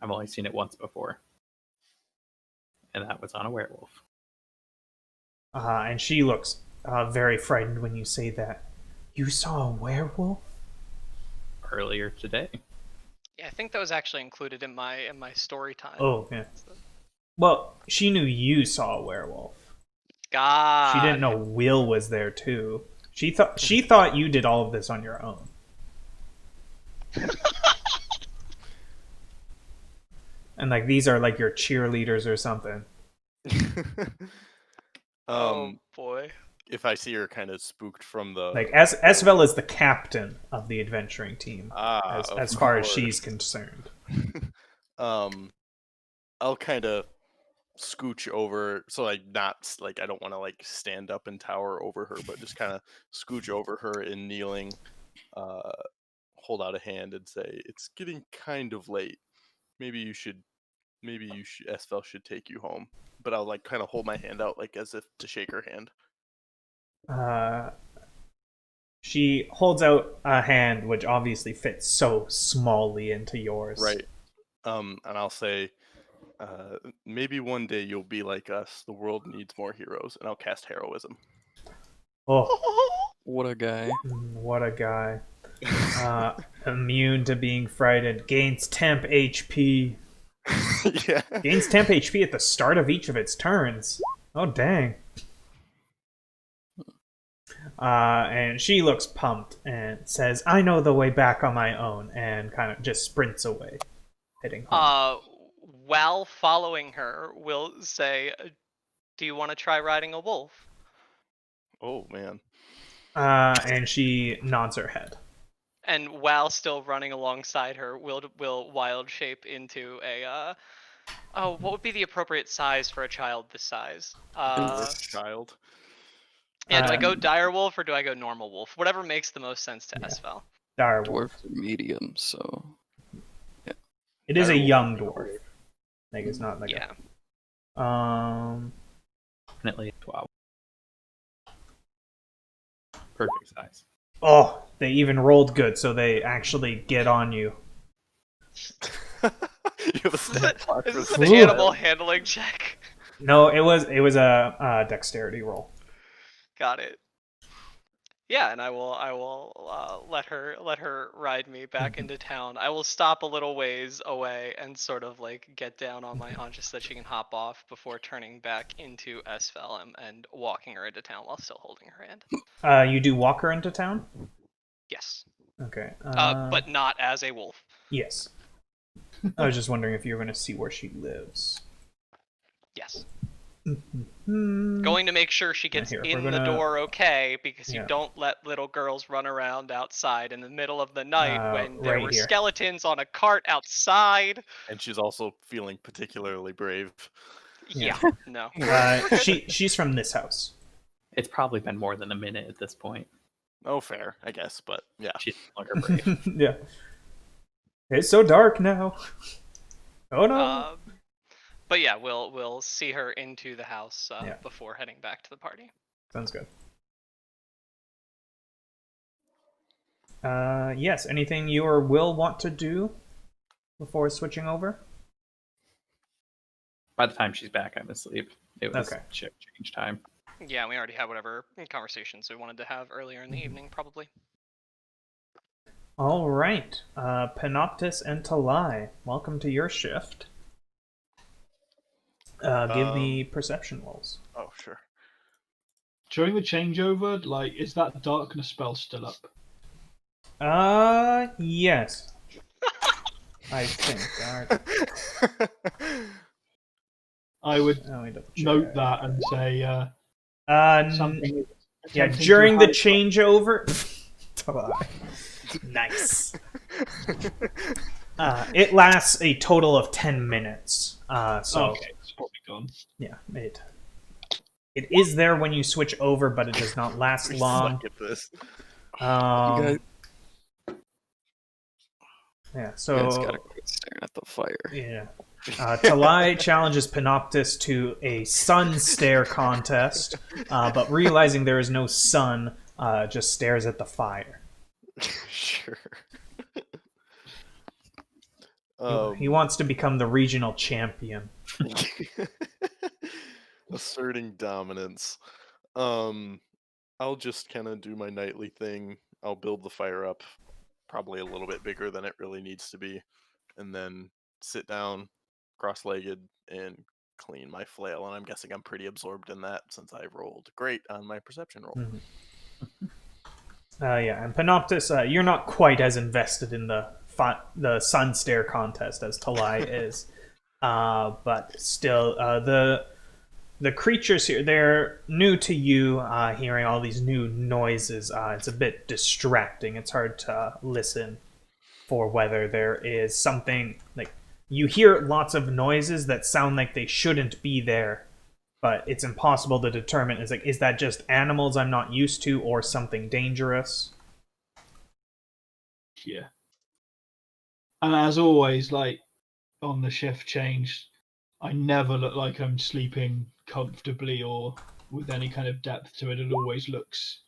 I've only seen it once before. And that was on a werewolf. And she looks very frightened when you say that. You saw a werewolf? Earlier today. Yeah, I think that was actually included in my story time. Oh, yeah. So- Well, she knew you saw a werewolf. God. She didn't know Will was there too. She thought you did all of this on your own. And like these are like your cheerleaders or something. Oh boy. If I see her kind of spooked from the Like Esvel is the captain of the adventuring team, of as far as course. she's concerned. I'll kind of scooch over, so I don't want to like stand up and tower over her, but just kind of scooch over her and kneeling, hold out a hand and say, "It's getting kind of late. Maybe you should, Esfel should take you home." But I'll like kind of hold my hand out like as if to shake her hand. She holds out a hand, which obviously fits so smallly into yours. Right. And I'll say, maybe one day you'll be like us. The world needs more heroes. And I'll cast heroism. Oh, What a guy. what a guy. Immune to being frightened. Gains temp HP. Yeah. Gains temp HP at the start of each of its turns. Oh, dang. And she looks pumped and says, "I know the way back on my own," and kind of just sprints away, heading home. While following her, we'll say, do you want to try riding a wolf? Oh man. And she nods her head. And while still running alongside her, we'll wild shape into a what would be the appropriate size for a child this size? Child. Yeah, do I go dire wolf or do I go normal wolf? Whatever makes the most sense to Yeah. Esfel. Direwolf. Dwarves are medium, so It is a Direwolf. young dwarf. Like it's not like Yeah. Definitely 12. Perfect size. Oh, they even rolled good, so they actually get on you. You have a stat block Is for this this. an Ooh. animal handling check? No, it was a dexterity roll. Got it. Yeah, and I will let her ride me back into town. I will stop a little ways away and sort of like get down on my haunches so that she can hop off before turning back into Esfel and walking her into town while still holding her hand. You do walk her into town? Yes. Okay. But not as a wolf. Yes. I was just wondering if you were going to see where she lives. Yes. Hmm. Going to make sure she gets Here, in we're the gonna- door okay, because Yeah. you don't let little girls run around outside in the middle of the night when there right were here. skeletons on a cart outside. And she's also feeling particularly brave. Yeah, no. She's from this house. It's probably been more than a minute at this point. Oh, fair, I guess, but yeah. She's no longer brave. Yeah. It's so dark now. Oh no. But yeah, we'll see her into the house Yeah. before heading back to the party. Sounds good. Yes, anything you or Will want to do before switching over? By the time she's back, I'm asleep. It was Okay. shift change time. Yeah, we already had whatever conversations we wanted to have earlier in the evening, probably. All right. Panoptis and Talai, welcome to your shift. Give me perception rolls. Oh, sure. During the changeover, like, is that darkness spell still up? Yes. I think. I would Oh, wait, double check. note that and say something. Yeah, attempting to during the hide- changeover. Talai. Nice. It lasts a total of 10 minutes. So Okay, it's probably gone. yeah, it is there when you switch over, but it does not last We long. suck at this. Yeah, You so guys gotta quit staring at the fire. yeah. Talai challenges Panoptis to a sun stare contest, but realizing there is no sun, just stares at the fire. Sure. He wants to become the regional champion. Asserting dominance. I'll just kind of do my nightly thing. I'll build the fire up, probably a little bit bigger than it really needs to be, and then sit down, cross-legged, and clean my flail. And I'm guessing I'm pretty absorbed in that since I rolled great on my perception roll. Yeah, and Panoptis, you're not quite as invested in the sun stare contest as Talai is, but still, the creatures here, they're new to you, hearing all these new noises. It's a bit distracting. It's hard to listen for whether there is something, like, you hear lots of noises that sound like they shouldn't be there, but it's impossible to determine. It's like, is that just animals I'm not used to or something dangerous? Yeah. And as always, like on the shift change, I never look like I'm sleeping comfortably or with any kind of depth to it. It always looks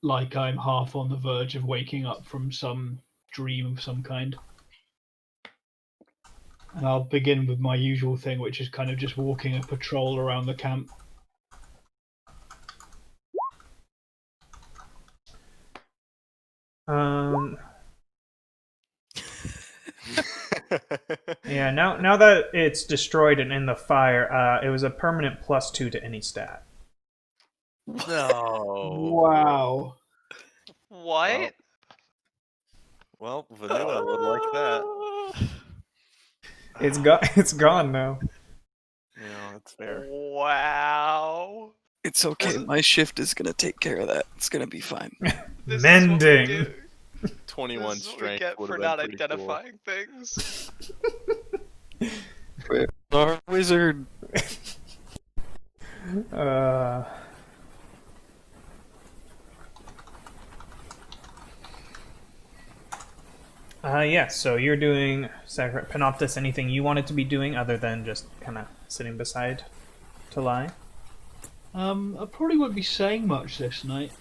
like I'm half on the verge of waking up from some dream of some kind. And I'll begin with my usual thing, which is kind of just walking a patrol around the camp. Yeah, now that it's destroyed and in the fire, it was a permanent +2 to any stat. No. Wow. What? Well, Vanilla would like that. It's gone now. Yeah, that's fair. Wow. It's okay. My shift is gonna take care of that. It's gonna be fine. This Mending. Is what we do. 21 This is what we strength get would for have not been pretty cool. identifying things. Our wizard. Yeah, so you're doing Panoptis, anything you wanted to be doing other than just kind of sitting beside Talai? I probably won't be saying much this night.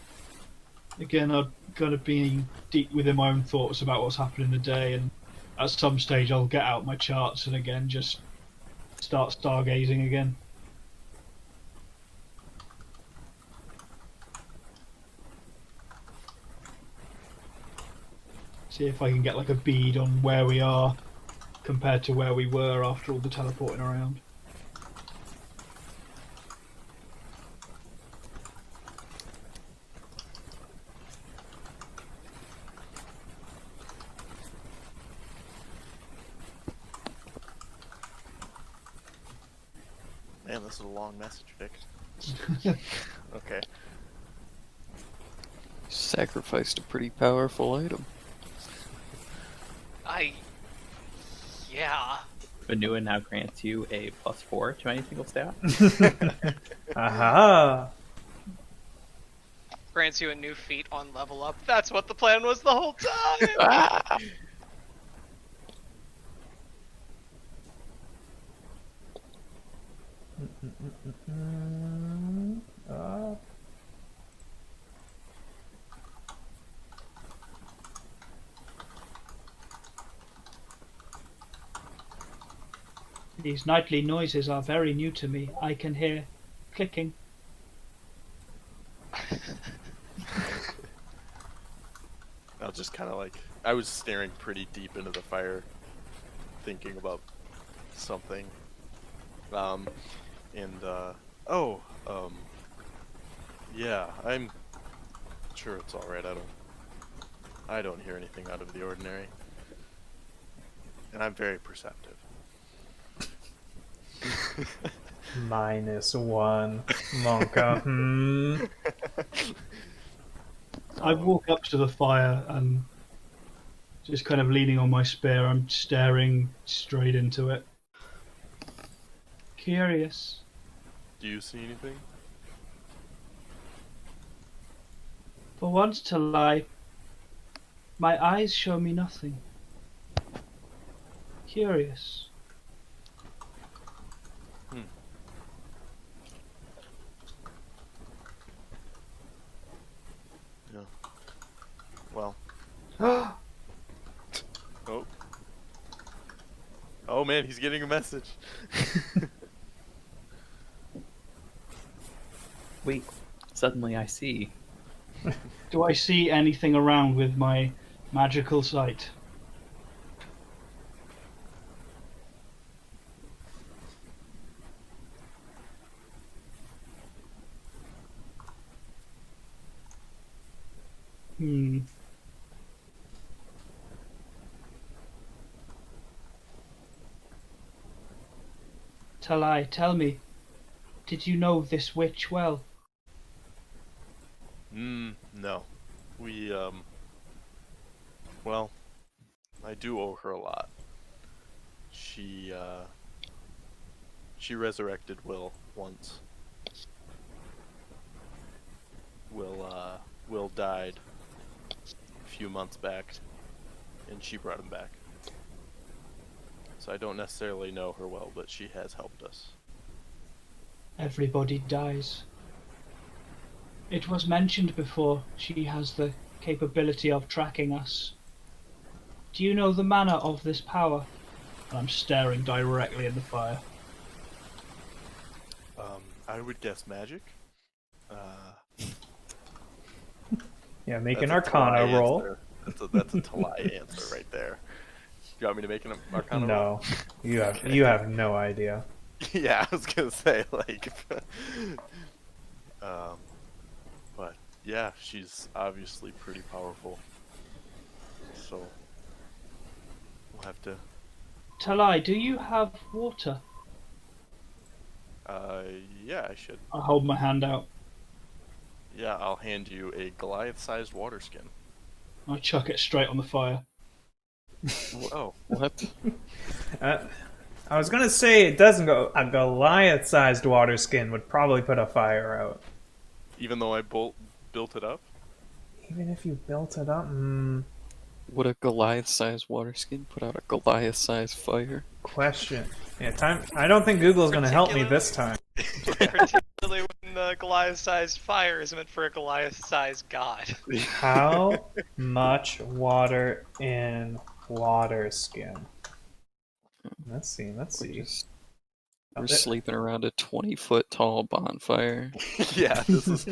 Again, I've got to be deep within my own thoughts about what's happened in the day, and at some stage I'll get out my charts and again just start stargazing again. See if I can get like a bead on where we are compared to where we were after all the teleporting around. Man, this is a long message, Vic. Okay. Sacrificed a pretty powerful item. Yeah. Vanua now grants you a +4 to any single stat. Aha! Grants you a new feat on level up. That's what the plan was the whole time! Ah! These nightly noises are very new to me. I can hear clicking. I'll just kind of like, I was staring pretty deep into the fire, thinking about something. Yeah, I'm sure it's all right. I don't hear anything out of the ordinary, and I'm very perceptive. -1, Monka. I walk up to the fire and just kind of leaning on my spear. I'm staring straight into it. Curious. Do you see anything? For once to lie, my eyes show me nothing. Curious. Yeah. Well. Oh. Oh man, he's getting a message. Wait, suddenly I see. Do I see anything around with my magical sight? Talai, tell me, did you know this witch well? No. We, well, I do owe her a lot. She resurrected Will once. Will died a few months back, and she brought him back. So I don't necessarily know her well, but she has helped us. Everybody dies. It was mentioned before she has the capability of tracking us. Do you know the manner of this power? I'm staring directly in the fire. I would guess magic. Yeah, make an That's a Arcana Talai roll. answer. That's a Talai answer right there. You want me to make an Arcana roll? No, you have no idea. Yeah, I was gonna say like, but yeah, she's obviously pretty powerful. So we'll have to. Talai, do you have water? Yeah, I should. I hold my hand out. Yeah, I'll hand you a Goliath-sized water skin. I chuck it straight on the fire. Oh, What? I was gonna say it doesn't go. A Goliath-sized water skin would probably put a fire out. even though I built it up. Even if you built it up, Would a Goliath-sized water skin put out a Goliath-sized fire? question. Yeah, time. I don't think Google's gonna help me this time. Particularly when the Goliath-sized fire is meant for a Goliath-sized god. How much water in water skin? Let's see. We're sleeping around a 20-foot tall bonfire. Yeah, this is.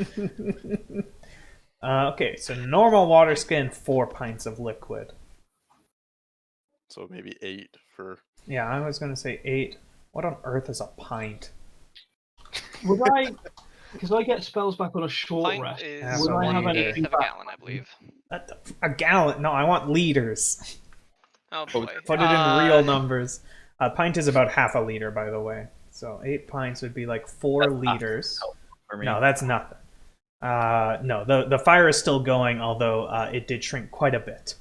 Okay, so normal water skin, 4 pints of liquid. So maybe 8 for. Yeah, I was gonna say 8. What on earth is a pint? Would I? Because I get spells back on a short Pint rest. is Would I have 1/8 anything of a back? gallon, I believe. A gallon? No, I want liters. Oh boy. Put it in real numbers. A pint is about half a liter, by the way. So 8 pints would be like 4 liters. For me. No, that's nothing. No, the fire is still going, although it did shrink quite a bit.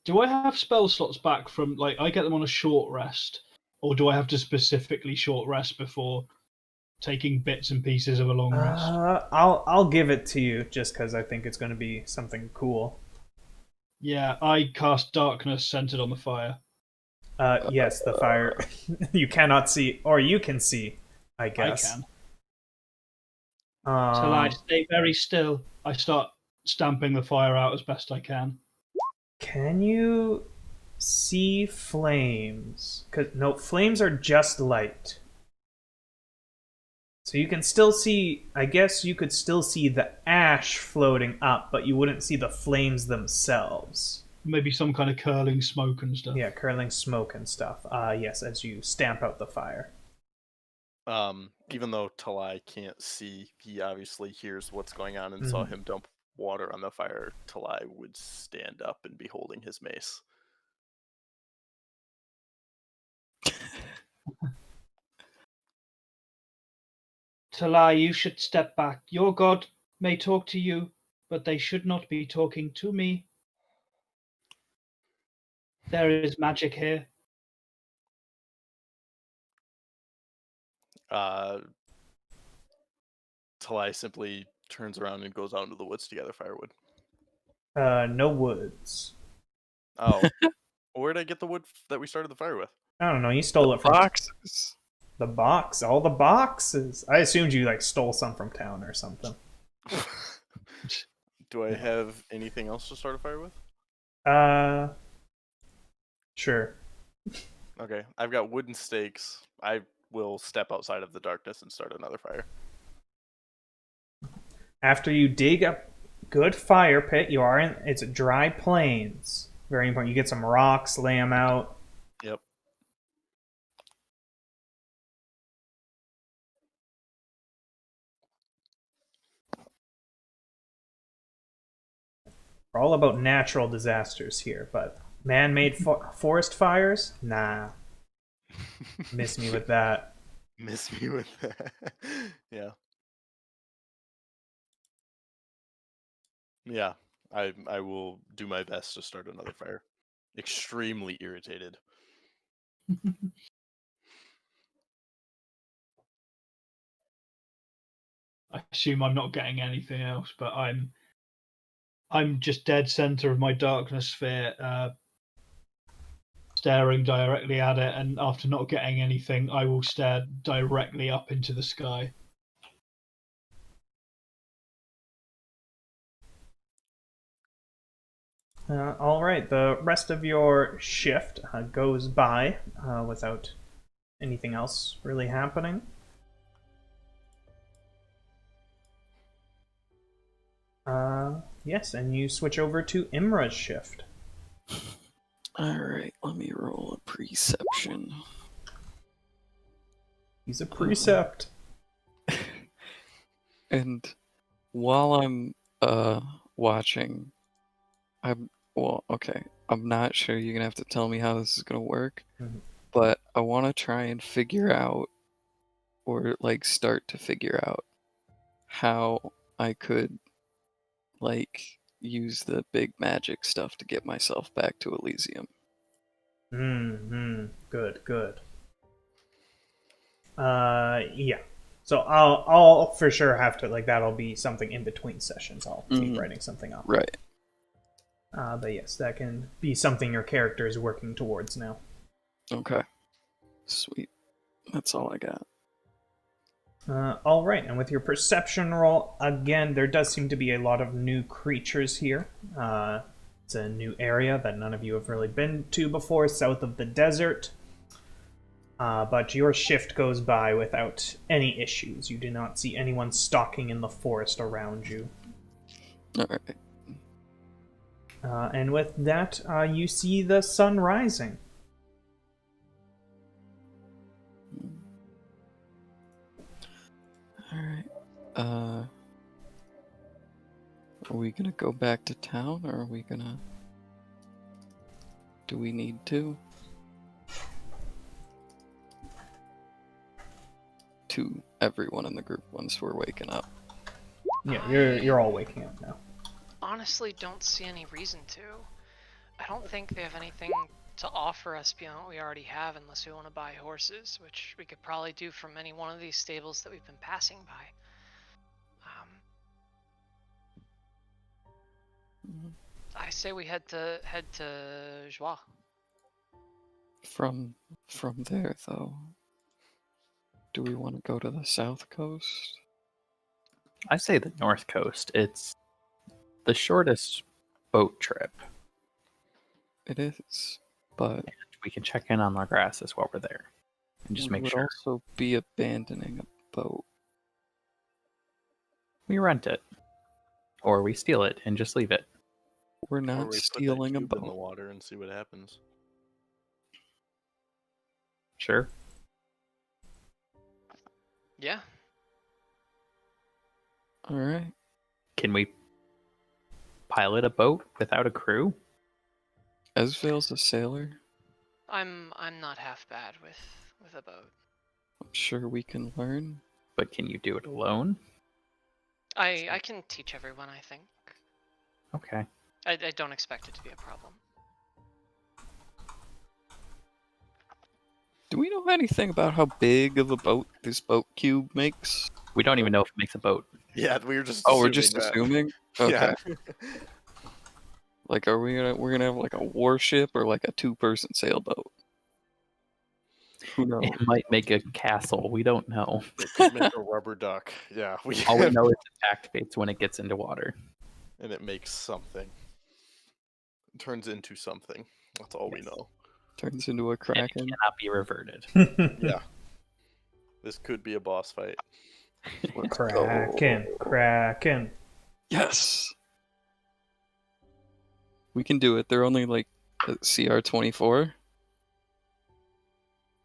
Do I have spell slots back from like I get them on a short rest, or do I have to specifically short rest before taking bits and pieces of a long rest? I'll give it to you just because I think it's going to be something cool. Yeah, I cast darkness centered on the fire. Yes, the fire you cannot see, or you can see, I guess. I can. Till I stay very still. I start stamping the fire out as best I can. Can you see flames? No, flames are just light. So you can still see, I guess you could still see the ash floating up, but you wouldn't see the flames themselves. Maybe some kind of curling smoke and stuff. Yeah, curling smoke and stuff. Yes, as you stamp out the fire. Even though Talai can't see, he obviously hears what's going on and saw him dump water on the fire. Talai would stand up and be holding his mace. Talai, you should step back. Your god may talk to you, but they should not be talking to me. There is magic here. Talai simply turns around and goes out into the woods to gather firewood. No woods. Oh. Where did I get the wood that we started the fire with? I don't know, you stole it from Boxes. the box, all the boxes. I assumed you like stole some from town or something. Do I have anything else to start a fire with? Sure. Okay, I've got wooden stakes. I will step outside of the darkness and start another fire. After you dig a good fire pit, it's dry plains. Very important. You get some rocks, lay them out. Yep. We're all about natural disasters here, but man-made forest fires? Nah. Miss me with that. Miss me with that. Yeah. Yeah, I will do my best to start another fire. Extremely irritated. I assume I'm not getting anything else, but I'm just dead center of my darkness sphere, staring directly at it, and after not getting anything, I will stare directly up into the sky. All right, the rest of your shift goes by without anything else really happening. Yes, and you switch over to Imra's shift. Alright, let me roll a perception. He's a precept. And while I'm watching, I'm not sure. You're gonna have to tell me how this is gonna work. But I want to try and figure out, or like start to figure out, how I could like use the big magic stuff to get myself back to Elysium. Good. Yeah. So I'll for sure have to, like, that'll be something in between sessions. I'll keep writing something up. Right. But yes, that can be something your character is working towards now. Okay. Sweet. That's all I got. All right, and with your perception roll, again, there does seem to be a lot of new creatures here. It's a new area that none of you have really been to before, south of the desert. But your shift goes by without any issues. You do not see anyone stalking in the forest around you. Alright. And with that, you see the sun rising. Alright. Are we gonna go back to town, or are we gonna... Do we need to? To everyone in the group once we're waking up. Yeah, you're all waking up now. Honestly, don't see any reason to. I don't think they have anything to offer us beyond what we already have unless we want to buy horses, which we could probably do from any one of these stables that we've been passing by. I say we head to Joie. From there, though, do we want to go to the south coast? I say the North Coast. It's the shortest boat trip. It is, but We can check in on our grasses while we're there and just we make would sure also be abandoning a boat. we rent it or we steal it and just leave it. We're Or not we stealing a put that cube in the boat. water and see what happens. Sure. Yeah. Alright. Can we pilot a boat without a crew? Esvale's a sailor. I'm not half bad with a boat. I'm sure we can learn. But can you do it alone? I can teach everyone, I think. Okay. I don't expect it to be a problem. Do we know anything about how big of a boat this boat cube makes? We don't even know if it makes a boat. Yeah, we were just. Oh, we're just that. assuming? Okay. Yeah. Like, we're gonna have like a warship or like a two-person sailboat? Who knows? It might make a castle. We don't know. It could make a rubber duck. Yeah, All we know is it activates when it gets into water. and it makes something. It turns into something. That's all we know. Turns into a And it kraken. cannot be reverted. Yeah. This could be a boss fight. Kraken. Yes. We can do it. They're only like CR24.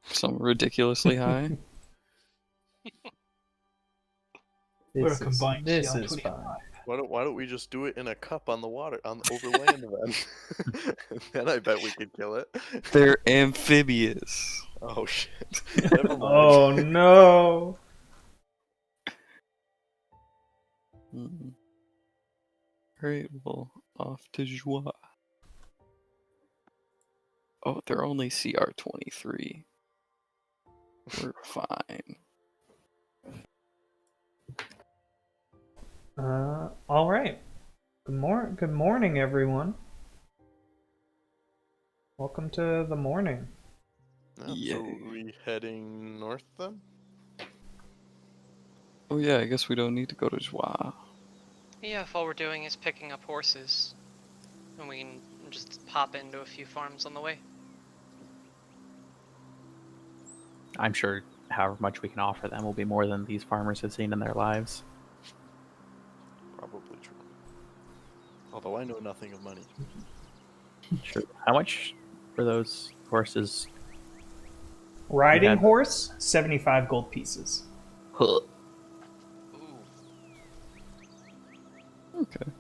Some ridiculously high. We're a combined This CR is 25. fun. Why don't we just do it in a cup on the water, over land then? Then I bet we could kill it. They're amphibious. Oh shit. Never mind. Oh no! Alright, well, off to Joie. Oh, they're only CR23. We're fine. All right. Good morning, everyone. Welcome to the morning. So Yay. are we heading north then? Oh yeah, I guess we don't need to go to Joie. Yeah, if all we're doing is picking up horses, and we can just pop into a few farms on the way. I'm sure however much we can offer them will be more than these farmers have seen in their lives. Probably true. Although I know nothing of money. Sure. How much for those horses? Riding Yeah. horse, 75 gold pieces. Ooh. Okay.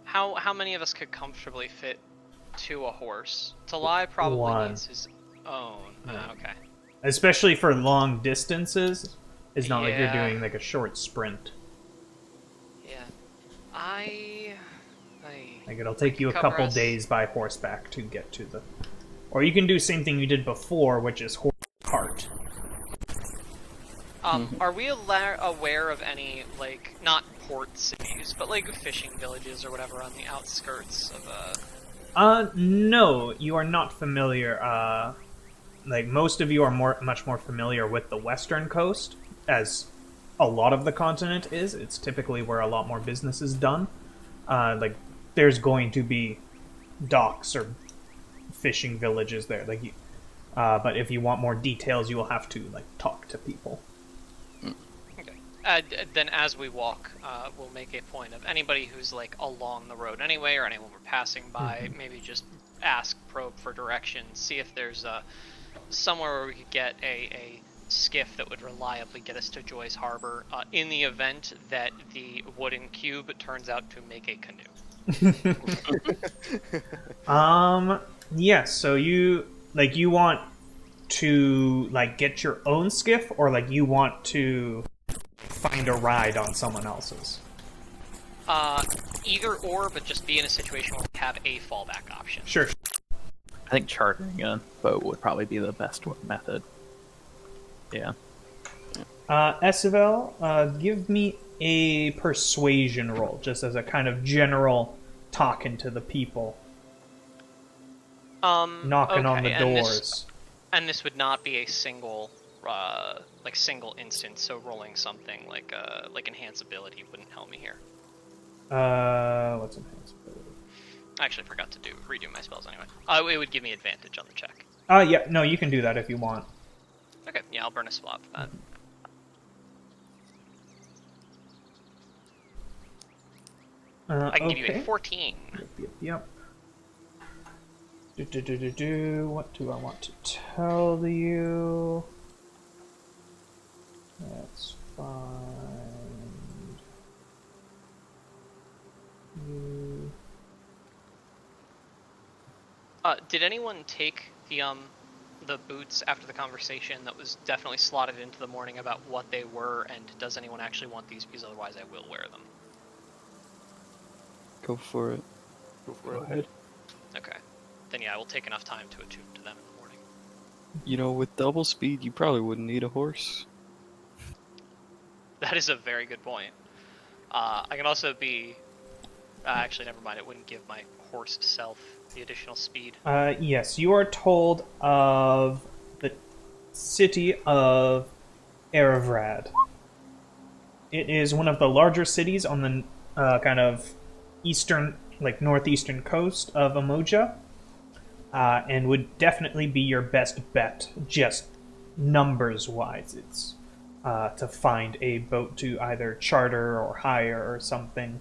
How many of us could comfortably fit to a horse? Talai probably One. needs his own. Yeah. Okay. Especially for long distances. It's not like you're Yeah. doing like a short sprint. Yeah. Like it'll take you a Cover couple us. days by horseback to get to the... Or you can do the same thing you did before, which is horse cart. Are we aware of any, like, not port cities, but like fishing villages or whatever on the outskirts of No, you are not familiar. Like most of you are much more familiar with the western coast, as a lot of the continent is. It's typically where a lot more business is done. Like there's going to be docks or fishing villages there. Like, but if you want more details, you will have to like talk to people. Okay. Then as we walk, we'll make a point of anybody who's like along the road anyway, or anyone we're passing by, maybe just ask, probe for directions, see if there's somewhere where we could get a skiff that would reliably get us to Joyce Harbor in the event that the wooden cube turns out to make a canoe. Yes, so you want to get your own skiff, or you want to find a ride on someone else's? Either or, but just be in a situation where we have a fallback option. Sure. I think chartering a boat would probably be the best method. Yeah. Esivel, give me a persuasion roll, just as a kind of general talking to the people. Knocking on the doors. And this would not be a single instance, so rolling something like enhance ability wouldn't help me here. What's enhance ability? I actually forgot to redo my spells anyway. It would give me advantage on the check. Yeah, no, you can do that if you want. Okay, yeah, I'll burn a spell for that. I can give you a 14. Yep. What do I want to tell you? Let's find you. Did anyone take the boots after the conversation that was definitely slotted into the morning about what they were, and does anyone actually want these? Because otherwise I will wear them. Go for it. Go ahead. Okay. Then yeah, I will take enough time to attune to them in the morning. You know, with double speed, you probably wouldn't need a horse. That is a very good point. I can also be... actually, never mind. It wouldn't give my horse self the additional speed. Yes, you are told of the city of Erevrad. It is one of the larger cities on the kind of eastern, northeastern coast of Umoja, and would definitely be your best bet, just numbers-wise. It's to find a boat to either charter or hire or something.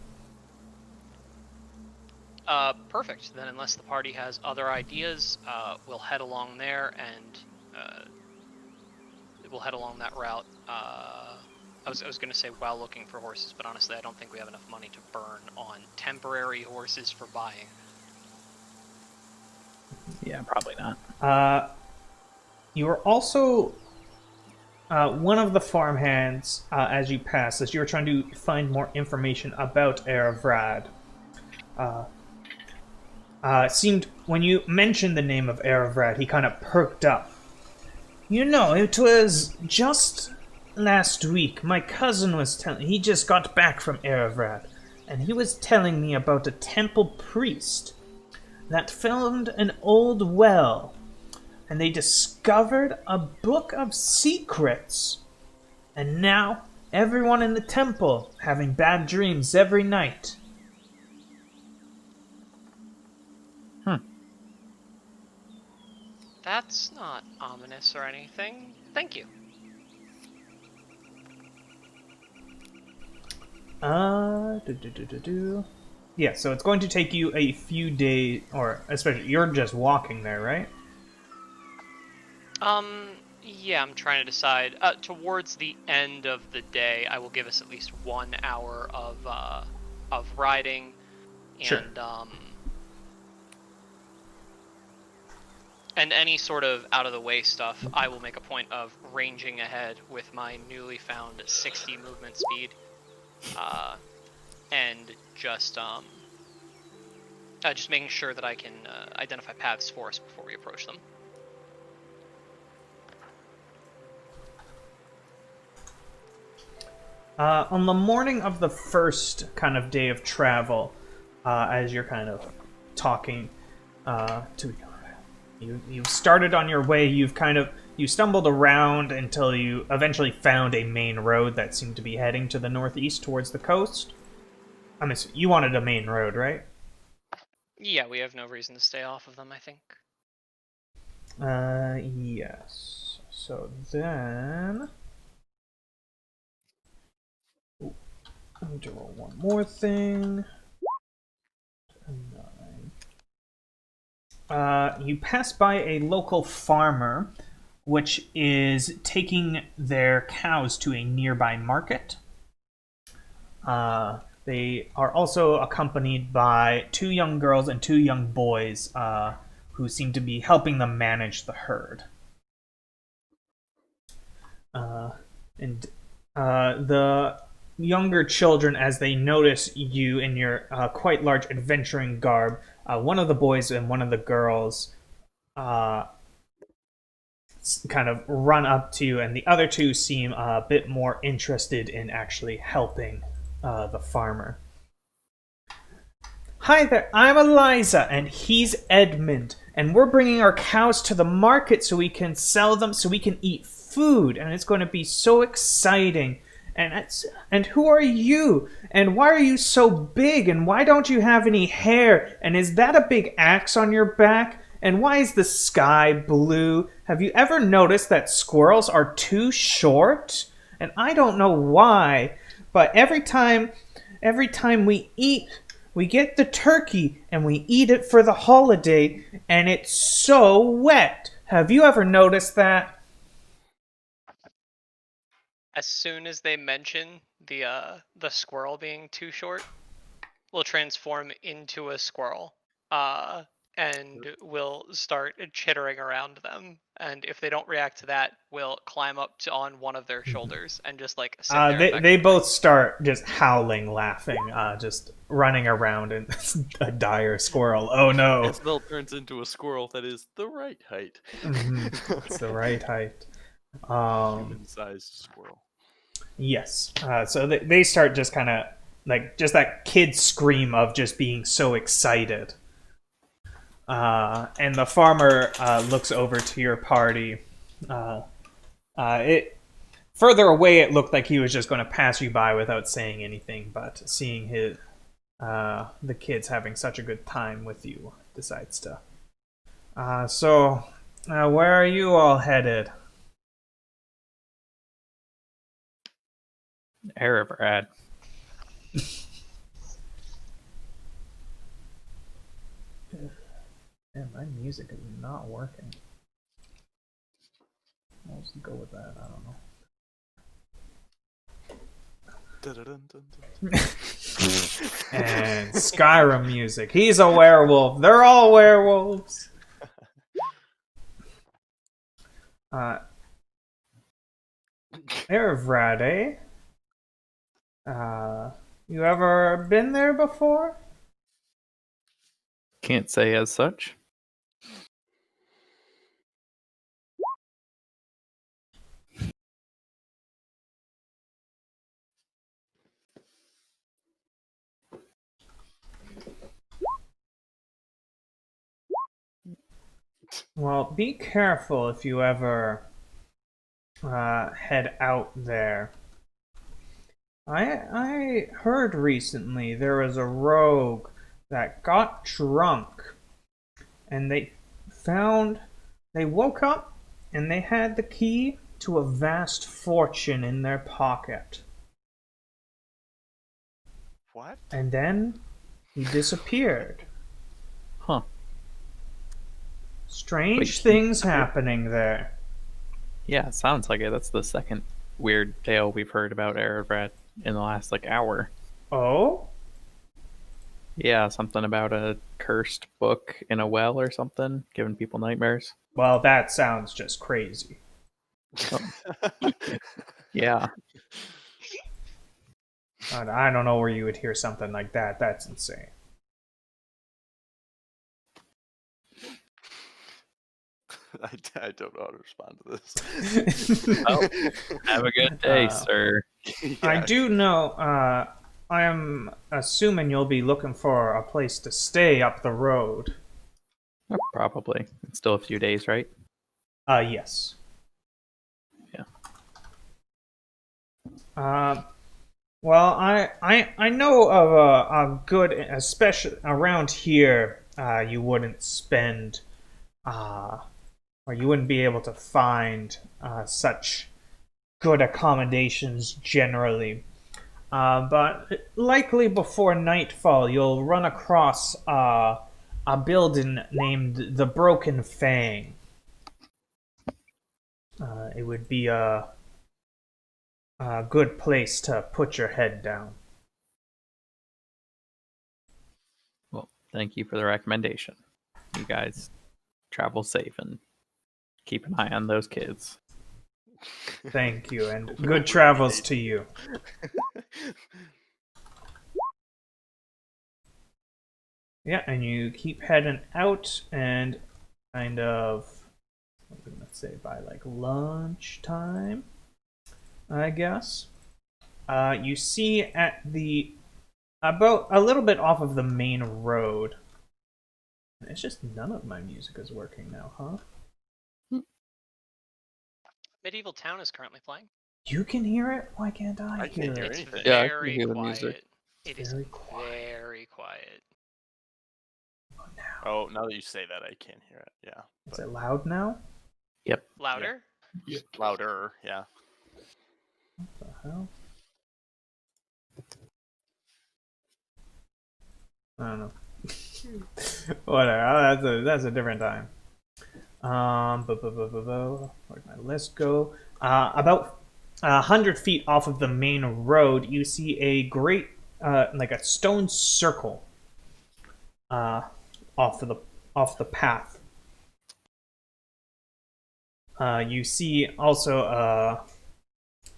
Perfect. Then unless the party has other ideas, we'll head along there, and we'll head along that route. I was going to say while looking for horses, but honestly I don't think we have enough money to burn on temporary horses for buying. Yeah, probably not. You are also one of the farmhands as you pass, as you were trying to find more information about Erevrad. Seemed when you mentioned the name of Erevrad, he kind of perked up. You know, it was just last week. My cousin was he just got back from Erevrad, and he was telling me about a temple priest that found an old well, and they discovered a book of secrets. And now everyone in the temple having bad dreams every night. That's not ominous or anything. Thank you. Yeah, so it's going to take you a few days, or especially, you're just walking there, right? Yeah, I'm trying to decide. Towards the end of the day, I will give us at least 1 hour of riding, and Sure. And any sort of out-of-the-way stuff, I will make a point of ranging ahead with my newly found 60 movement speed, and just making sure that I can identify paths for us before we approach them. On the morning of the first kind of day of travel, as you're kind of talking to you've started on your way. You stumbled around until you eventually found a main road that seemed to be heading to the northeast towards the coast. You wanted a main road, right? Yeah, we have no reason to stay off of them, I think. Yes. So then... I need to roll one more thing. 9. You pass by a local farmer, which is taking their cows to a nearby market. They are also accompanied by 2 young girls and 2 young boys who seem to be helping them manage the herd. The younger children, as they notice you in your quite large adventuring garb, one of the boys and one of the girls kind of run up to you, and the other 2 seem a bit more interested in actually helping the farmer. Hi there, I'm Eliza, and he's Edmund, and we're bringing our cows to the market so we can sell them, so we can eat food, and it's going to be so exciting. And who are you? And why are you so big? And why don't you have any hair? And is that a big axe on your back? And why is the sky blue? Have you ever noticed that squirrels are too short? And I don't know why, but every time we eat, we get the turkey and we eat it for the holiday, and it's so wet. Have you ever noticed that? As soon as they mention the squirrel being too short, we'll transform into a squirrel. And we'll start chittering around them. And if they don't react to that, we'll climb up on one of their shoulders and just like sit there. They both start just howling, laughing, just running around in a dire squirrel. Oh no! Isabel turns into a squirrel that is the right height. It's the right height. Human-sized squirrel. Yes. So they start just kind of like just that kid scream of just being so excited. And the farmer looks over to your party. It further away, it looked like he was just going to pass you by without saying anything. But seeing the kids having such a good time with you, decides to. So, where are you all headed? Erevrad. Man, my music is not working. I'll just go with that. I don't know. And Skyrim music. He's a werewolf. They're all werewolves. Erevrad, eh? You ever been there before? Can't say as such. Well, be careful if you ever head out there. I heard recently there was a rogue that got drunk, and they woke up and they had the key to a vast fortune in their pocket. What? And then he disappeared. Huh. Strange Wait, things happening there. Yeah, it sounds like it. That's the second weird tale we've heard about Erevrad in the last hour. Oh? Yeah, something about a cursed book in a well or something, giving people nightmares. Well, that sounds just crazy. Yeah. I don't know where you would hear something like that. That's insane. I don't know how to respond to this. Well, have a good day, sir. Yeah. I do know, I am assuming you'll be looking for a place to stay up the road. Probably. It's still a few days, right? Yes. Yeah. Well, I know of a good, especially around here, you wouldn't spend, or you wouldn't be able to find such good accommodations generally. But likely before nightfall, you'll run across a building named the Broken Fang. It would be a good place to put your head down. Well, thank you for the recommendation. You guys travel safe and keep an eye on those kids. Thank you, and We good travels hate- to you. Yeah, and you keep heading out, and kind of, I'm gonna say by like lunchtime, I guess. You see at the about a little bit off of the main road. It's just none of my music is working now, huh? Medieval Town is currently playing. You can hear it? Why can't I, I can't hear It's anything. Yeah, I can very hear the quiet. music. It is Very quiet. very quiet. Oh, now that you say that, I can hear it. Yeah. Is it loud now? Louder? Louder, yeah. What the hell? I don't know. Whatever. That's a different time. Where'd my list go? About 100 feet off of the main road, you see a great, like a stone circle, off the path. You see also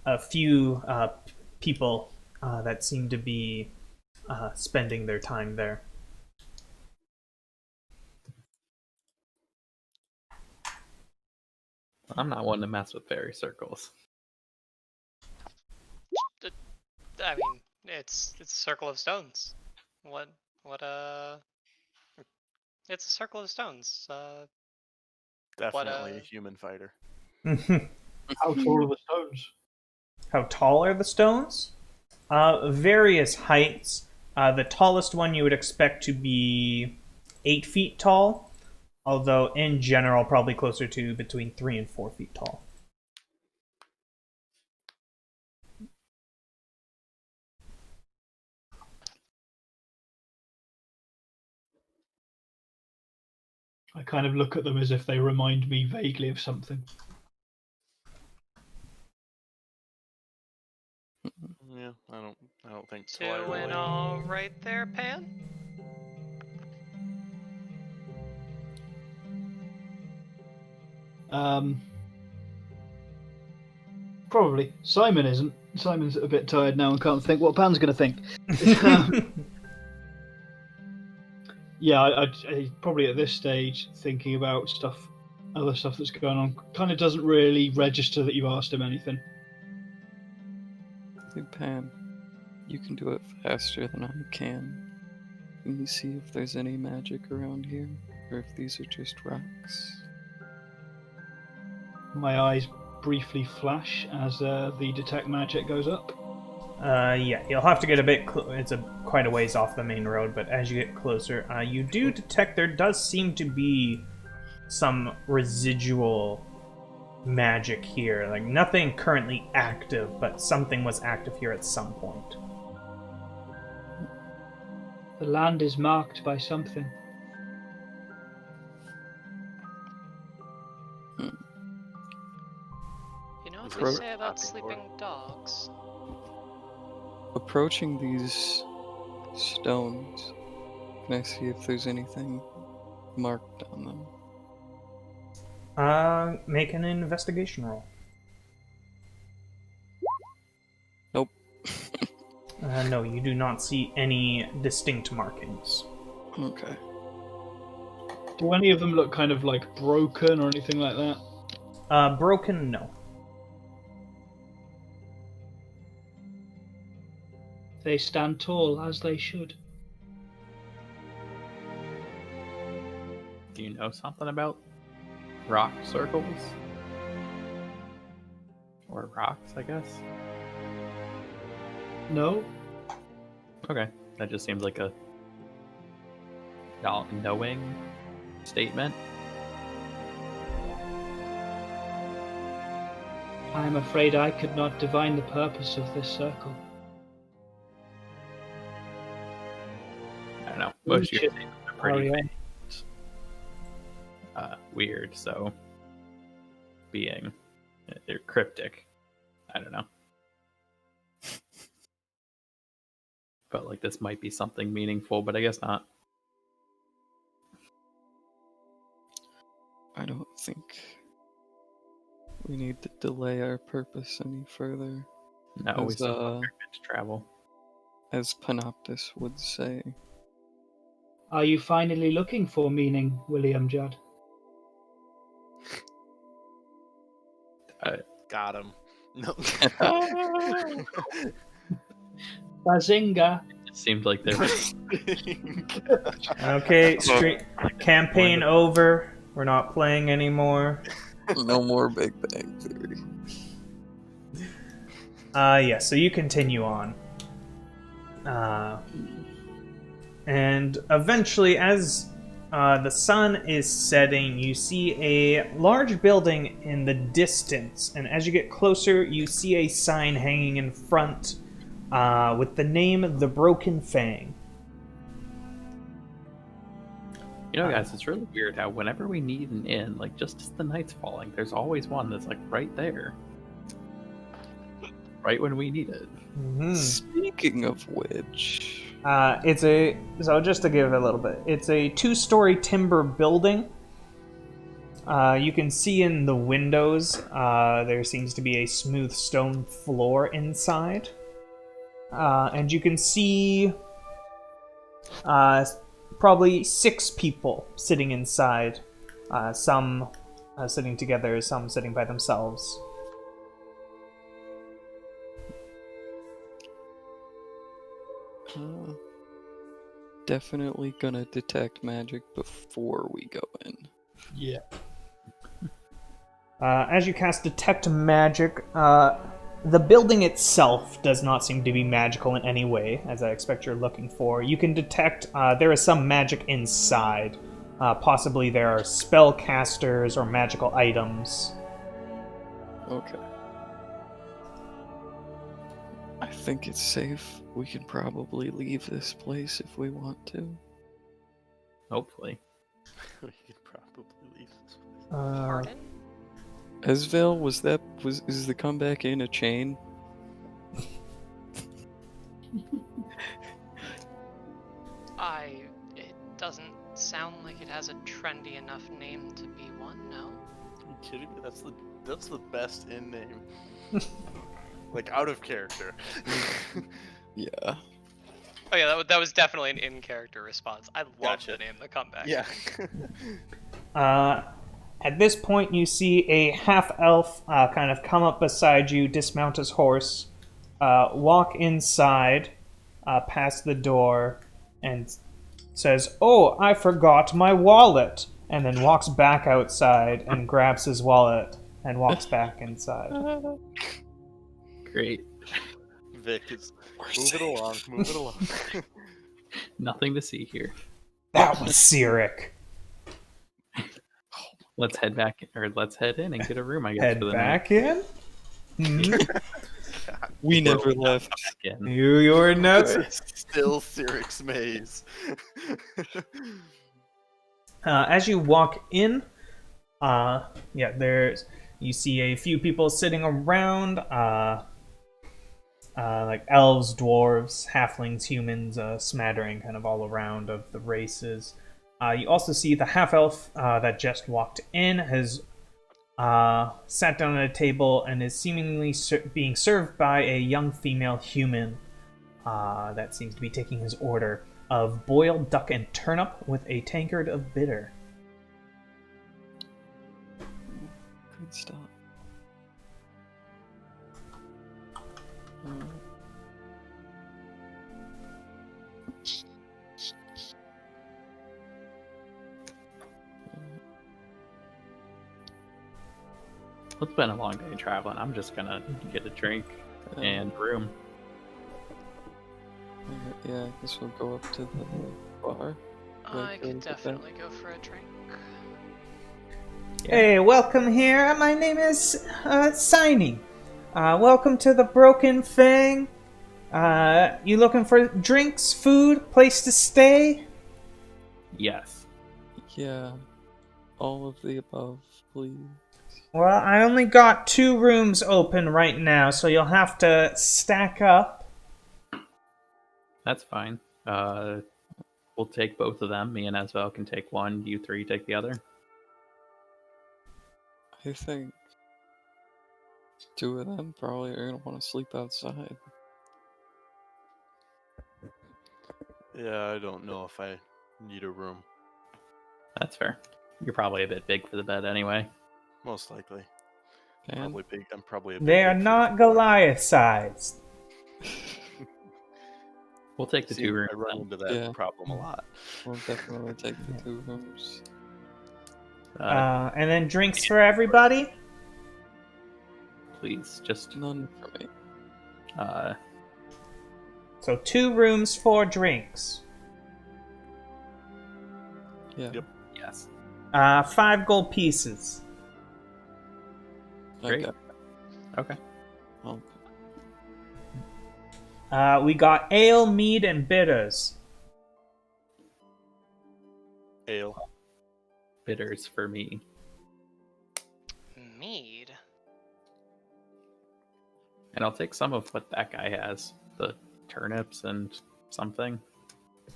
a few people that seem to be spending their time there. I'm not one to mess with fairy circles. I mean, it's a circle of stones. What it's a circle of stones. Definitely a human fighter. How tall are the stones? How tall are the stones? Various heights. The tallest one you would expect to be 8 feet tall, although in general probably closer to between 3 and 4 feet tall. I kind of look at them as if they remind me vaguely of something. Yeah, I don't think so. I doing really. all right there, Pan? Probably. Simon isn't. Simon's a bit tired now and can't think what Pan's going to think. Yeah, I probably at this stage thinking about other stuff that's going on. Kind of doesn't really register that you've asked him anything. Hey, Pam, you can do it faster than I can. Can you see if there's any magic around here, or if these are just rocks? My eyes briefly flash as the detect magic goes up. Yeah, you'll have to get a bit. It's quite a ways off the main road, but as you get closer, you do detect there does seem to be some residual magic here. Like nothing currently active, but something was active here at some point. The land is marked by something. You know what Is they it say about happy sleeping for? dogs? Approaching these stones, can I see if there's anything marked on them? Make an investigation roll. Nope. No, you do not see any distinct markings. Okay. Do any of them look kind of like broken or anything like that? Broken, no. They stand tall as they should. Do you know something about rock circles? Or rocks, I guess? No? Okay. That just seems like a knowing statement. I am afraid I could not divine the purpose of this circle. know. Most of your Bullshit. statements are pretty Carry on. faint, weird, so being they're cryptic. I don't know. Felt like this might be something meaningful, but I guess not. I don't think we need to delay our purpose any further. No, we still have to travel. As Panoptis would say. Are you finally looking for meaning, William Judd? Got him. No. Bazinga! It seemed like there was Okay, campaign over. We're not playing anymore. No more Big Bang Theory. Yeah, so you continue on. And eventually, as the sun is setting, you see a large building in the distance. And as you get closer, you see a sign hanging in front with the name The Broken Fang. You know, guys, it's really weird how whenever we need an inn, like just as the night's falling, there's always one that's like right there. Right when we need it. Mm-hmm. Speaking of which... So just to give a little bit, it's a 2-story timber building. You can see in the windows, there seems to be a smooth stone floor inside. And you can see probably 6 people sitting inside. Some sitting together, some sitting by themselves. Definitely gonna detect magic before we go in. Yeah. As you cast Detect Magic, the building itself does not seem to be magical in any way, as I expect you're looking for. You can detect there is some magic inside. Possibly there are spellcasters or magical items. Okay. I think it's safe. We can probably leave this place if we want to. Hopefully. We could probably leave this place. Pardon? Esvel, is the comeback in a chain? It doesn't sound like it has a trendy enough name to be one, no? Are you kidding me? That's the best in name. Like out of character. Yeah. Oh yeah, that was definitely an in-character response. I love Gotcha. the name, The Comeback. Yeah. At this point, you see a half-elf kind of come up beside you, dismount his horse, walk inside, past the door, and says, "Oh, I forgot my wallet," and then walks back outside and grabs his wallet and walks back inside. Great. Vic is move it along. Nothing to see here. That was Cyric. Let's head back, or let's head in and get a room, I guess, Head for the back in? We night. never left. Back in. You're nuts. It's still Cyric's maze. As you walk in, you see a few people sitting around, like elves, dwarves, halflings, humans, smattering kind of all around of the races. You also see the half-elf that just walked in has sat down at a table and is seemingly being served by a young female human that seems to be taking his order of boiled duck and turnip with a tankard of bitter. Good stuff. It's been a long day traveling. I'm just gonna get a drink and room. Yeah, I guess we'll go up to the bar. I could definitely go for a drink. Hey, welcome here. My name is Signy. Welcome to the Broken Fang. You looking for drinks, food, place to stay? Yes. Yeah. All of the above, please. Well, I only got 2 rooms open right now, so you'll have to stack up. That's fine. We'll take both of them. Me and Esvel can take one. You three take the other. I think 2 of them probably are gonna want to sleep outside. Yeah, I don't know if I need a room. That's fair. You're probably a bit big for the bed anyway. Most likely. And Probably big. I'm probably a bit They are big for not the floor. Goliath-sized. We'll take the See, 2 rooms. I run then. into that Yeah. problem a lot. we'll definitely take the 2 rooms. And then drinks for everybody? Please, just None for me. So 2 rooms, 4 drinks. Yeah. Yep. yes. 5 gold pieces. Great. Okay. Okay. Well, We got ale, mead, and bitters. Ale. Bitters for me. Mead. And I'll take some of what that guy has. The turnips and something.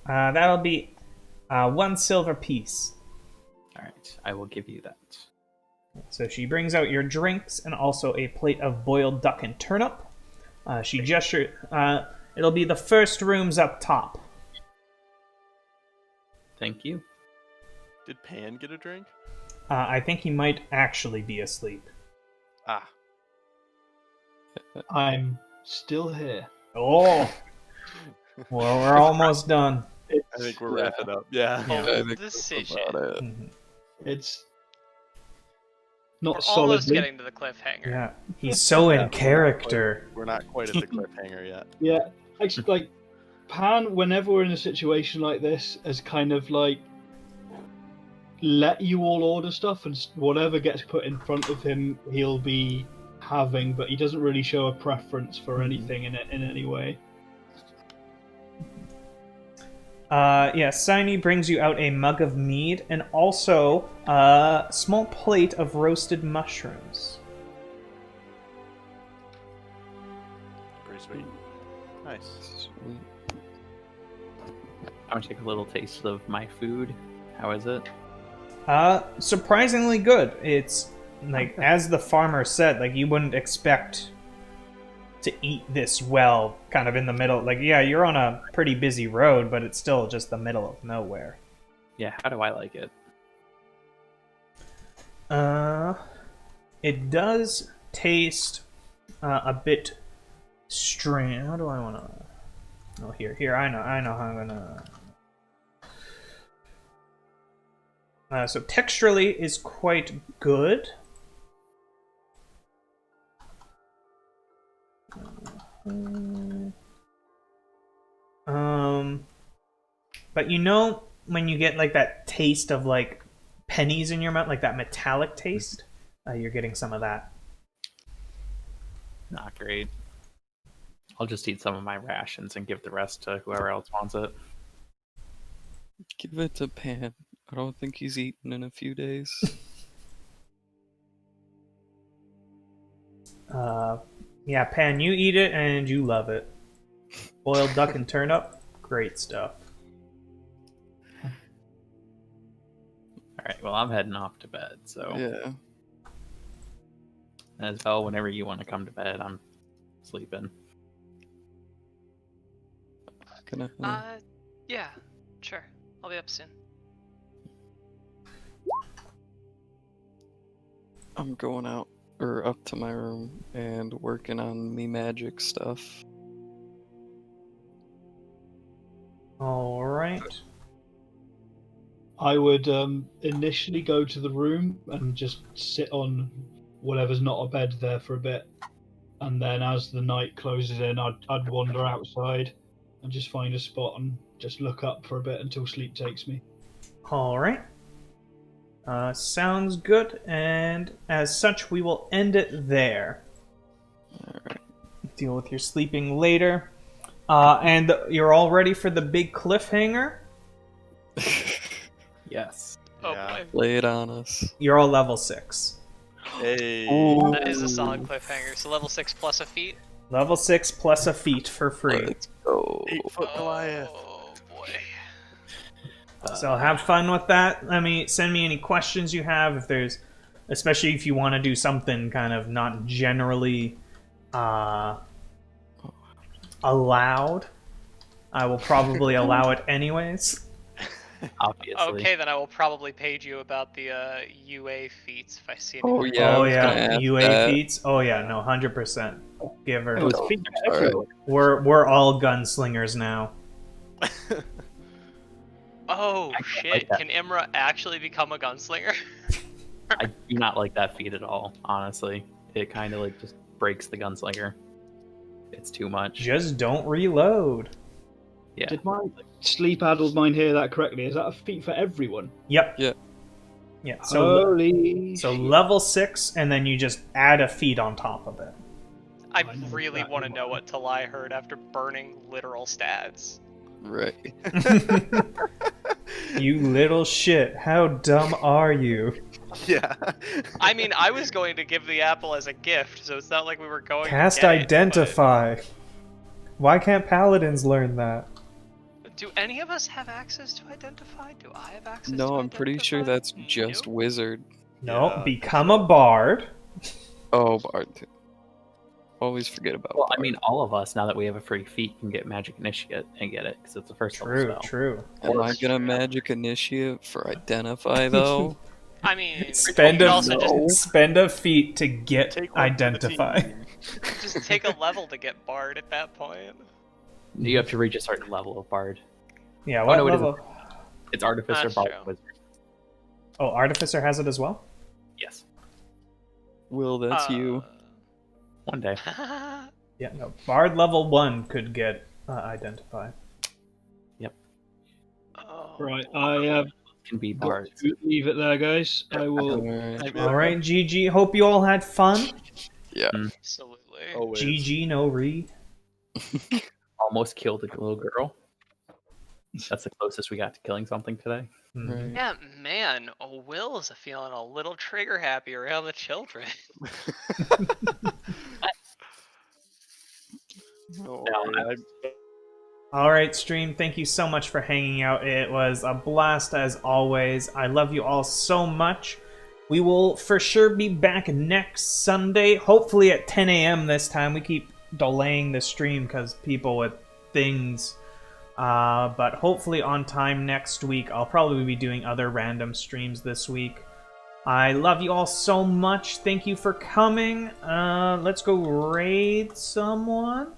That'll be 1 silver piece. Alright, I will give you that. So she brings out your drinks and also a plate of boiled duck and turnip. She gestured. It'll be the first rooms up top. Thank you. Did Pan get a drink? I think he might actually be asleep. Ah. I'm still here. Oh! Well, we're almost done. I think we're wrapping up. Yeah. I Bold think that's decision. about it. Mhm. It's not We're solidly. almost getting to the cliffhanger. Yeah, he's so in character. We're not quite at the cliffhanger yet. Yeah, actually, like Pan, whenever we're in a situation like this, has kind of like let you all order stuff, and whatever gets put in front of him, he'll be having. But he doesn't really show a preference for anything in any way. Yeah, Siny brings you out a mug of mead and also a small plate of roasted mushrooms. Pretty sweet. Nice. Sweet. I want to take a little taste of my food. How is it? Surprisingly good. It's like, as the farmer said, like you wouldn't expect to eat this well, kind of in the middle. Like, yeah, you're on a pretty busy road, but it's still just the middle of nowhere. Yeah, how do I like it? It does taste a bit strange. How do I want to? Oh, here. I know how I'm gonna. So texturally is quite good. But you know when you get like that taste of like pennies in your mouth, like that metallic taste, you're getting some of that. Not great. I'll just eat some of my rations and give the rest to whoever else wants it. Give it to Pan. I don't think he's eaten in a few days. Yeah, Pan, you eat it and you love it. Boiled duck and turnip, great stuff. Alright, well, I'm heading off to bed, so. Yeah. As well, whenever you want to come to bed, I'm sleeping. Gonna, Yeah, sure. I'll be up soon. I'm going out or up to my room and working on me magic stuff. All right. I would initially go to the room and just sit on whatever's not a bed there for a bit, and then as the night closes in, I'd wander outside and just find a spot and just look up for a bit until sleep takes me. All right. Sounds good, and as such, we will end it there. Alright. Deal with your sleeping later. And you're all ready for the big cliffhanger? yes. Oh Yeah. boy. Lay it on us. You're all level 6. Hey. That is a solid cliffhanger. So level 6 plus a feat. Level 6 plus a feat for free. Let's go. 8-foot Goliath. Oh boy. So have fun with that. Send me any questions you have if there's, especially if you want to do something kind of not generally allowed. I will probably allow it anyways. Obviously. Okay, then I will probably page you about the UA feats if I see any. Oh, more. yeah, I Oh was gonna yeah, ask UA that. feats. Oh yeah, no, 100%. Give her. It was Oh, feet alright. everywhere. We're all gunslingers now. Oh I shit! like that. Can Imra actually become a gunslinger? I do not like that feat at all, honestly. It kind of like just breaks the gunslinger. It's too much. Just don't reload. Yeah. Did my sleep-addled mind hear that correctly? Is that a feat for everyone? Yep. Yeah. Yeah. So Holy so shit. level 6, and then you just add a feat on top of it. I I know really exactly want to what know I- what Talai heard after burning literal stats. Right. You little shit. How dumb are you? Yeah. I mean, I was going to give the apple as a gift, so it's not like we were going Cast to get identify. Why can't paladins learn that? But do any of us have access to identify? Do I have access to No, I'm pretty sure identify? that's just Nope. wizard. No, Yeah, become a bard. Oh, Bard. Always forget about Well, Bard. I mean, all of us, now that we have a free feat, can get Magic Initiate and get it, because it's the first level True, spell. true. Am I That's gonna true. magic initiate for identify though? I mean, Spend you a could also No. spend a feat to get Take one for the identify. team. just take a level to get bard at that point. You have to reach a certain level of Bard. Yeah, Oh, what no, it isn't. level? It's Artificer, That's Bard, true. Wizard. Oh, Artificer has it as well? Yes. Will, that's you. One day. Yeah, no. Bard level 1 could get identify. Oh. Right, I Can be got Bard. to leave it there, guys. I will. Alright. Alright, GG. Hope you all had fun. Yeah. Absolutely. Always. GG, no re. Almost killed a little girl. That's the closest we got to killing something today. Hmm. Right. Yeah, man, Will is feeling a little trigger happy around the children. No No, worry, Alright, stream, thank you so much for hanging out. It was a blast as always. I love you all so much. We will for sure be back next Sunday, hopefully at 10 a.m. this time. We keep delaying the stream because people with things. But hopefully on time next week. I'll probably be doing other random streams this week. I love you all so much. Thank you for coming. Let's go raid someone.